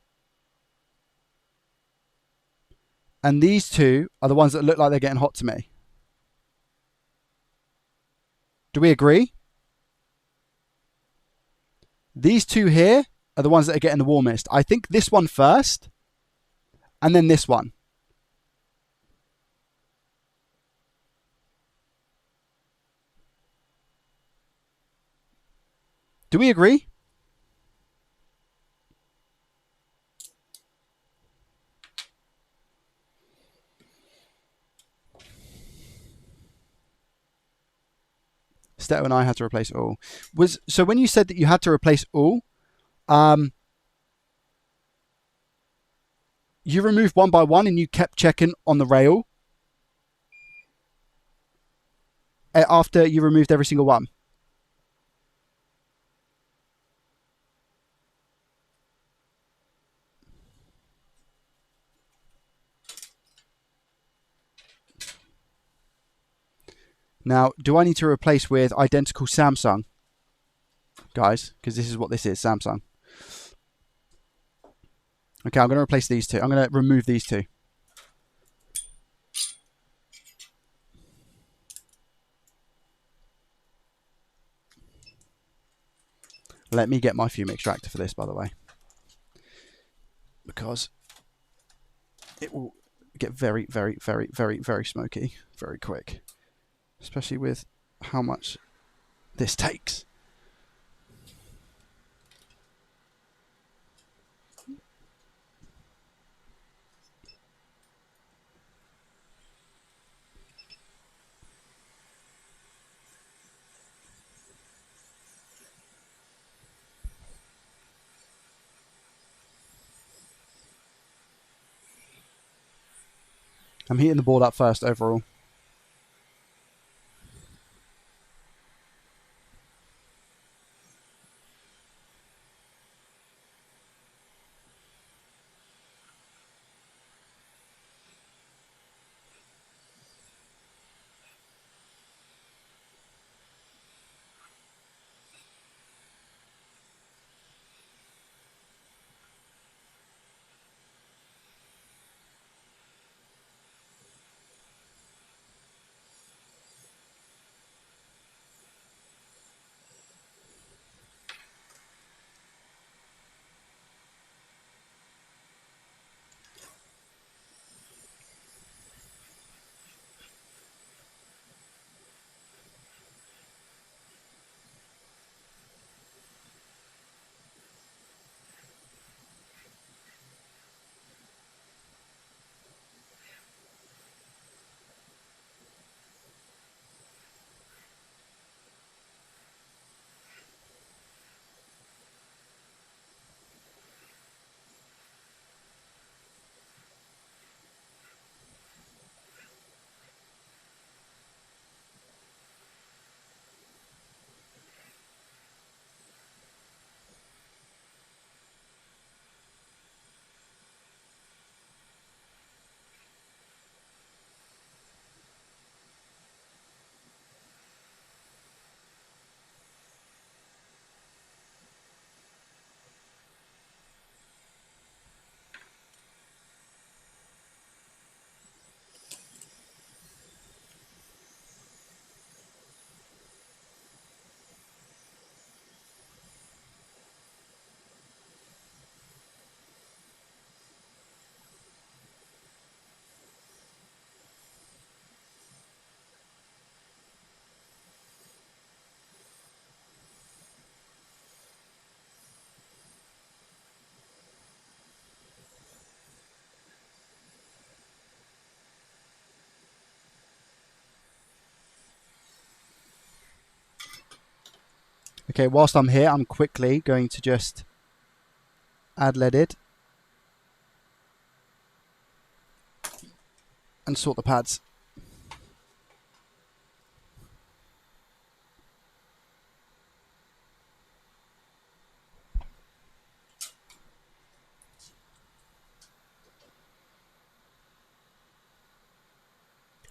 And these two are the ones that look like they're getting hot to me. Do we agree? These two here are the ones that are getting the warmest. I think this one first, and then this one. Do we agree? Steto and I had to replace all. So when you said that you had to replace all, you removed one by one and you kept checking on the rail after you removed every single one. Now, do I need to replace with identical Samsung? Guys, because this is what this is, Samsung. Okay, I'm going to replace these two. I'm going to remove these two. Let me get my fume extractor for this, by the way. Because it will get very, very, very, very, very smoky very quick. Especially with how much this takes. I'm heating the board up first overall. Okay, whilst I'm here, I'm quickly going to just add leaded and sort the pads.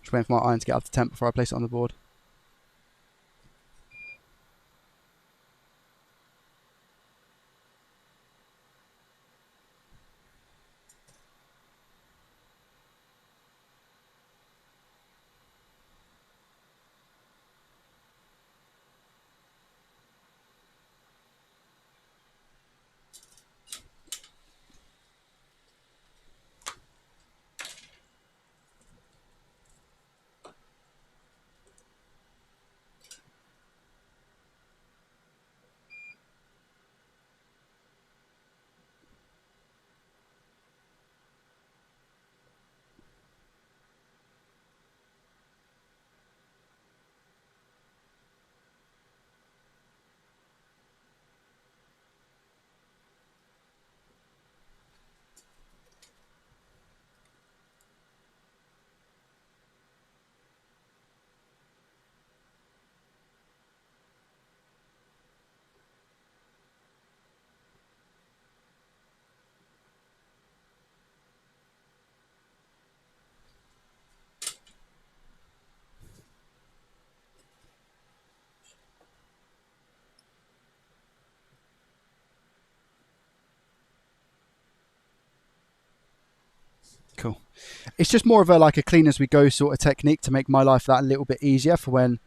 Just waiting for my iron to get up to temp before I place it on the board. Cool. It's just more of a like a clean as we go sort of technique to make my life that a little bit easier for when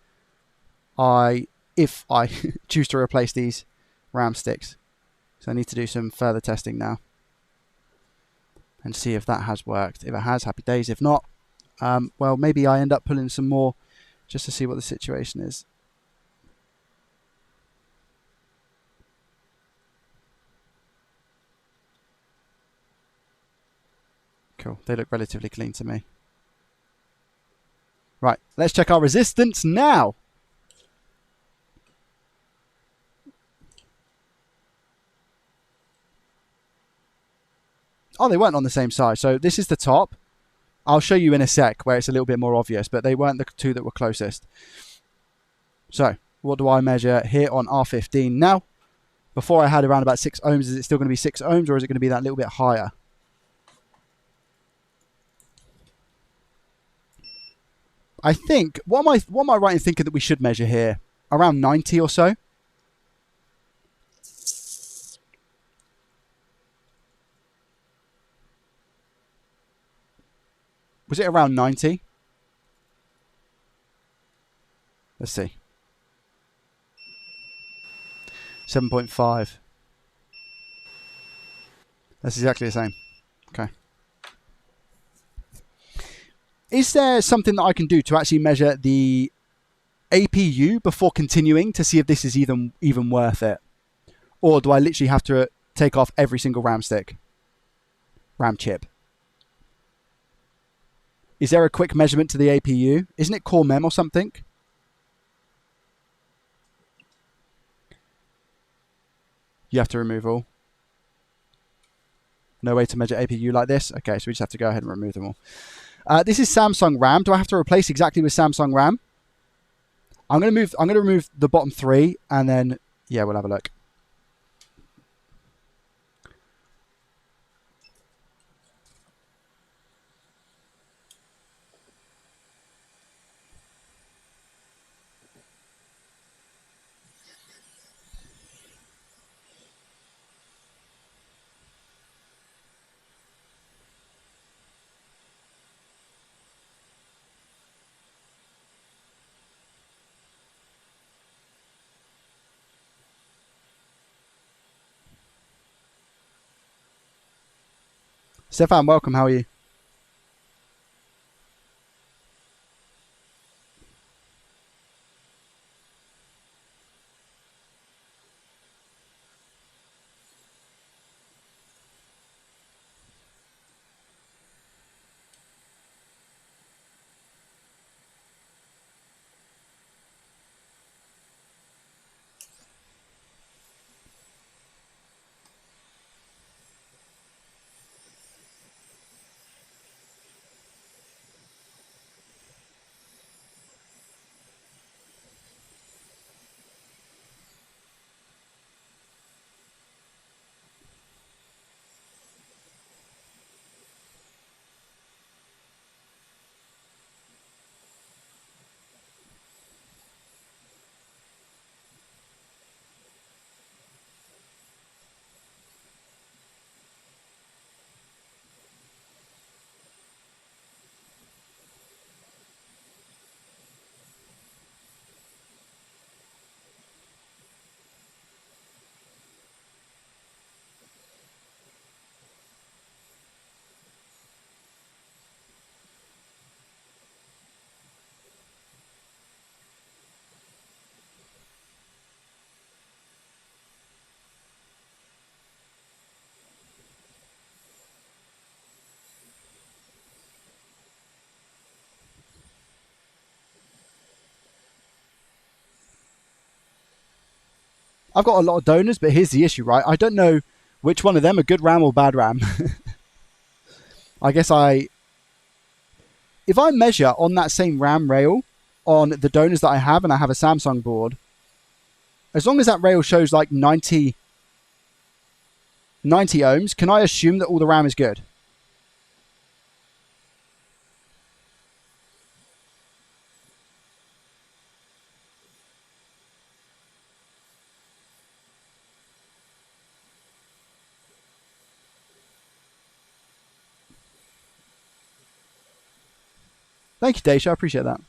if I choose to replace these RAM sticks. So I need to do some further testing now and see if that has worked. If it has, happy days. If not, well, maybe I end up pulling some more just to see what the situation is. Cool. They look relatively clean to me. Right, let's check our resistance now. Oh, they weren't on the same side. So this is the top. I'll show you in a sec where it's a little bit more obvious, but they weren't the two that were closest. So what do I measure here on R15 now? Before I had around about 6 ohms. Is it still going to be 6 ohms or is it going to be that little bit higher? I think, what am I right in thinking that we should measure here? Around 90 or so? Was it around 90? Let's see. 7.5. That's exactly the same. Okay. Is there something that I can do to actually measure the APU before continuing to see if this is even worth it? Or do I literally have to take off every single RAM stick? RAM chip. Is there a quick measurement to the APU? Isn't it core mem or something? You have to remove all. No way to measure APU like this? Okay, so we just have to go ahead and remove them all. This is Samsung RAM. Do I have to replace exactly with Samsung RAM? I'm going to remove the bottom 3 and then, yeah, we'll have a look. Stefan, welcome. How are you? I've got a lot of donors, but here's the issue, right? I don't know which one of them are good RAM or bad RAM. I guess if I measure on that same RAM rail on the donors that I have, and I have a Samsung board, as long as that rail shows like 90 ohms, can I assume that all the RAM is good? Thank you, Daisha. I appreciate that.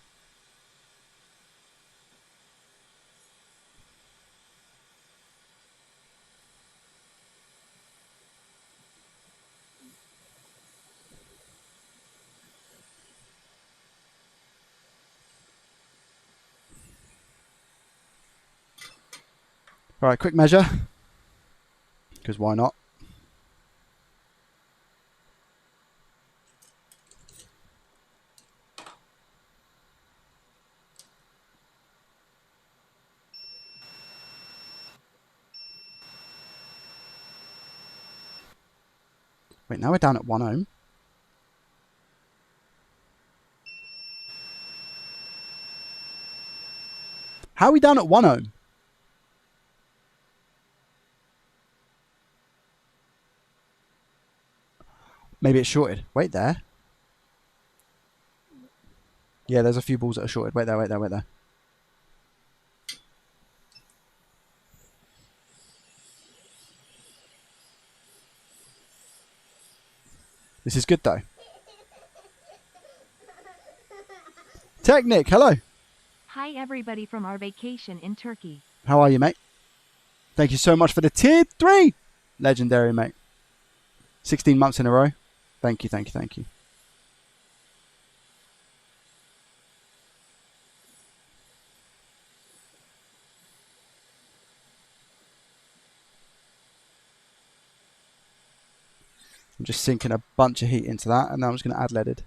All right, quick measure. Because why not? Wait, now we're down at 1 ohm. How are we down at 1 ohm? Maybe it's shorted. Wait there. Yeah, there's a few balls that are shorted. Wait there, wait there, wait there. This is good though. Technic, hello. Hi everybody from our vacation in Turkey. How are you, mate? Thank you so much for the tier 3. Legendary, mate. 16 months in a row. Thank you, thank you, thank you. I'm just sinking a bunch of heat into that, and now I'm just going to add leaded.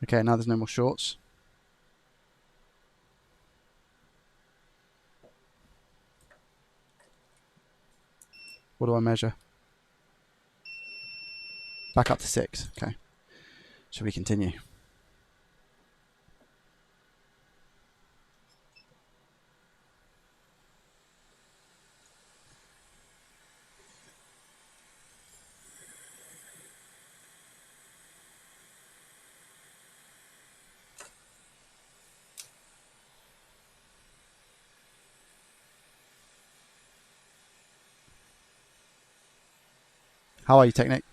Okay, now there's no more shorts. What do I measure? Back up to 6. Okay. Shall we continue? How are you, Technic?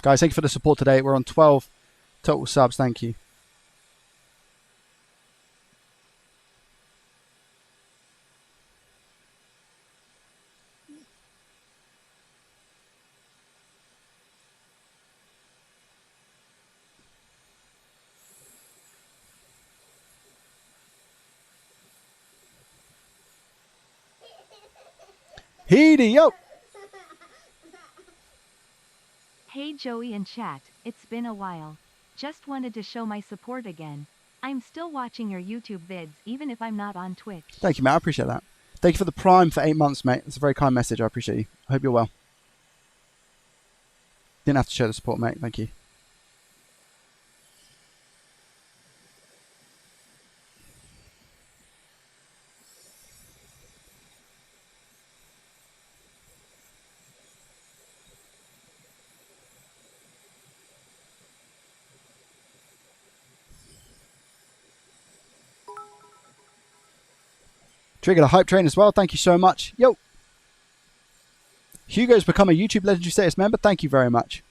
Guys, thank you for the support today. We're on 12 total subs. Thank you. Heedy, yo! Hey Joey and chat, it's been a while. Just wanted to show my support again. I'm still watching your YouTube vids even if I'm not on Twitch. Thank you, mate. I appreciate that. Thank you for the Prime for 8 months, mate. It's a very kind message. I appreciate you. I hope you're well. Didn't have to show the support, mate. Thank you. Triggered a hype train as well. Thank you so much. Yo. Hugo's become a YouTube Legendary Status member. Thank you very much.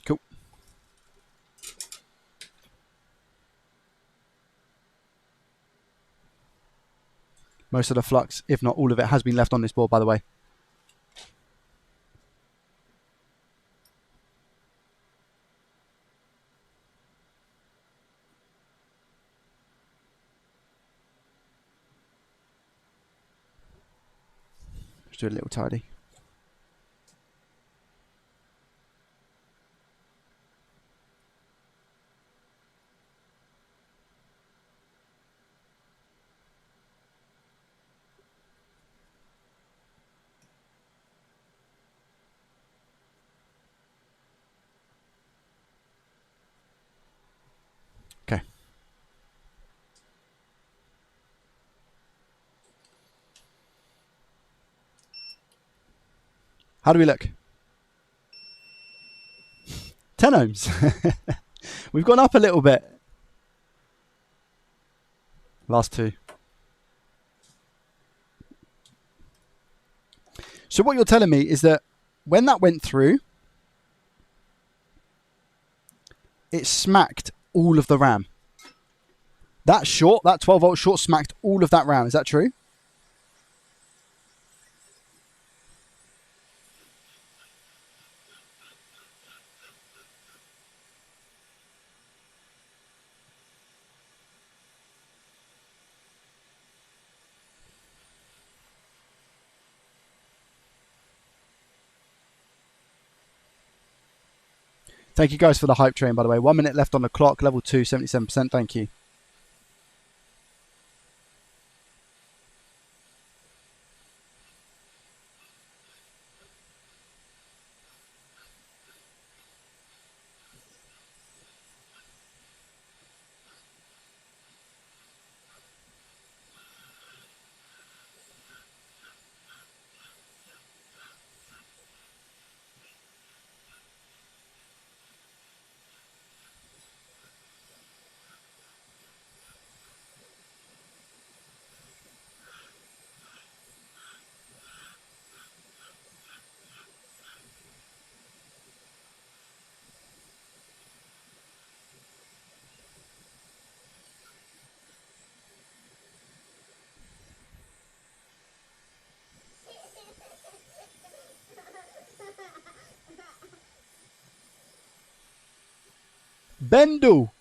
Cool. Most of the flux, if not all of it, has been left on this board, by the way. Just do a little tidy. Okay. How do we look? 10 ohms. We've gone up a little bit. Last two. So what you're telling me is that when that went through, it smacked all of the RAM. That short, that 12 volt short smacked all of that RAM. Is that true? Thank you guys for the hype train, by the way. 1 minute left on the clock. Level 2, 77%. Thank you. Bendel.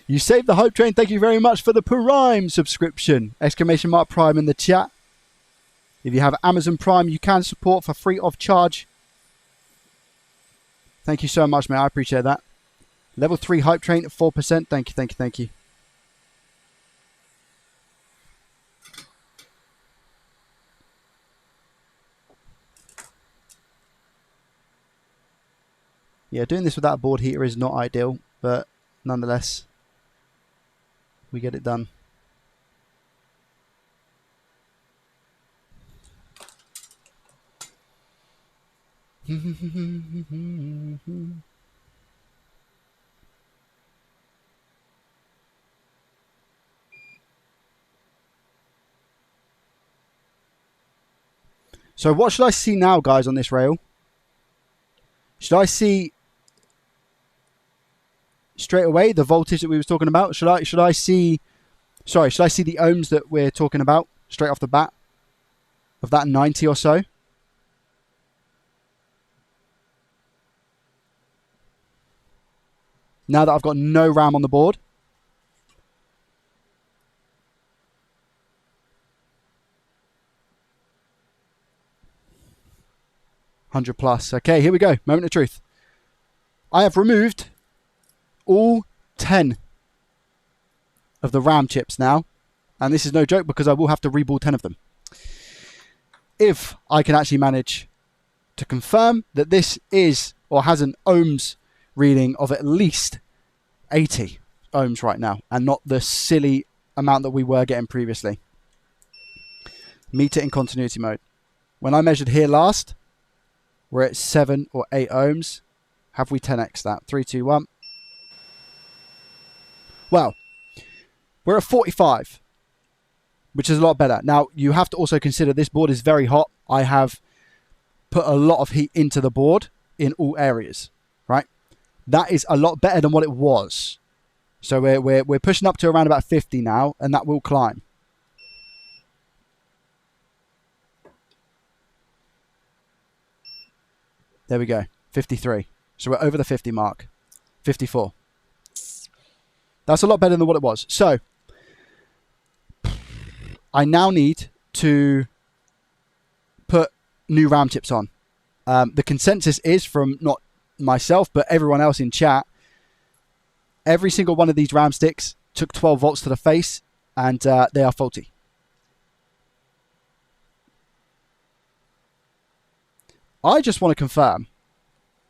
You saved the hype train. Thank you very much for the Prime subscription. Exclamation mark Prime in the chat. If you have Amazon Prime, you can support for free of charge. Thank you so much, mate. I appreciate that. Level 3 hype train at 4%. Thank you, thank you, thank you. Yeah, doing this without a board heater is not ideal, but nonetheless, we get it done. So what should I see now, guys, on this rail? Should I see straight away the voltage that we was talking about? Should I see the ohms that we're talking about straight off the bat of that 90 or so? Now that I've got no RAM on the board. +100. Okay, here we go. Moment of truth. I have removed all 10 of the RAM chips now. And this is no joke because I will have to reboot 10 of them. If I can actually manage to confirm that this is or has an ohms reading of at least 80 ohms right now and not the silly amount that we were getting previously. Meter in continuity mode. When I measured here last, we're at 7 or 8 ohms. Have we 10x that? 3, 2, 1. Well, we're at 45, which is a lot better. Now, you have to also consider this board is very hot. I have put a lot of heat into the board in all areas, right? That is a lot better than what it was. So we're pushing up to around about 50 now, and that will climb. There we go, 53. So we're over the 50 mark, 54. That's a lot better than what it was. So I now need to put new RAM chips on. The consensus is from not myself, but everyone else in chat. Every single one of these RAM sticks took 12 volts to the face, and they are faulty. I just want to confirm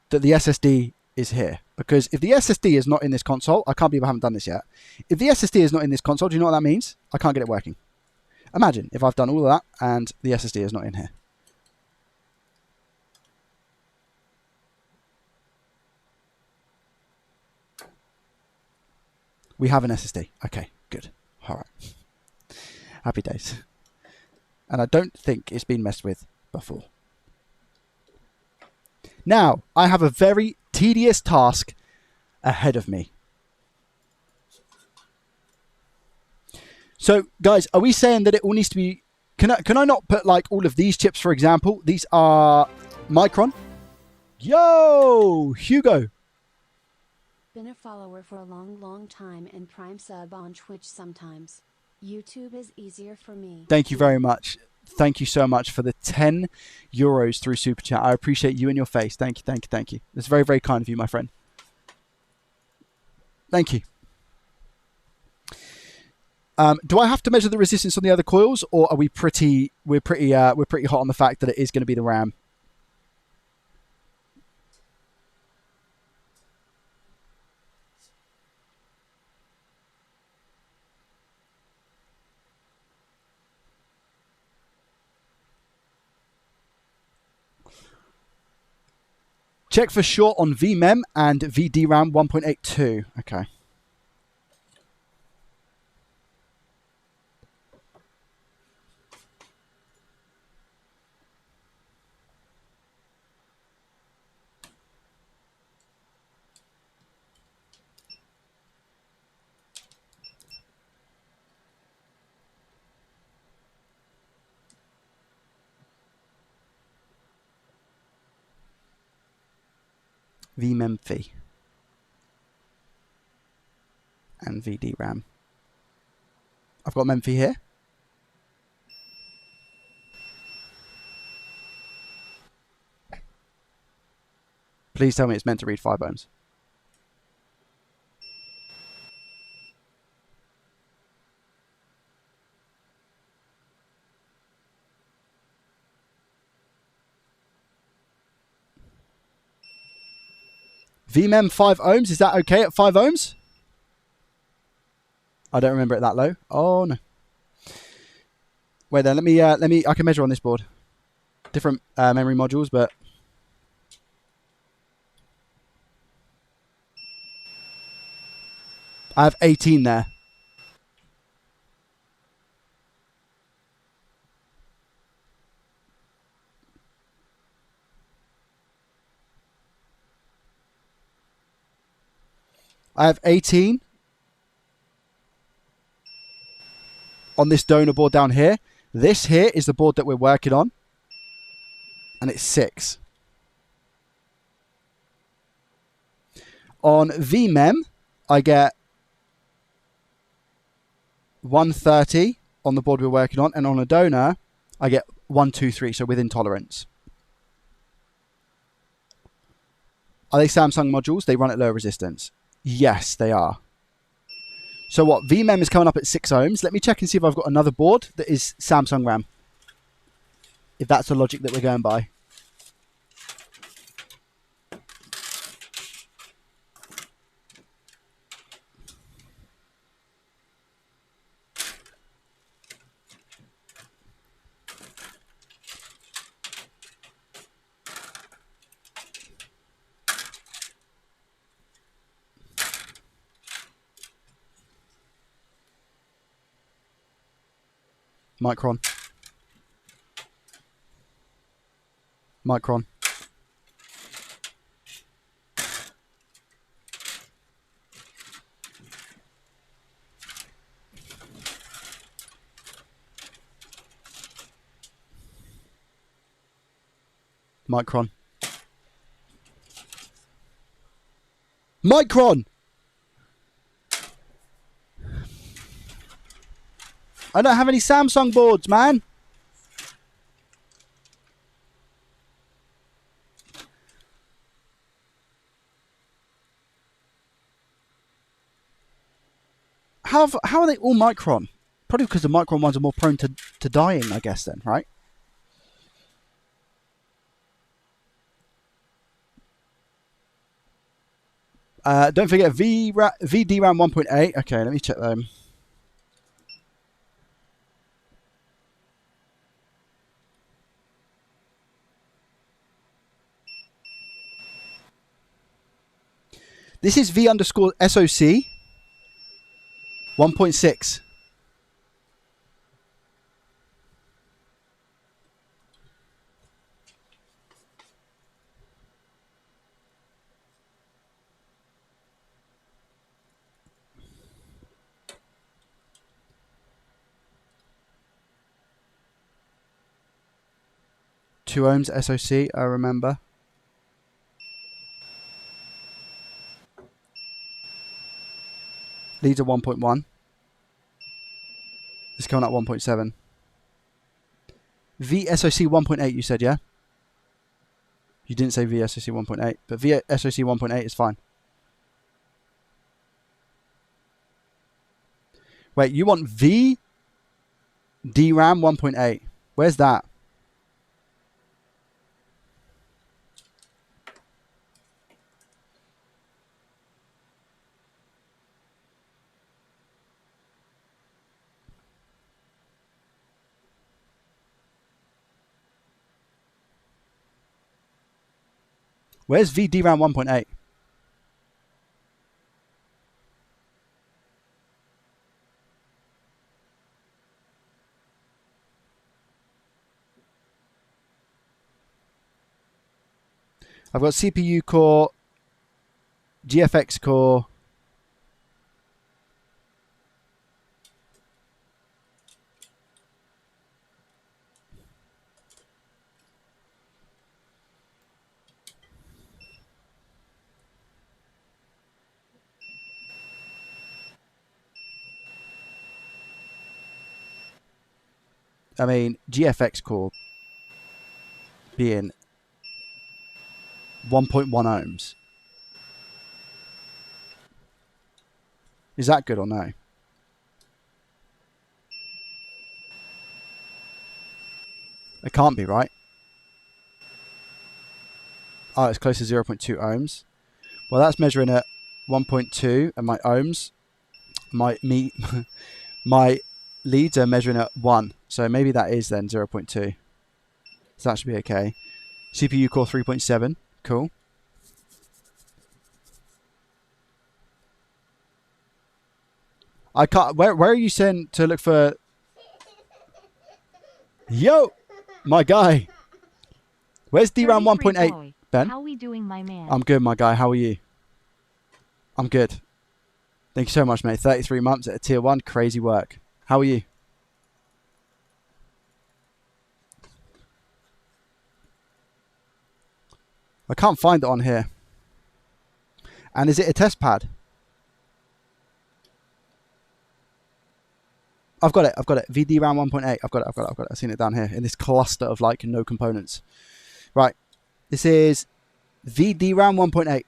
that the SSD is here, because if the SSD is not in this console, I can't believe I haven't done this yet. If the SSD is not in this console, do you know what that means? I can't get it working. Imagine if I've done all of that and the SSD is not in here. We have an SSD. Okay, good. All right. Happy days. And I don't think it's been messed with before. Now, I have a very tedious task ahead of me. So, guys, are we saying that it all needs to be... Can I not put, like, all of these chips, for example? These are Micron. Yo, Hugo. Been a follower for a long time and Prime sub on Twitch sometimes. YouTube is easier for me. Thank you very much. Thank you so much for the 10 euros through Super Chat. I appreciate you and your face. Thank you, thank you, thank you. It's very, very kind of you, my friend. Thank you. Do I have to measure the resistance on the other coils, or are we're pretty hot on the fact that it is going to be the RAM? Check for short on VMEM and VDRAM 1.82. Okay. VMemphy and VDRAM. I've got Memphy here. Please tell me it's meant to read 5 ohms. VMem 5 ohms, is that okay at 5 ohms? I don't remember it that low. Oh no. Wait there, let me I can measure on this board. Different memory modules, but I have 18 there. I have 18 on this donor board down here. This here is the board that we're working on, and it's 6. On VMem, I get 130 on the board we're working on, and on a donor, I get 123, so within tolerance. Are they Samsung modules? They run at low resistance. Yes, they are. So what? VMem is coming up at 6 ohms. Let me check and see if I've got another board that is Samsung RAM. If that's the logic that we're going by. Micron. Micron. Micron. Micron! I don't have any Samsung boards, man. How are they all Micron? Probably because the Micron ones are more prone to dying, I guess, then, right? Don't forget VDRAM 1.8. Okay, let me check them. This is V underscore SOC 1.6. Two ohms SOC, I remember. Leads are 1.1. It's coming up 1.7. VSOC 1.8 you said, yeah? You didn't say VSOC 1.8, but VSOC 1.8 is fine. Wait, you want VDRAM 1.8? Where's that? Where's VDRAM 1.8? I've got CPU core, GFX core, I mean, GFX core being 1.1 ohms. Is that good or no? It can't be, right? Oh, it's close to 0.2 ohms. Well, that's measuring at 1.2, and my ohms, my leads are measuring at 1. So maybe that is then 0.2. So that should be okay. CPU core 3.7. Cool. I can't. Where are you sent to look for? Yo, my guy. Where's DRAM 1.8? Ben? How we doing, my man? I'm good, my guy. How are you? I'm good. Thank you so much, mate. 33 months at a tier 1. Crazy work. How are you? I can't find it on here. And is it a test pad? I've got it. VDRAM 1.8. I've got it. I've seen it down here in this cluster of like no components. Right. This is VDRAM 1.8.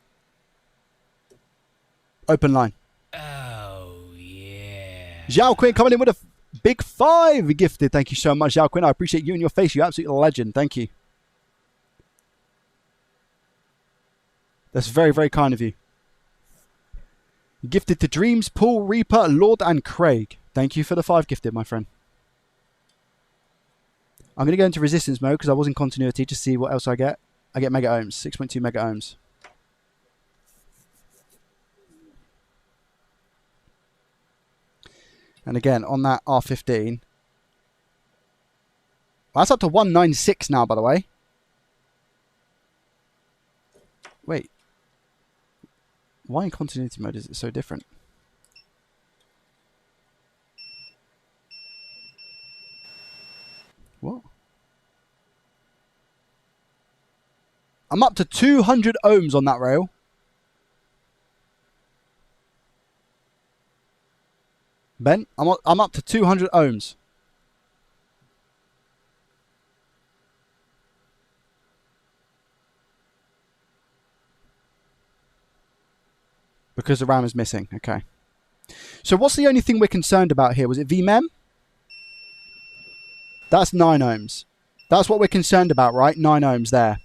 Open line. Oh, yeah. Zhao Quinn coming in with a big 5 gifted. Thank you so much, Zhao Quinn. I appreciate you and your face. You're absolutely a legend. Thank you. That's very, very kind of you. Gifted to Dreams, Paul, Reaper, Lord, and Craig. Thank you for the 5 gifted, my friend. I'm going to go into resistance mode because I was in continuity to see what else I get. I get mega ohms, 6.2 mega ohms. And again, on that R15, well, that's up to 196 now, by the way. Wait. Why in continuity mode is it so different? What? I'm up to 200 ohms on that rail. Ben, I'm up to 200 ohms. Because the RAM is missing. Okay. So what's the only thing we're concerned about here? Was it VMEM? That's 9 ohms. That's what we're concerned about, right? 9 ohms there.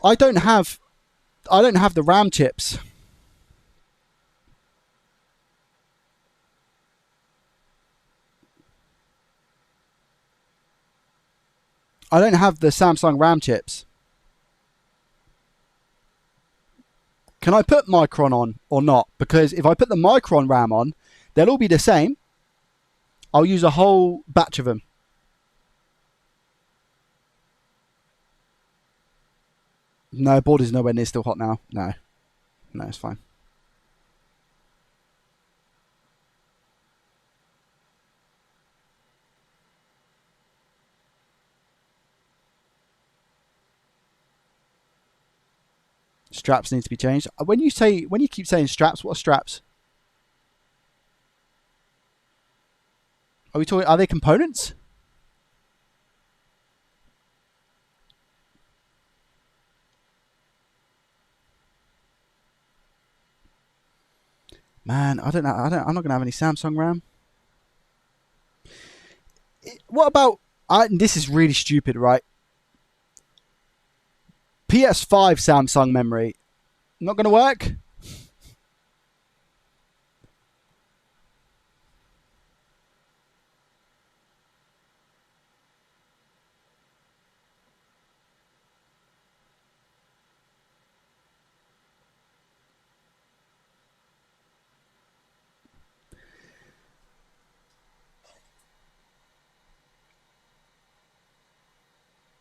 I don't have the RAM chips. I don't have the Samsung RAM chips. Can I put Micron on or not? Because if I put the Micron RAM on, they'll all be the same. I'll use a whole batch of them. No, board is nowhere near still hot now. No, it's fine. Straps need to be changed. When you keep saying straps, what are straps? Are we talking? Are they components? Man, I don't know. I'm not gonna have any Samsung RAM. What about? This is really stupid, right? PS5 Samsung memory, not gonna work.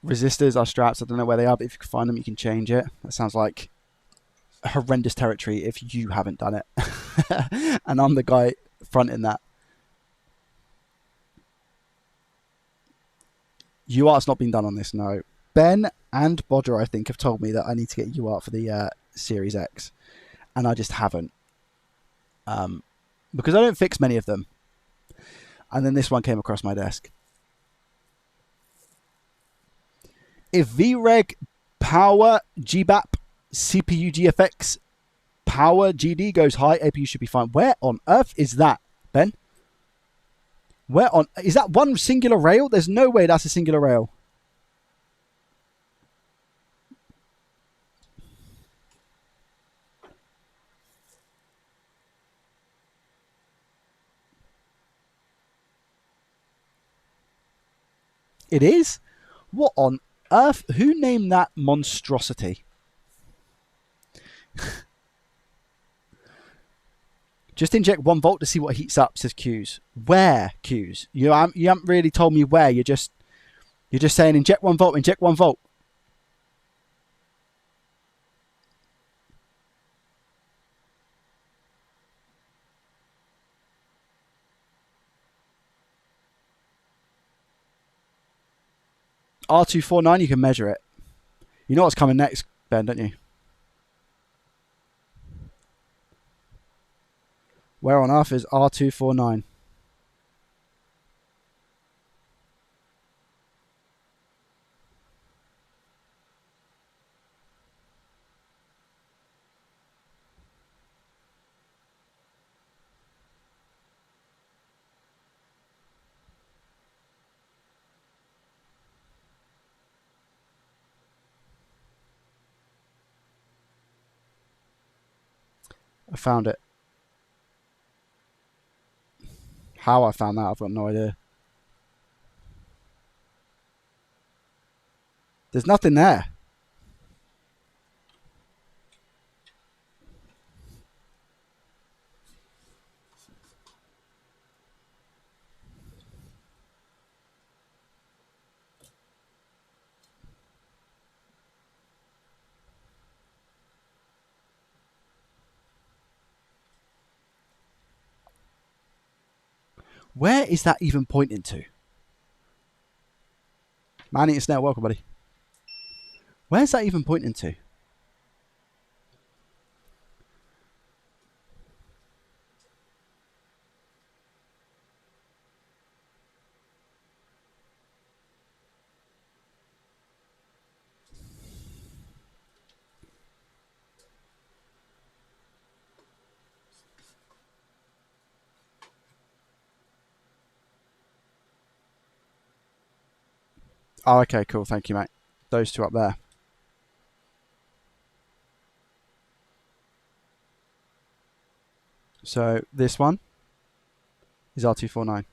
Resistors are straps. I don't know where they are, but if you can find them, you can change it. That sounds like horrendous territory if you haven't done it. And I'm the guy fronting that. UART's not been done on this, no. Ben and Bodger, I think, have told me that I need to get UART for the Series X. And I just haven't. Because I don't fix many of them. And then this one came across my desk. If VREG, power, GBAP, CPU GFX, power, GD goes high, APU should be fine. Where on earth is that, Ben? Is that one singular rail? There's no way that's a singular rail. It is? What on earth? Who named that monstrosity? Just inject 1 volt to see what heats up, says Q's. Where, Q's? You haven't really told me where. You're just saying inject 1 volt, inject 1 volt. R249, you can measure it. You know what's coming next, Ben, don't you? Where on earth is R249? I found it. How I found that, I've got no idea. There's nothing there. Where is that even pointing to? Man eating snail, welcome, buddy. Where's that even pointing to? Oh, okay, cool. Thank you, mate. Those two up there. So this one is R249.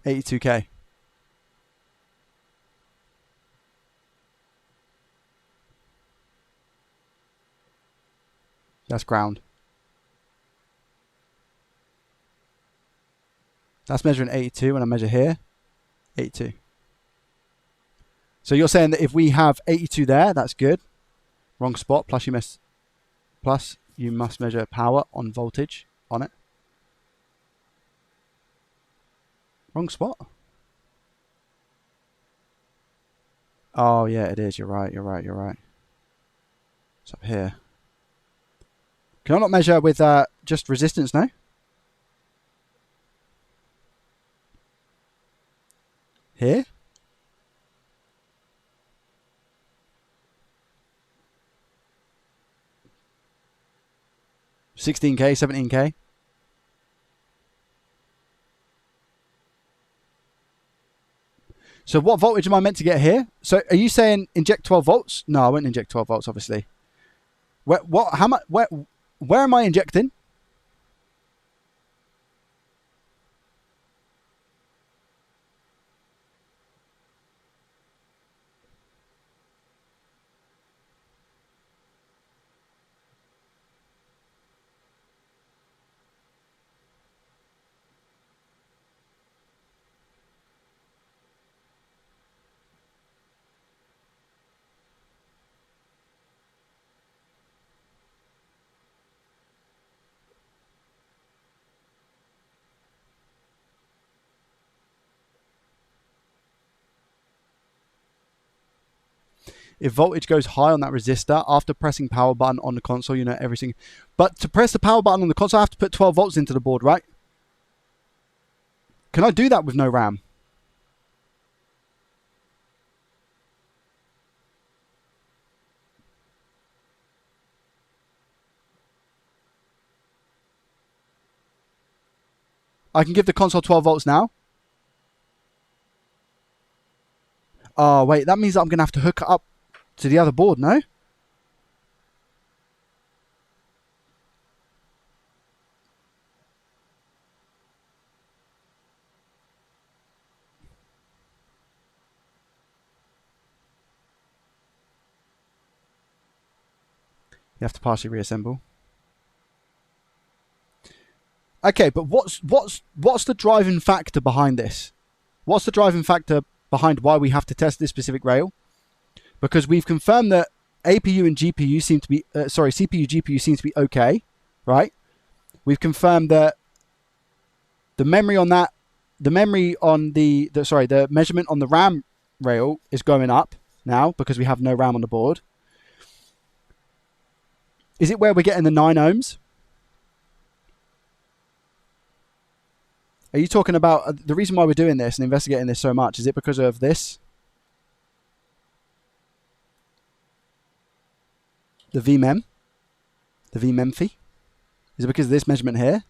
$82K. That's ground. That's measuring 82 when I measure here. 82. So you're saying that if we have 82 there, that's good. Wrong spot. Plus you must measure power on voltage on it. Wrong spot. Oh yeah, it is. You're right. It's up here. Can I not measure with just resistance now? Here? $16K, $17K. So what voltage am I meant to get here? So are you saying inject 12 volts? No, I won't inject 12 volts, obviously. Where am I injecting? If voltage goes high on that resistor, after pressing power button on the console, you know everything. But to press the power button on the console, I have to put 12 volts into the board, right? Can I do that with no RAM? I can give the console 12 volts now. Oh, wait, that means that I'm going to have to hook it up to the other board, no? You have to partially reassemble. Okay, but what's the driving factor behind this? What's the driving factor behind why we have to test this specific rail? Because we've confirmed that APU and GPU seem to be, CPU, GPU seems to be okay, right? We've confirmed that The memory on that, the measurement on the RAM rail is going up now because we have no RAM on the board. Is it where we're getting the 9 ohms? Are you talking about the reason why we're doing this and investigating this so much? Is it because of this? The VMEM? The VMEM fee? Is it because of this measurement here?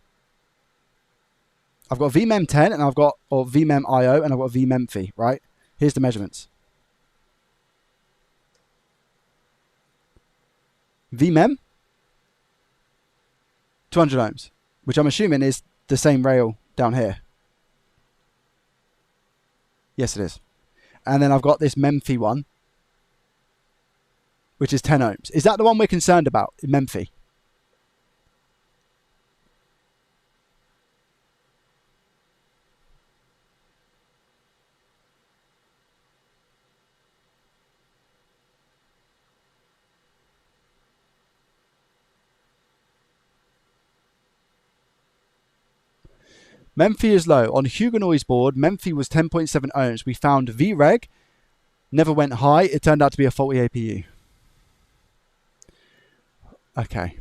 I've got VMEM 10 and I've got, or VMEM IO and I've got VMEM fee, right? Here's the measurements. VMEM, 200 ohms, which I'm assuming is the same rail down here. Yes, it is. And then I've got this Memphi one, which is 10 ohms. Is that the one we're concerned about, Memphi? Memphi is low. On Huguenot's board, Memphi was 10.7 ohms. We found VREG, never went high. It turned out to be a faulty APU. Okay.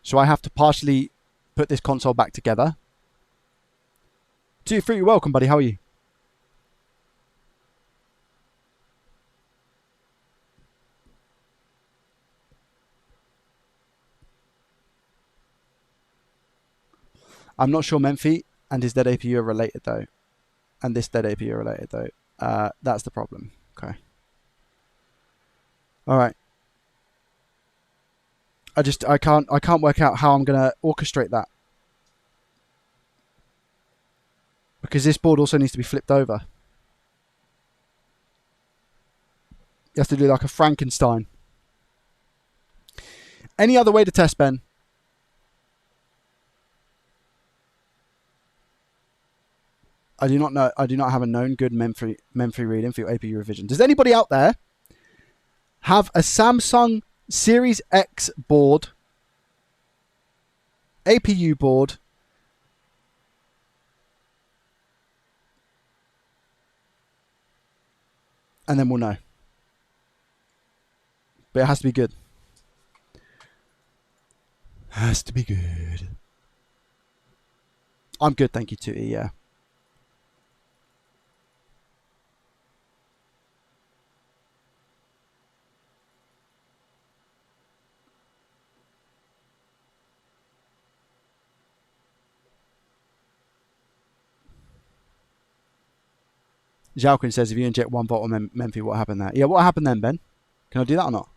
So I have to partially put this console back together. 2 Fruit, welcome, buddy. How are you? I'm not sure Memphi and his dead APU are related though. And this dead APU are related though. That's the problem. Okay. Alright. I can't work out how I'm gonna orchestrate that. Because this board also needs to be flipped over. You have to do like a Frankenstein. Any other way to test, Ben? I do not know. I do not have a known good Memphi reading for your APU revision. Does anybody out there have a Samsung Series X board, APU board, and then we'll know. But it has to be good. Has to be good. I'm good, thank you, Tootie, yeah. Jalkin says, if you inject 1 volt on Memphi, what happened there? Yeah, what happened then, Ben? Can I do that or not?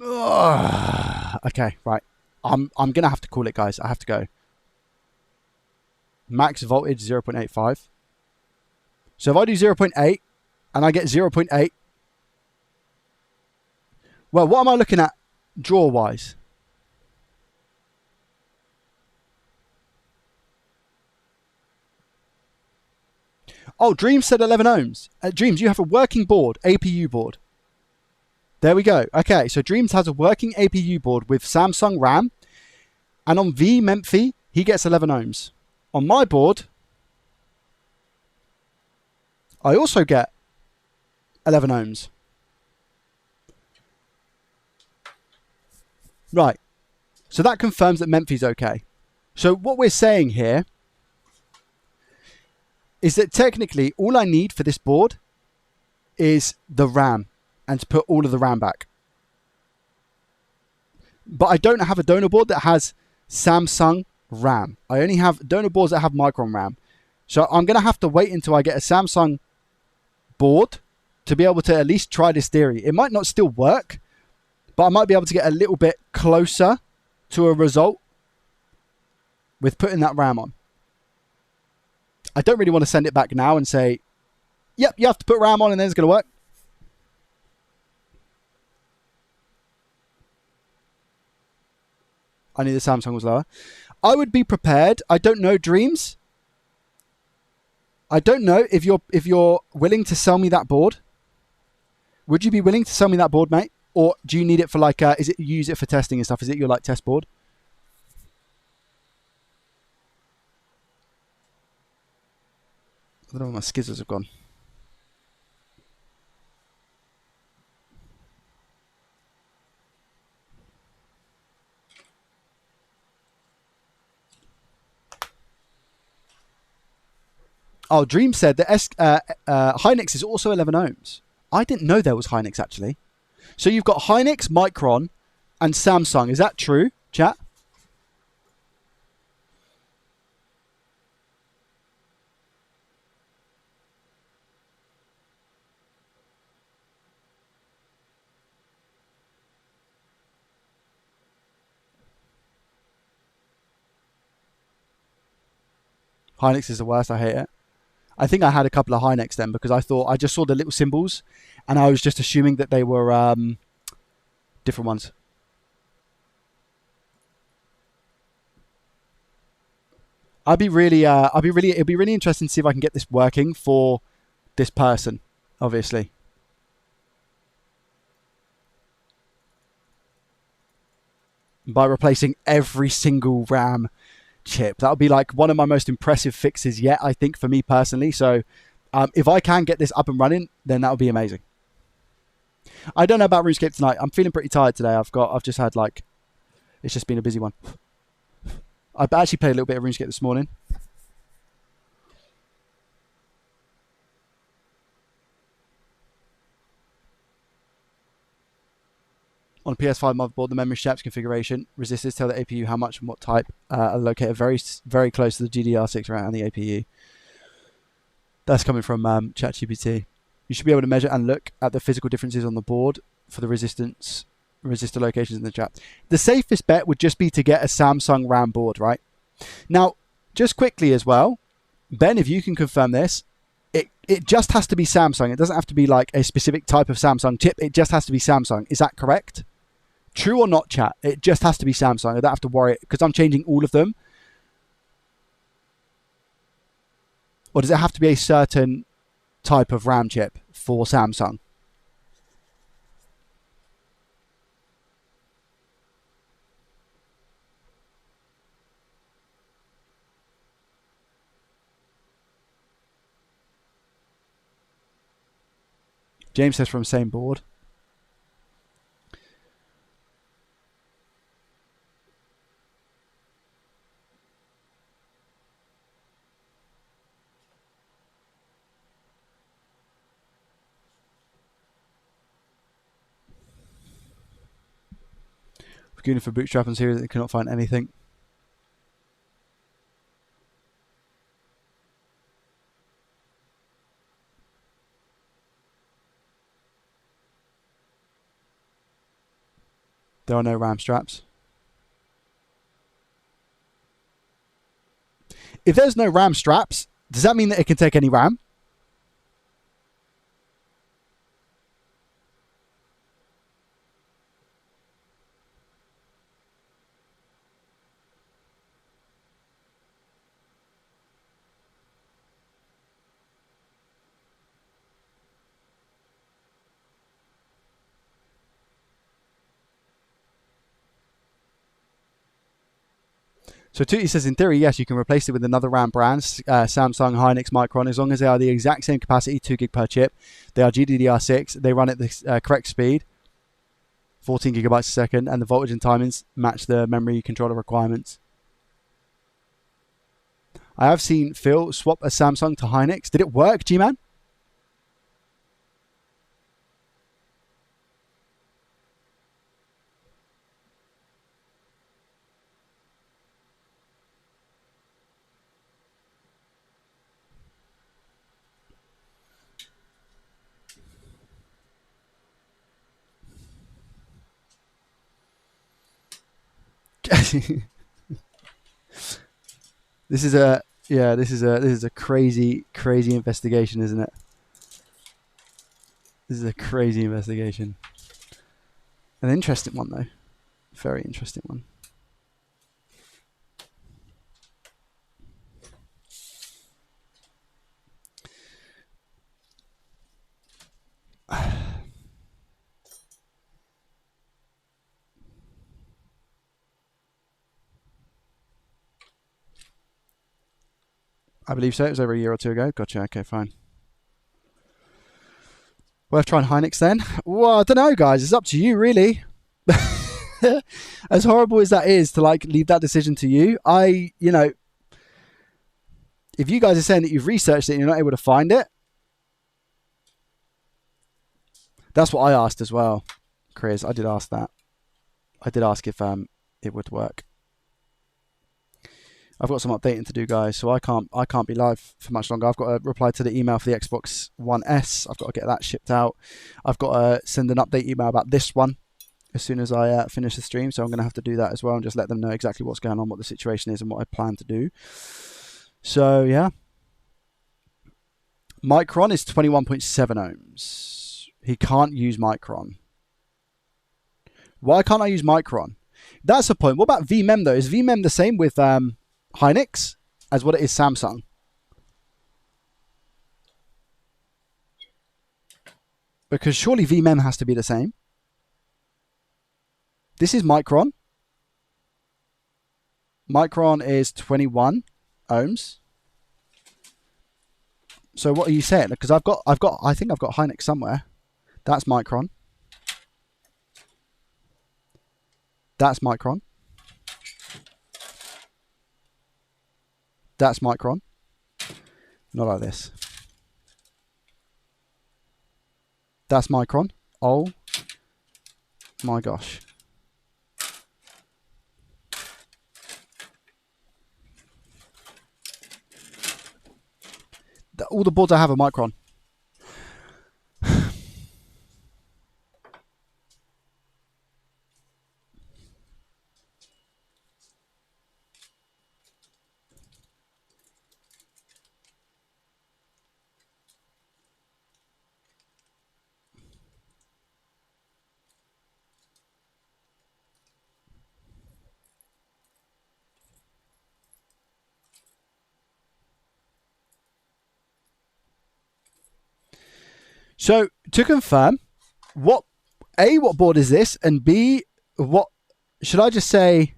Ugh. Okay, right. I'm gonna have to call it, guys. I have to go. Max voltage 0.85. So if I do 0.8 and I get 0.8, well, what am I looking at draw-wise? Oh, Dreams said 11 ohms. Dreams, you have a working board, APU board. There we go. Okay, so Dreams has a working APU board with Samsung RAM. And on Memphi, he gets 11 ohms. On my board, I also get 11 ohms. Right. So that confirms that Memphi's okay. So what we're saying here is that technically all I need for this board is the RAM and to put all of the RAM back. But I don't have a donor board that has Samsung RAM. I only have donor boards that have Micron RAM. So I'm going to have to wait until I get a Samsung board to be able to at least try this theory. It might not still work, but I might be able to get a little bit closer to a result with putting that RAM on. I don't really want to send it back now and say, yep, you have to put RAM on and then it's going to work. I knew the Samsung was lower. I would be prepared. I don't know, Dreams. I don't know if you're willing to sell me that board. Would you be willing to sell me that board, mate? Or do you need it for like, is it, you use it for testing and stuff? Is it your like test board? I don't know where my skizzers have gone. Oh, Dream said that Hynix is also 11 ohms. I didn't know there was Hynix actually. So you've got Hynix, Micron, and Samsung. Is that true, chat? Hynix is the worst. I hate it. I think I had a couple of Hynix then because I just saw the little symbols and I was just assuming that they were different ones. It'd be really interesting to see if I can get this working for this person, obviously. By replacing every single RAM chip. That would be like one of my most impressive fixes yet, I think, for me personally. So if I can get this up and running, then that would be amazing. I don't know about RuneScape tonight. I'm feeling pretty tired today. I've just had like, it's just been a busy one. I've actually played a little bit of RuneScape this morning. On a PS5 motherboard, the memory steps configuration resistors tell the APU how much and what type are located very close to the GDDR6 RAM and the APU. That's coming from ChatGPT. You should be able to measure and look at the physical differences on the board for the resistor locations in the chat. The safest bet would just be to get a Samsung RAM board, right? Now, just quickly as well, Ben, if you can confirm this, it just has to be Samsung. It doesn't have to be like a specific type of Samsung chip. It just has to be Samsung. Is that correct? True or not, chat? It just has to be Samsung. I don't have to worry because I'm changing all of them. Or does it have to be a certain type of RAM chip for Samsung? James says from same board. Google for bootstrap and series, they cannot find anything. There are no RAM straps. If there's no RAM straps, does that mean that it can take any RAM? So Tutti says, in theory, yes, you can replace it with another RAM brand, Samsung, Hynix, Micron, as long as they are the exact same capacity, 2 gig per chip. They are GDDR6. They run at the correct speed, 14 gigabytes a second, and the voltage and timings match the memory controller requirements. I have seen Phil swap a Samsung to Hynix. Did it work, G-Man? This is a crazy investigation, isn't it? This is a crazy investigation. An interesting one though. Very interesting one. I believe so. It was over a year or two ago. Gotcha. Okay, fine. Worth trying Hynix then? Well, I don't know, guys. It's up to you, really. As horrible as that is to like leave that decision to you, you know, if you guys are saying that you've researched it and you're not able to find it, that's what I asked as well, Chris. I did ask that. I did ask if it would work. I've got some updating to do, guys, so I can't be live for much longer. I've got to reply to the email for the Xbox One S. I've got to get that shipped out. I've got to send an update email about this one as soon as I finish the stream, so I'm going to have to do that as well and just let them know exactly what's going on, what the situation is, and what I plan to do. So, yeah. Micron is 21.7 ohms. He can't use Micron. Why can't I use Micron? That's the point. What about VMem, though? Is VMem the same with Hynix as what it is Samsung? Because surely VMem has to be the same. This is Micron. Micron is 21 ohms. So what are you saying? Because I think I've got Hynix somewhere. That's Micron. That's Micron. That's Micron. Not like this. That's Micron. Oh my gosh. All the boards I have are Micron. So to confirm, what board is this, and B, what should I just say?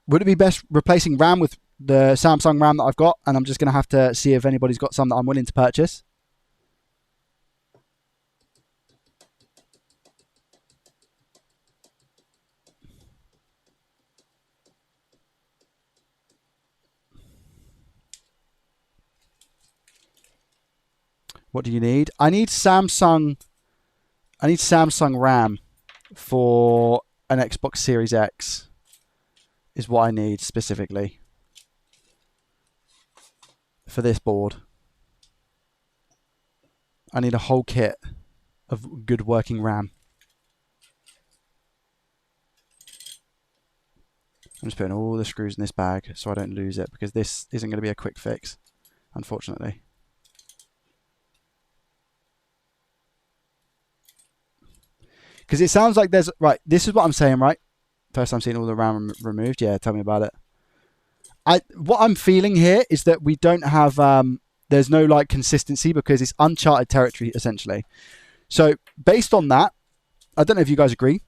Would it be best replacing RAM with the Samsung RAM that I've got, and I'm just going to have to see if anybody's got some that I'm willing to purchase? What do you need? I need Samsung RAM for an Xbox Series X is what I need specifically for this board. I need a whole kit of good working RAM. I'm just putting all the screws in this bag so I don't lose it, because this isn't going to be a quick fix, unfortunately. Because it sounds like there's... Right, this is what I'm saying, right? First I'm seeing all the RAM removed. Yeah, tell me about it. What I'm feeling here is that we don't have... there's no like consistency, because it's uncharted territory, essentially. So, based on that, I don't know if you guys agree.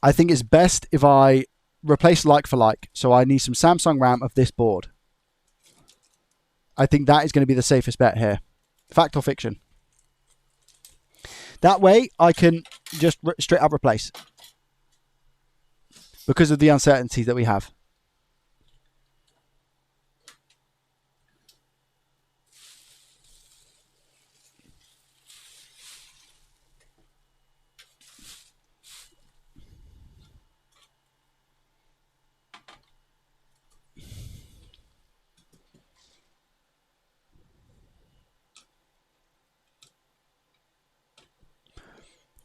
I think it's best if I replace like for like. So I need some Samsung RAM of this board. I think that is going to be the safest bet here. Fact or fiction? That way, I can just straight up replace, because of the uncertainties that we have.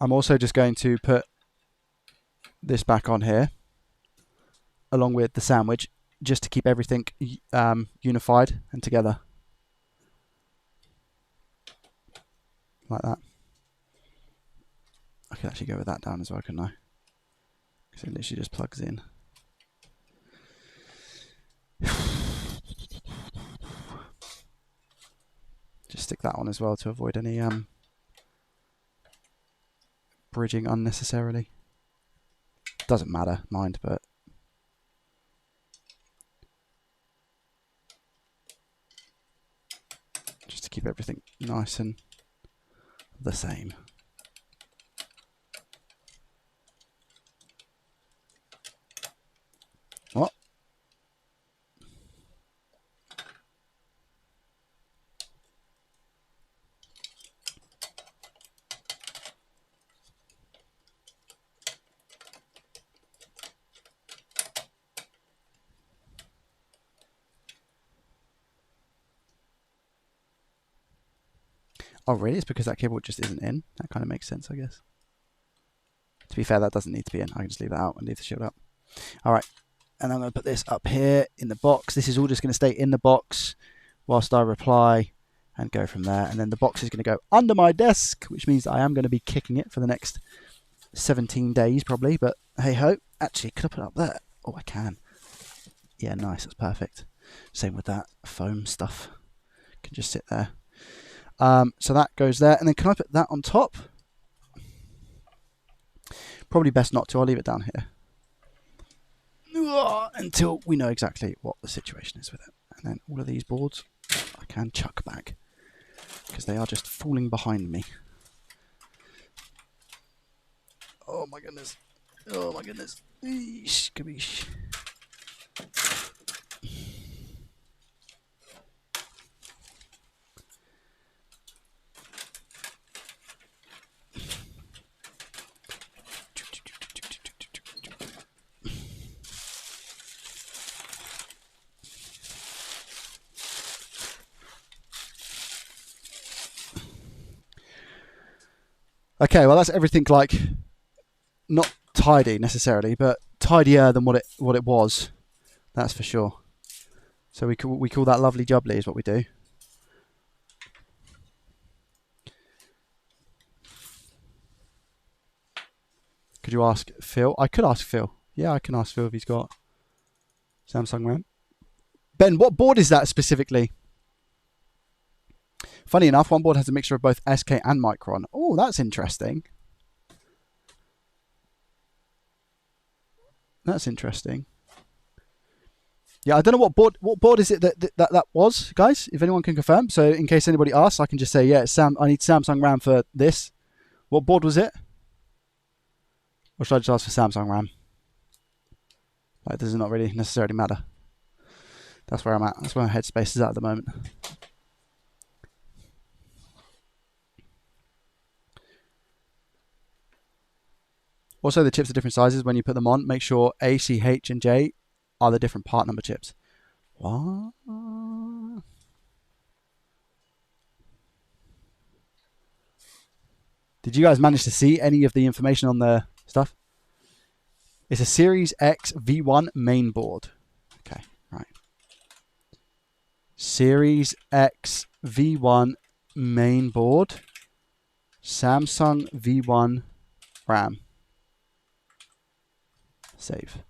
I'm also just going to put this back on here, along with the sandwich, just to keep everything unified and together. Like that. I could actually go with that down as well, couldn't I? Because it literally just plugs in. Just stick that on as well to avoid any bridging unnecessarily. Doesn't matter, mind, but keep everything nice and the same. What? Oh, really? It's because that cable just isn't in? That kind of makes sense, I guess. To be fair, that doesn't need to be in. I can just leave that out and leave the shield up. All right. And I'm going to put this up here in the box. This is all just going to stay in the box whilst I reply and go from there. And then the box is going to go under my desk, which means I am going to be kicking it for the next 17 days probably. But hey ho. Actually, could I put it up there? Oh, I can. Yeah, nice. That's perfect. Same with that foam stuff. Can just sit there. So that goes there. And then can I put that on top? Probably best not to. I'll leave it down here until we know exactly what the situation is with it. And then all of these boards I can chuck back because they are just falling behind me. Oh my goodness. Oh my goodness. Eesh, kaboosh. Okay, well that's everything like not tidy necessarily, but tidier than what it was. That's for sure. So we call that lovely jubbly is what we do. Could you ask Phil? I could ask Phil. Yeah, I can ask Phil if he's got Samsung RAM. Ben, what board is that specifically? Funny enough, one board has a mixture of both SK and Micron. Oh, that's interesting. That's interesting. Yeah, I don't know what board is it that was, guys. If anyone can confirm, so in case anybody asks, I can just say, yeah, I need Samsung RAM for this. What board was it? Or should I just ask for Samsung RAM? Like, does it not really necessarily matter? That's where I'm at. That's where my headspace is at the moment. Also, the chips are different sizes when you put them on. Make sure A, C, H, and J are the different part number chips. What? Did you guys manage to see any of the information on the stuff? It's a Series X V1 main board. Okay, right. Series X V1 main board. Samsung V1 RAM. Save.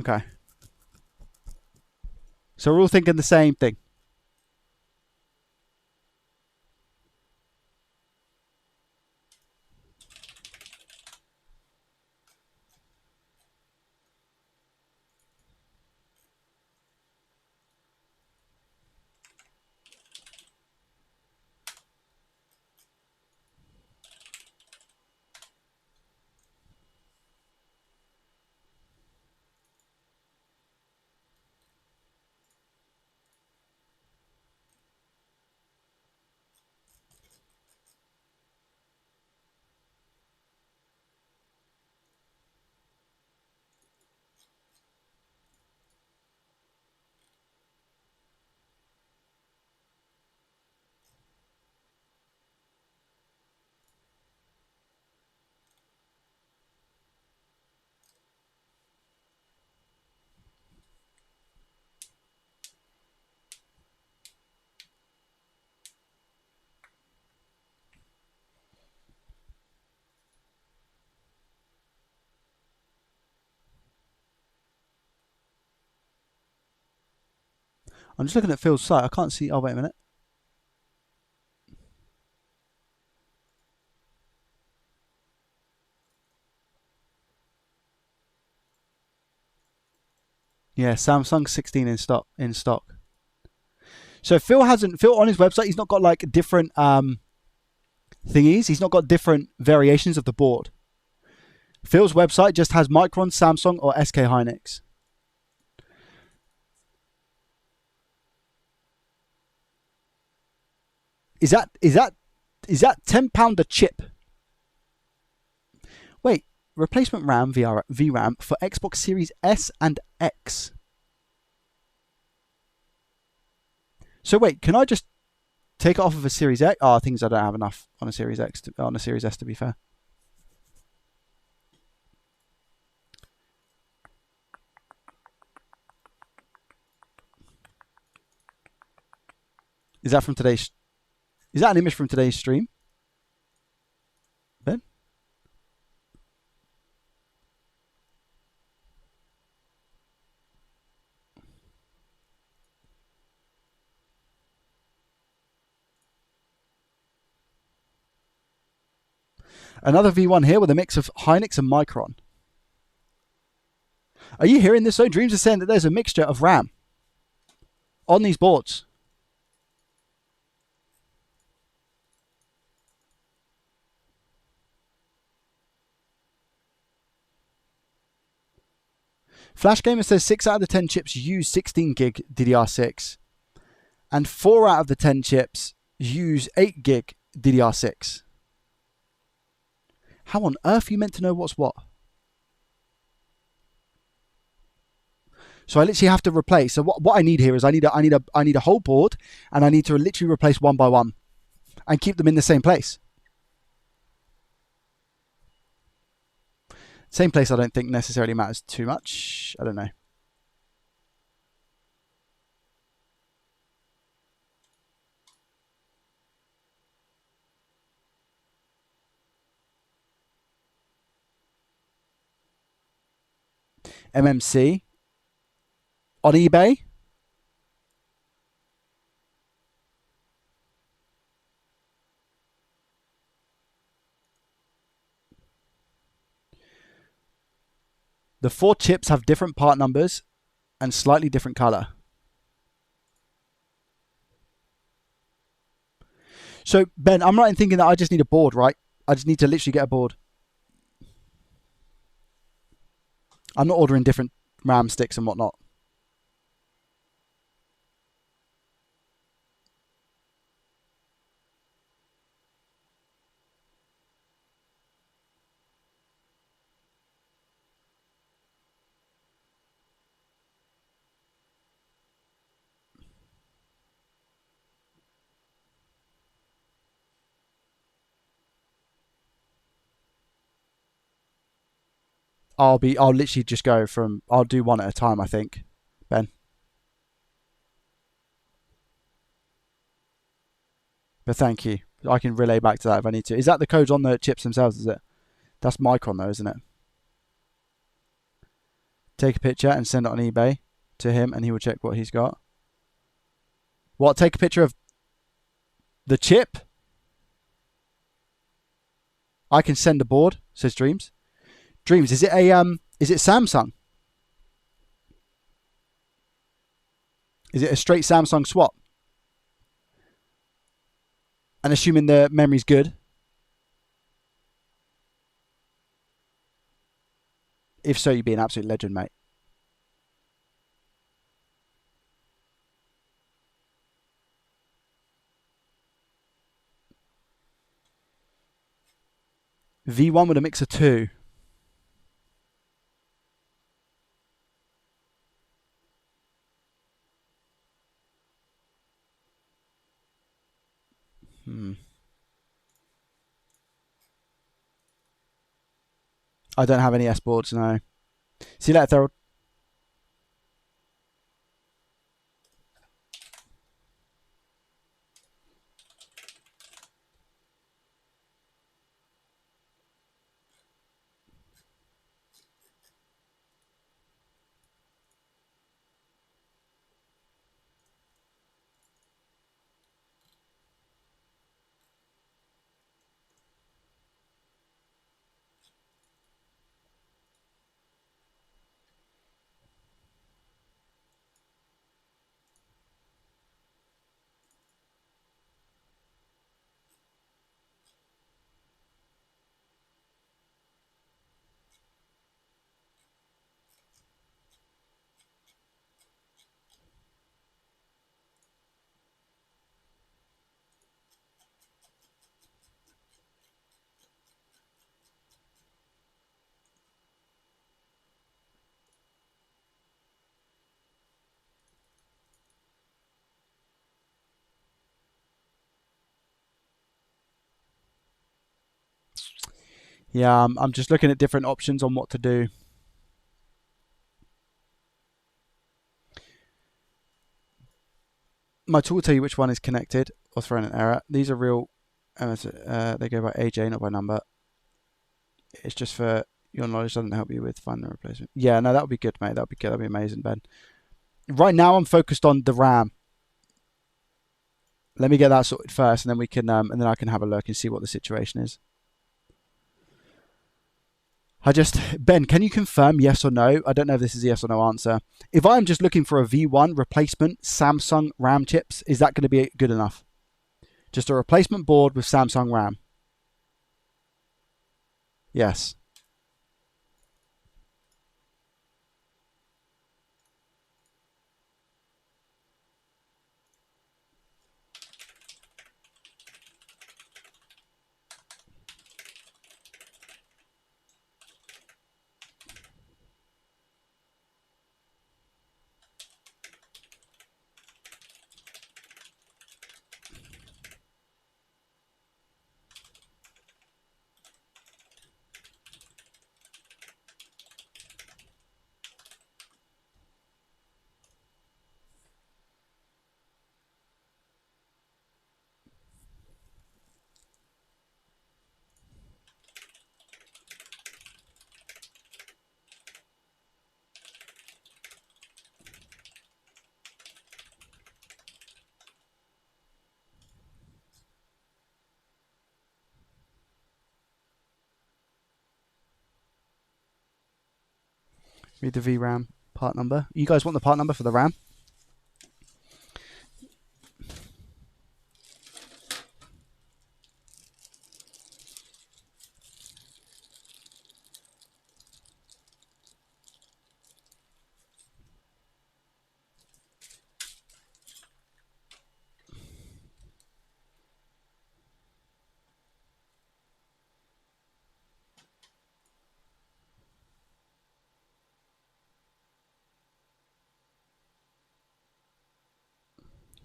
Okay. So we're all thinking the same thing. I'm just looking at Phil's site. I can't see. Oh, wait a minute. Yeah, Samsung 16 in stock. So Phil on his website. He's not got like different thingies. He's not got different variations of the board. Phil's website just has Micron, Samsung, or SK Hynix. Is that £10 a chip? Wait, replacement RAM VRAM for Xbox Series S and X. So wait, can I just take it off of a Series X? Oh, things I don't have enough on a Series X on a Series S, to be fair. Is that from today's? Is that an image from today's stream? Ben? Another V1 here with a mix of Hynix and Micron. Are you hearing this though? Dreams are saying that there's a mixture of RAM on these boards. Flash Gamer says 6 out of the 10 chips use 16 gig DDR6 and 4 out of the 10 chips use 8 gig DDR6. How on earth are you meant to know what's what? So I literally have to replace. So what I need here is I need a whole board, and I need to literally replace one by one and keep them in the same place. Same place I don't think necessarily matters too much. I don't know. MMC on eBay. The 4 chips have different part numbers and slightly different color. So, Ben, I'm right in thinking that I just need a board, right? I just need to literally get a board. I'm not ordering different RAM sticks and whatnot. I'll literally just go from, I'll do one at a time, I think, Ben. But thank you. I can relay back to that if I need to. Is that the codes on the chips themselves, is it? That's Micron though, isn't it? Take a picture and send it on eBay to him and he will check what he's got. What, take a picture of the chip? I can send a board, says Dreams. Dreams, is it Samsung? Is it a straight Samsung swap? And assuming the memory's good. If so, you'd be an absolute legend, mate. V1 with a mix of 2. I don't have any S boards, no. See you later, Thorold. Yeah, I'm just looking at different options on what to do. My tool will tell you which one is connected or throwing an error. These are real. They go by AJ, not by number. It's just for your knowledge. Doesn't help you with finding a replacement. Yeah, no, that would be good, mate. That would be good. That would be amazing, Ben. Right now, I'm focused on the RAM. Let me get that sorted first, and then we can, and then I can have a look and see what the situation is. Ben, can you confirm yes or no? I don't know if this is a yes or no answer. If I'm just looking for a V1 replacement Samsung RAM chips, is that going to be good enough? Just a replacement board with Samsung RAM. Yes. Read the VRAM part number. You guys want the part number for the RAM?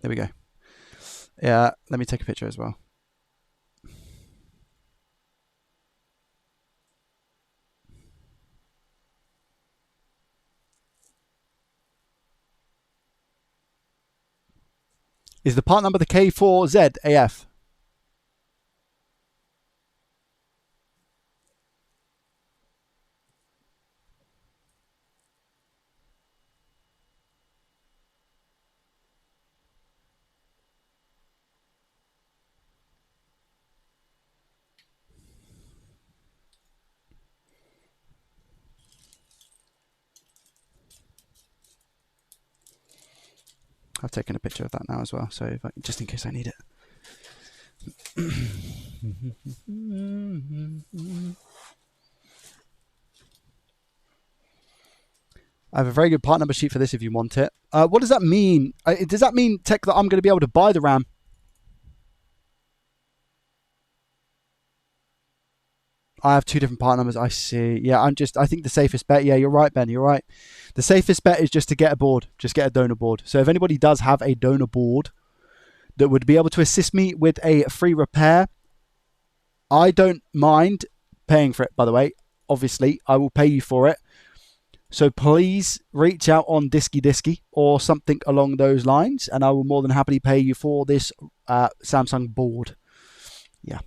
There we go. Yeah, let me take a picture as well. Is the part number the K4ZAF? I've taken a picture of that now as well, so if just in case I need it. I have a very good part number sheet for this if you want it. What does that mean? Does that mean, Tech, that I'm going to be able to buy the RAM? I have two different part numbers. I see. Yeah, I think the safest bet. Yeah, you're right, Ben. You're right. The safest bet is just to get a board. Just get a donor board. So if anybody does have a donor board that would be able to assist me with a free repair, I don't mind paying for it, by the way. Obviously, I will pay you for it. So please reach out on Disky or something along those lines, and I will more than happily pay you for this Samsung board. Yeah.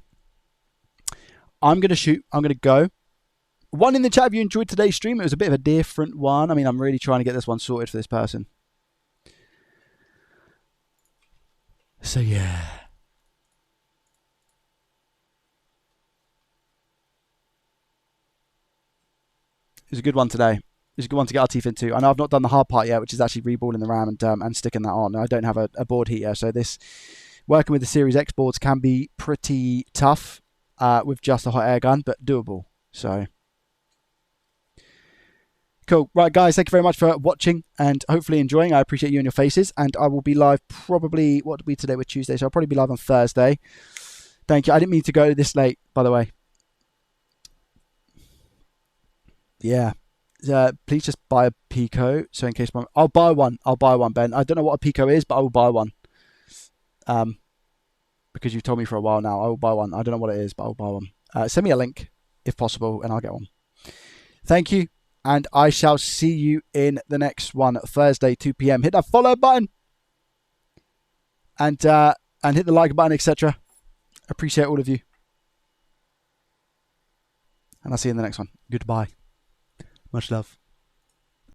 I'm going to shoot. I'm going to go. One in the chat if you enjoyed today's stream. It was a bit of a different one. I mean, I'm really trying to get this one sorted for this person. So, yeah. It was a good one today. It's a good one to get our teeth into. I know I've not done the hard part yet, which is actually reballing the RAM and sticking that on. I don't have a board heater, so this working with the Series X boards can be pretty tough with just a hot air gun, but doable. So cool. Right, guys, thank you very much for watching and hopefully enjoying. I appreciate you and your faces, and I will be live probably, what did we today? We're Tuesday, so I'll probably be live on Thursday. Thank you. I didn't mean to go this late, by the way. Yeah. Please just buy a Pico. So in case I'll buy one, Ben. I don't know what a Pico is, but I will buy one. Because you've told me for a while now. I will buy one. I don't know what it is, but I'll buy one. Send me a link. if possible, and I'll get one. Thank you, and I shall see you in the next one, Thursday, 2 p.m. Hit that follow button, and hit the like button, etc. Appreciate all of you. And I'll see you in the next one. Goodbye. Much love.